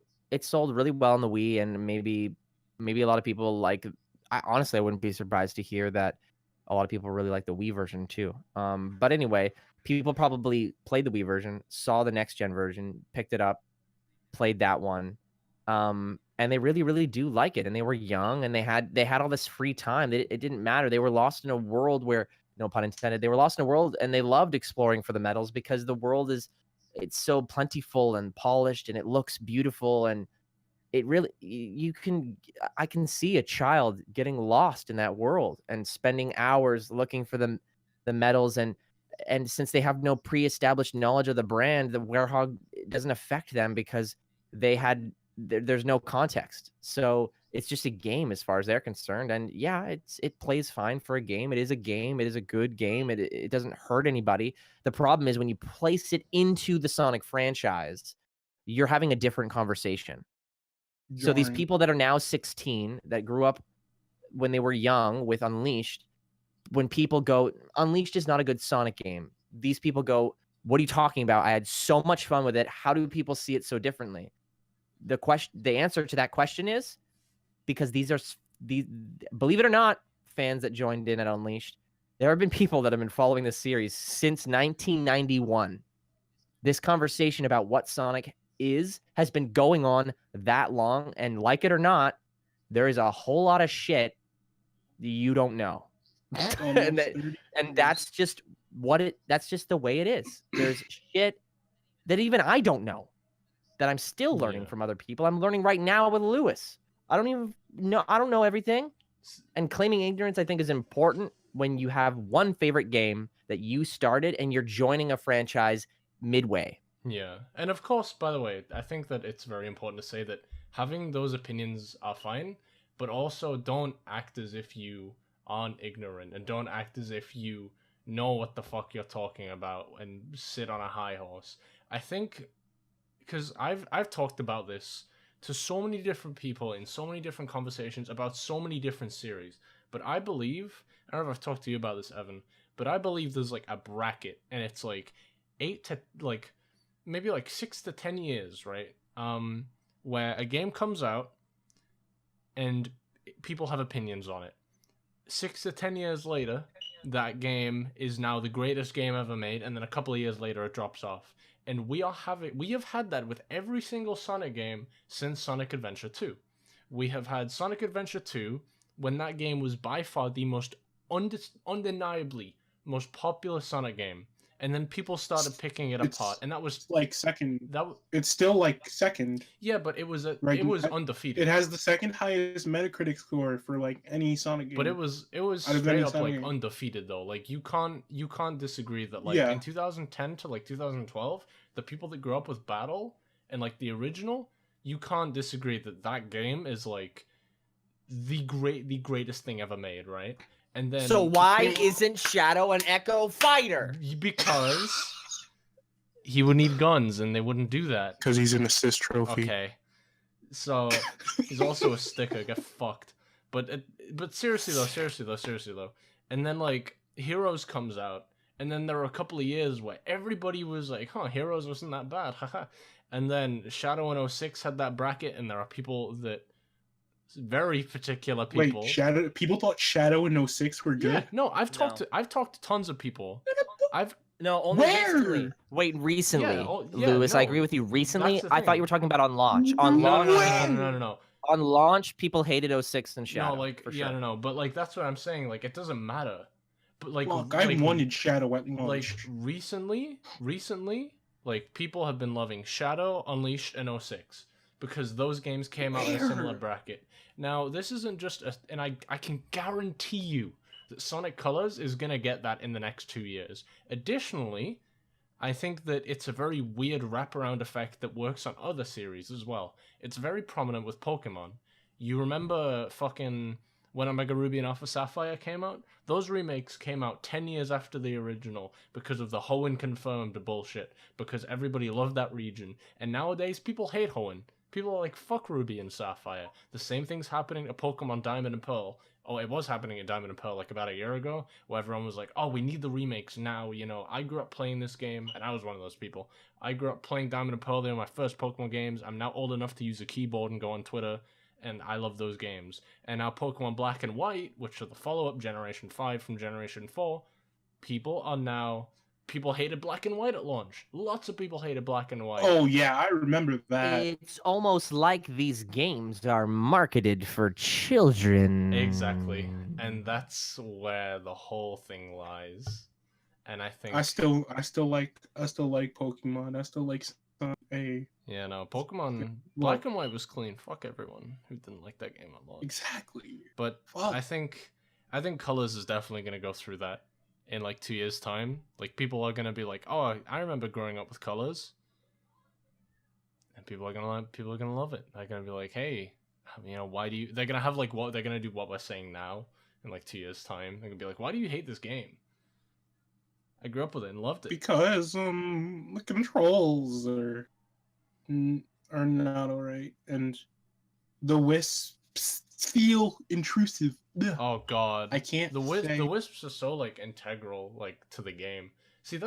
really well on the Wii, and maybe a lot of people like. I wouldn't be surprised to hear that a lot of people really like the Wii version too. But anyway, people probably played the Wii version, saw the next gen version, picked it up, played that one. And they really, really do like it. And they were young, and they had all this free time. It didn't matter. They were lost in a world where, no pun intended, they were lost in a world, and they loved exploring for the medals because the world it's so plentiful and polished, and it looks beautiful. And it really, I can see a child getting lost in that world and spending hours looking for the medals. And since they have no pre-established knowledge of the brand, the Werehog doesn't affect them because there's no context. So it's just a game as far as they're concerned. And yeah, it plays fine for a game. It is a game. It is a good game. It doesn't hurt anybody. The problem is when you place it into the Sonic franchise, you're having a different conversation. So these people that are now 16 that grew up when they were young with Unleashed, when people go, Unleashed is not a good Sonic game, these people go, what are you talking about? I had so much fun with it. How do people see it so differently? The answer to that question is because these believe it or not, fans that joined in at Unleashed, there have been people that have been following this series since 1991. This conversation about what Sonic has been going on that long, and like it or not, there is a whole lot of shit you don't know. and that's just that's just the way it is. There's shit that even I don't know, that I'm still learning from other people. I'm learning right now with Lewis. I don't know everything. And claiming ignorance, I think, is important when you have one favorite game that you started and you're joining a franchise midway. Yeah. And of course, by the way, I think that it's very important to say that having those opinions are fine, but also don't act as if you aren't ignorant, and don't act as if you know what the fuck you're talking about and sit on a high horse. I think, because I've talked about this to so many different people in so many different conversations about so many different series, but I believe, I don't know if I've talked to you about this, Evan, but I believe there's like a bracket, and it's like 8 to like maybe like 6 to 10 years, right? Where a game comes out and people have opinions on it. 6 to 10 years later, that game is now the greatest game ever made, and then a couple of years later it drops off. And we have had that with every single Sonic game since Sonic Adventure 2. We have had Sonic Adventure 2 when that game was by far the most undeniably most popular Sonic game, and then people started picking it apart, and that was like second. that. It's still like second. Yeah, but it was Right, it was undefeated. It has the second highest Metacritic score for like any Sonic game. But it was out of straight any up Sonic like game. undefeated though. Like you can't disagree that like Yeah. in 2010 to like 2012, the people that grew up with Battle and like the original, you can't disagree that that game is like the greatest thing ever made, right? And then So why isn't Shadow an Echo fighter? because he would need guns and they wouldn't do that. Because he's an assist trophy. Okay. So he's also a sticker. Get fucked. But seriously though. And then like Heroes comes out, and then there were a couple of years where everybody was like, "Huh, Heroes wasn't that bad." Haha. And then Shadow and 06 had that bracket, and there are people that very particular people. Wait, Shadow. People thought Shadow and 06 were good. Yeah, no, I've talked to tons of people. No, only Where? recently. Wait, recently, Yeah, Lewis. I no, agree with you. Recently, that's the I thought thing. you were talking about on launch. On No, launch, no. on launch, people hated 06 and Shadow. No, like for yeah, sure. no, but like that's what I'm saying. Like it doesn't matter. But like, Look, I like, wanted Shadow at like launch. recently, like people have been loving Shadow, Unleashed, and 06 because those games came out in a similar Where? bracket. Now this isn't just and I can guarantee you that Sonic Colors is gonna get that in the next 2 years. Additionally, I think that it's a very weird wraparound effect that works on other series as well. It's very prominent with Pokemon. You remember fucking when Omega Ruby and Alpha Sapphire came out? Those remakes came out 10 years after the original because of the Hoenn confirmed bullshit, because everybody loved that region. And nowadays, people hate Hoenn. People are like, fuck Ruby and Sapphire. The same thing's happening to Pokemon Diamond and Pearl. Oh, it was happening in Diamond and Pearl like about a year ago, where everyone was like, oh, we need the remakes now, you know. I grew up playing this game, and I was one of those people. I grew up playing Diamond and Pearl. They were my first Pokemon games. I'm now old enough to use a keyboard and go on Twitter, and I love those games. And now Pokemon Black and White, which are the follow-up Generation 5 from Generation 4, people hated Black and White at launch. Lots of people hated Black and White. Oh yeah, I remember that. It's almost like these games are marketed for children. Exactly. And that's where the whole thing lies. And I think I still like Pokemon. I still like Sonic A. yeah, no, Pokemon Black and White was clean. Fuck everyone who didn't like that game a lot. Exactly. But Fuck. I think Colors is definitely gonna go through that in like 2 years' time. Like people are gonna be like, oh, I remember growing up with Colors, and people are gonna love it. They're gonna be like, hey, you know, why do you? They're gonna have like what they're gonna do what we're saying now in like 2 years' time. They're gonna be like, why do you hate this game? I grew up with it and loved it. Because the controls are not alright, and the wisps feel intrusive. Ugh. Oh god, I can't. The say. wisps are so like integral like to the game. See,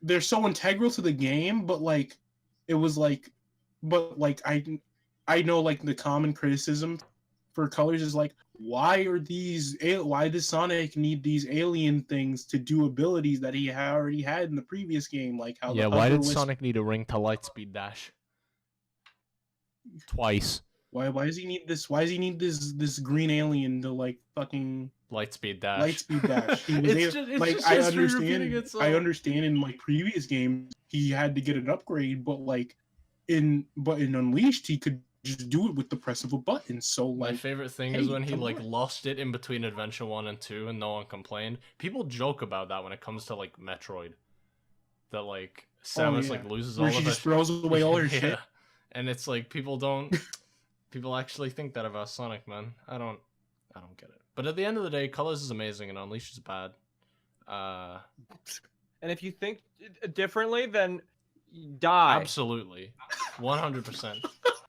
They're so integral to the game, but like it was like, but like I know like the common criticism for Colors is like, why does Sonic need these alien things to do abilities that he already had in the previous game? Like how why did wisp- Sonic need a ring to Lightspeed Dash? Twice. Why does he need this? Why does he need this green alien to like fucking Lightspeed Dash. Lightspeed Dash? He was It's I just repeating itself. I understand in like previous games he had to get an upgrade, but like in Unleashed he could just do it with the press of a button. So like My favorite thing hey, is when he come like on. lost it in between Adventure 1 and 2 and no one complained. People joke about that when it comes to like Metroid. That like Samus like loses where all she of her just throws away all her Yeah. shit. And it's like people actually think that about Sonic, man. I don't get it. But at the end of the day, Colors is amazing and Unleashed is bad. And if you think differently, then die. Absolutely. 100%.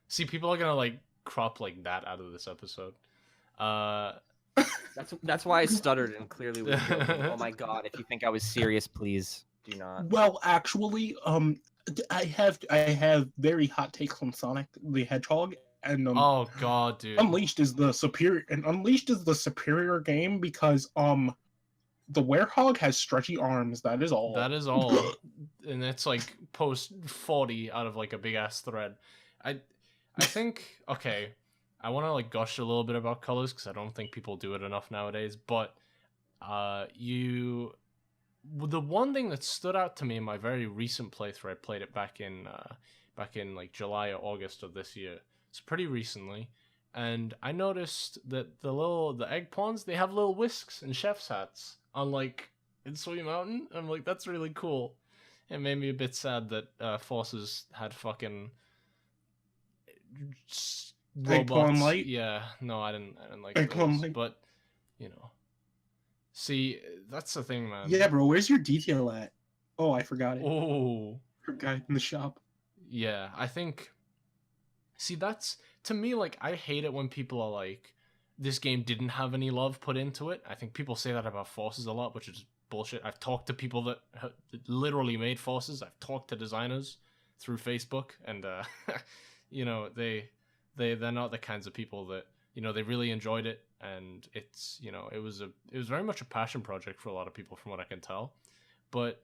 See, people are gonna like crop like that out of this episode. That's why I stuttered and clearly was joking. Oh my god! If you think I was serious, please do not. Well, actually, I have very hot takes on Sonic the Hedgehog, and Oh god, dude. Unleashed is the superior game because the Werehog has stretchy arms. That is all. That is all. And it's like post 40 out of like a big ass thread. I think, okay, I want to like gush a little bit about colors because I don't think people do it enough nowadays, but the one thing that stood out to me in my very recent playthrough, I played it back in like July or August of this year. It's pretty recently, and I noticed that the egg pawns, they have little whisks and chef's hats, unlike in Sweet Mountain. I'm like, that's really cool. It made me a bit sad that Forces had fucking Egg pawn light. Yeah, no, I didn't like Egg pawn those, light. but you know, see, that's the thing, man. Yeah, bro. Where's your detail at? Oh, I forgot it. Oh, Guy in the shop. yeah, I think. See, that's to me like I hate it when people are like, this game didn't have any love put into it. I think people say that about Forces a lot, which is bullshit. I've talked to people that literally made Forces. I've talked to designers through Facebook, and you know, they're not the kinds of people that, you know, they really enjoyed it, and it's, you know, it was very much a passion project for a lot of people from what I can tell. But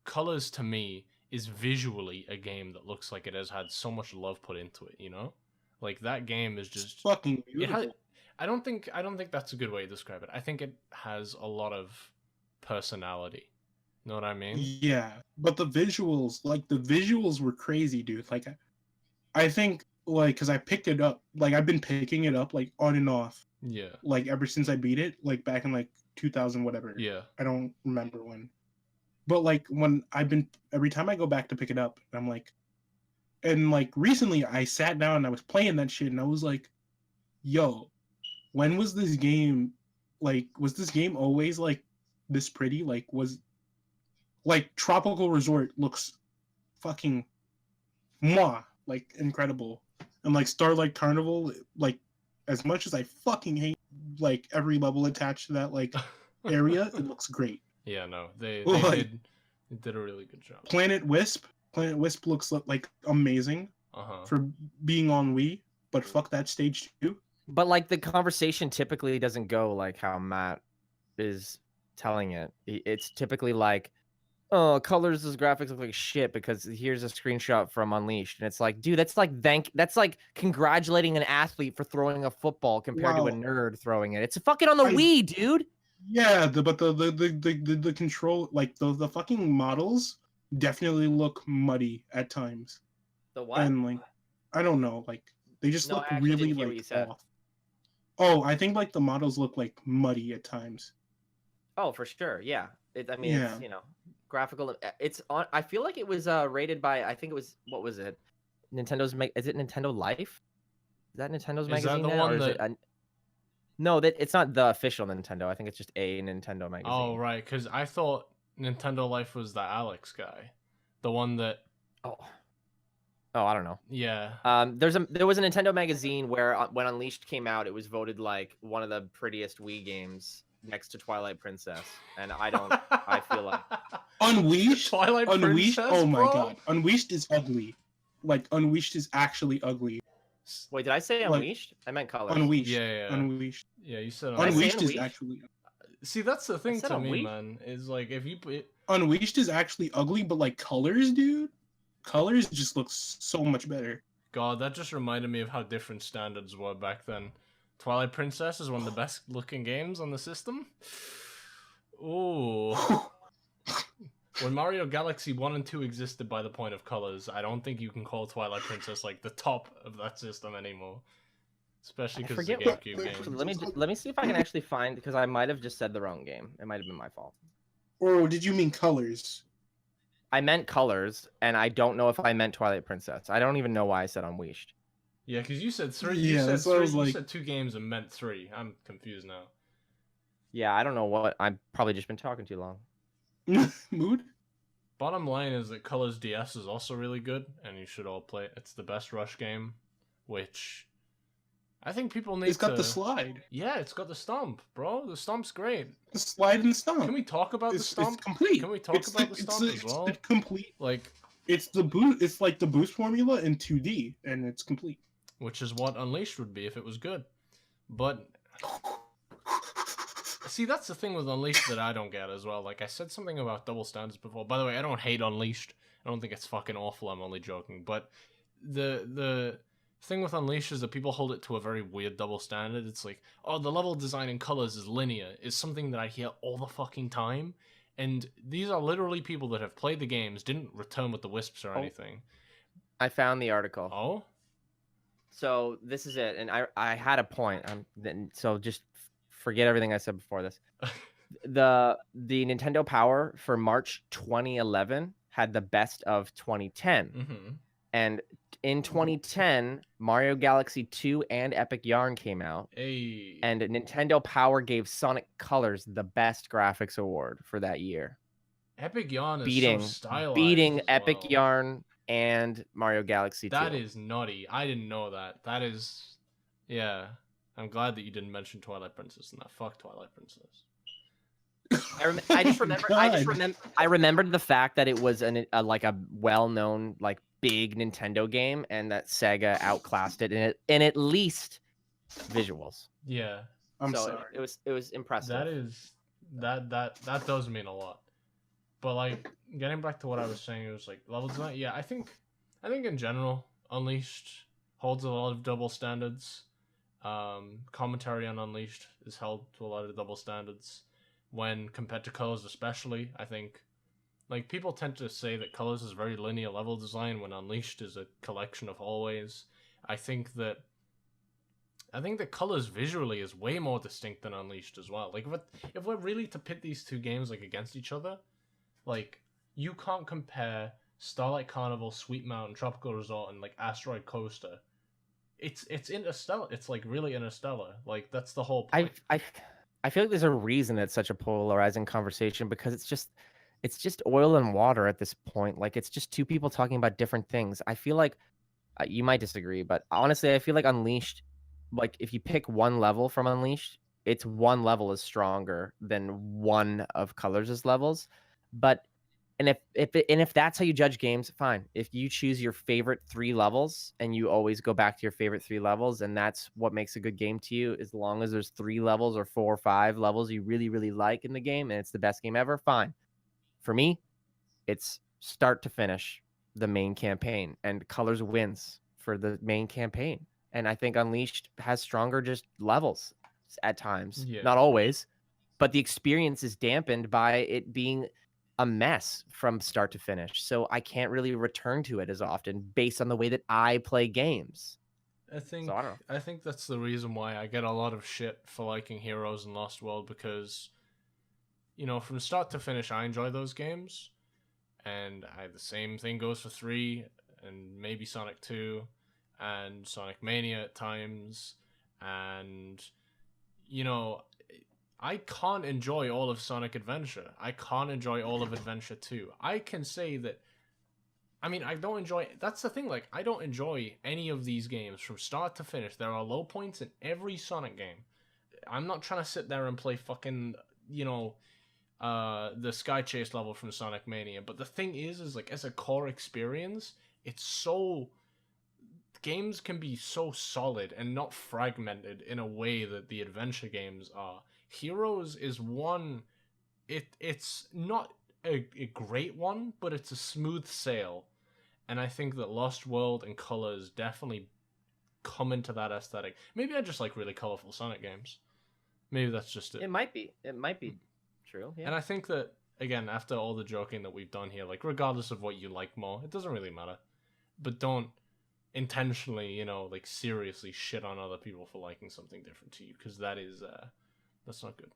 Colors to me is visually a game that looks like it has had so much love put into it, you know? Like that game is just It's fucking beautiful. it has, I don't think that's a good way to describe it. I think it has a lot of personality. Know what I mean? Yeah, but the visuals were crazy, dude. Like, I think, like, because I picked it up, like, I've been picking it up, like, on and off, Yeah. like, ever since I beat it, like, back in, like, 2000, whatever. Yeah. I don't remember when. But, like, every time I go back to pick it up, I'm like, and, like, recently I sat down and I was playing that shit, and I was like, yo, when was this game, like, was this game always, like, this pretty? Like, Tropical Resort looks fucking mwah, like, incredible. And, like, Starlight Carnival, like, as much as I fucking hate, like, every level attached to that, like, area, it looks great. Yeah, no, they Like, did a really good job. Planet Wisp looks like amazing for being on Wii, but fuck that stage too. But like the conversation typically doesn't go like how Matt is telling it. It's typically like, oh, Colors' graphics look like shit because here's a screenshot from Unleashed, and it's like, dude, that's like congratulating an athlete for throwing a football compared to a nerd throwing it. It's fucking on the Wii, dude. Yeah, but the control, like the fucking models definitely look muddy at times. The what? And like, I don't know, like they just No, look I actually really didn't hear what you like said. off. Oh, I think like the models look like muddy at times. Oh, for sure. Yeah. It's, Yeah. you know, graphical. It's on. I feel like it was rated by. I think it was. What was it? Nintendo's. Is it Nintendo Life? Is that Nintendo's magazine? Is that the now, one or is that? it no, it's not the official Nintendo. I think it's just a Nintendo magazine. Oh right, because I thought Nintendo Life was the Alex guy, the one that. Oh, I don't know. Yeah. There was a Nintendo magazine where when Unleashed came out, it was voted like one of the prettiest Wii games next to Twilight Princess, and I feel like Unleashed. Twilight Unleashed. Princess, Oh my bro? god, Unleashed is ugly. Like Unleashed is actually ugly. Wait, did I say Like, Unleashed? I meant Colors. Unleashed. Yeah. Unleashed. Yeah, you said Unleashed is Unleashed? actually. See, that's the thing said to me, Unleashed? man. Is like if you Unleashed is actually ugly, but like Colors, dude. Colors just looks so much better. God, that just reminded me of how different standards were back then. Twilight Princess is one of the best looking games on the system. Ooh. When Mario Galaxy 1 and 2 existed by the point of Colors, I don't think you can call Twilight Princess like the top of that system anymore. Especially I because it's a forget GameCube game. Let me see if I can actually find, because I might have just said the wrong game. It might have been my fault. Or did you mean Colors? I meant Colors, and I don't know if I meant Twilight Princess. I don't even know why I said Unleashed. Yeah, because you said three. Yeah, You said that's what I three. was You like- said 2 games and meant 3. I'm confused now. Yeah, I don't know what. I've probably just been talking too long. Mood? Bottom line is that Colors DS is also really good, and you should all play it. It's the best Rush game, which I think people need It's got to... the slide. Yeah, it's got the stomp, bro. The stomp's great. The slide and the stomp. Can we talk about the stomp? It's complete. Can we talk about the stomp as well? It's complete. Like, it's the boost. It's like the boost formula in 2D, and it's complete. Which is what Unleashed would be if it was good. But see, that's the thing with Unleashed that I don't get as well. Like, I said something about double standards before. By the way, I don't hate Unleashed. I don't think it's fucking awful. I'm only joking. But the thing with Unleashed is that people hold it to a very weird double standard. It's like, oh, the level design and colors is linear. Is something that I hear all the fucking time. And these are literally people that have played the games, didn't return with the wisps or anything. I found the article. Oh? So this is it, and I had a point. So just forget everything I said before this. The Nintendo Power for March 2011 had the best of 2010, Mm-hmm. and in 2010, Mario Galaxy 2 and Epic Yarn came out, Hey. and Nintendo Power gave Sonic Colors the best graphics award for that year, Epic Yarn is beating so stylized beating as Epic well. Yarn and Mario Galaxy 2. That is nutty. I didn't know that. That is... Yeah. I'm glad that you didn't mention Twilight Princess and that. Fuck Twilight Princess. I just remember. I remembered the fact that it was like a well-known, like, big Nintendo game, and that Sega outclassed it in at least visuals. Yeah. I'm so sorry. It was impressive. That does mean a lot. But like, getting back to what I was saying, it was like level design. Yeah, I think in general, Unleashed holds a lot of double standards. Commentary on Unleashed is held to a lot of double standards. When compared to Colors especially, I think, like, people tend to say that Colors is very linear level design when Unleashed is a collection of hallways. I think that Colors visually is way more distinct than Unleashed as well. Like, if we're really to pit these two games, like, against each other, like, you can't compare Starlight Carnival, Sweet Mountain, Tropical Resort, and, like, Asteroid Coaster. It's interstellar. It's, like, really interstellar. Like, that's the whole point. I feel like there's a reason it's such a polarizing conversation, because it's just oil and water at this point. Like, it's just two people talking about different things. I feel like you might disagree, but honestly, I feel like Unleashed, like, if you pick one level from Unleashed, it's one level is stronger than one of Colors' levels. But if that's how you judge games, fine. If you choose your favorite 3 levels and you always go back to your favorite 3 levels, and that's what makes a good game to you, as long as there's 3 levels or 4 or 5 levels you really, really like in the game and it's the best game ever, fine. For me, it's start to finish the main campaign, and Colors wins for the main campaign. And I think Unleashed has stronger just levels at times. Yeah. Not always, but the experience is dampened by it being a mess from start to finish. So I can't really return to it as often based on the way that I play games. I think So I don't know. I think that's the reason why I get a lot of shit for liking Heroes and Lost World, because, you know, from start to finish I enjoy those games, and the same thing goes for 3 and maybe Sonic 2 and Sonic Mania at times, and, you know, I can't enjoy all of Sonic Adventure. I can't enjoy all of Adventure 2. I can say that, I mean, I don't enjoy... That's the thing, like, I don't enjoy any of these games from start to finish. There are low points in every Sonic game. I'm not trying to sit there and play fucking, you know, the Sky Chase level from Sonic Mania. But the thing is like, as a core experience, it's so... Games can be so solid and not fragmented in a way that the adventure games are. Heroes is one... It's not a great one, but it's a smooth sail. And I think that Lost World and Colors definitely come into that aesthetic. Maybe I just like really colorful Sonic games. Maybe that's just it. It might be true. Yeah. And I think that, again, after all the joking that we've done here, like, regardless of what you like more, it doesn't really matter. But don't intentionally, you know, like, seriously shit on other people for liking something different to you, because that is, that's not good.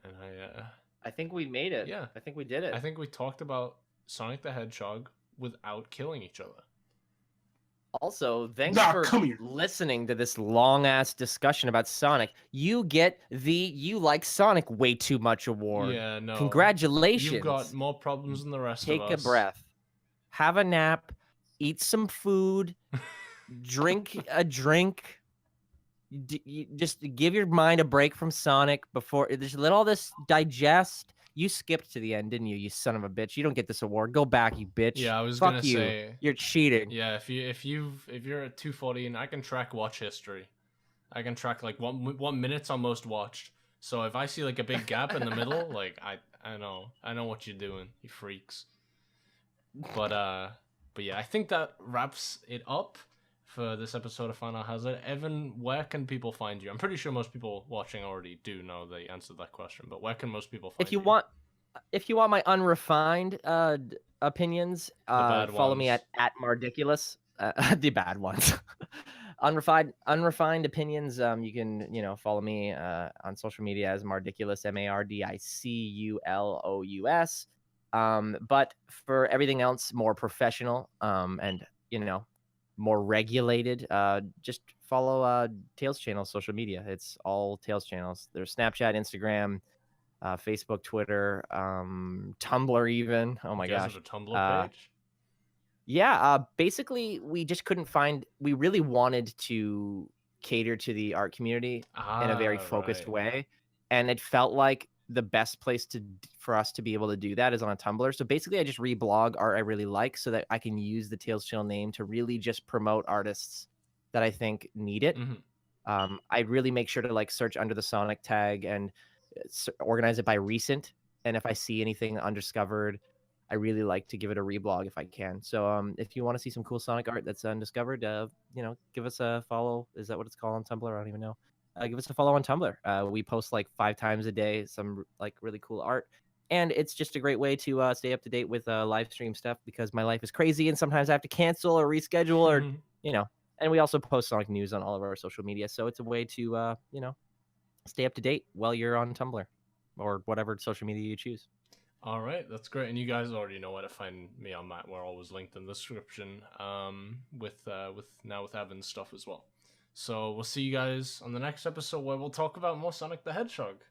And I think we made it. Yeah. I think we did it. I think we talked about Sonic the Hedgehog without killing each other. Also, thanks Come for here. listening to this long-ass discussion about Sonic. You get the You Like Sonic Way Too Much award. Yeah, no. Congratulations. You've got more problems than the rest Take of us. a breath. Have a nap. Eat some food. Drink a drink. you just give your mind a break from Sonic before just let all this digest. You skipped to the end, didn't you? You son of a bitch! You don't get this award. Go back, you bitch. Yeah, I was Fuck gonna you. say. You're cheating. Yeah, if you're at 214, I can track watch history. I can track like what minutes on most watched. So if I see like a big gap in the middle, like I know what you're doing, you freaks. But yeah, I think that wraps it up for this episode of Finalhazard. Evan, where can people find you? I'm pretty sure most people watching already do know the answer to that question, but where can most people find If you want my unrefined opinions, the bad follow ones. me at Mardiculous. The bad ones. Unrefined opinions. You can follow me on social media as Mardiculous, Mardiculous. But for everything else, more professional and more regulated, just follow TailsChannel social media. It's all TailsChannels. There's Snapchat, Instagram, Facebook, Twitter, Tumblr even. Oh my you guys gosh. have a Tumblr page? Yeah, basically we just couldn't find we really wanted to cater to the art community in a very focused right. way, and it felt like the best place for us to be able to do that is on a Tumblr. So basically I just reblog art I really like so that I can use the TailsChannel name to really just promote artists that I think need it. I really make sure to like search under the Sonic tag and organize it by recent, and if I see anything undiscovered, I really like to give it a reblog if I can. So if you want to see some cool Sonic art that's undiscovered, give us a follow. Is that what it's called on Tumblr? I don't even know. Give us a follow on Tumblr. We post like 5 times a day, some like really cool art. And it's just a great way to stay up to date with live stream stuff because my life is crazy and sometimes I have to cancel or reschedule or, and we also post Sonic news on all of our social media. So it's a way to, stay up to date while you're on Tumblr or whatever social media you choose. All right, that's great, and you guys already know where to find me on Matt. We're always linked in the description. With Evan's stuff as well. So we'll see you guys on the next episode where we'll talk about more Sonic the Hedgehog.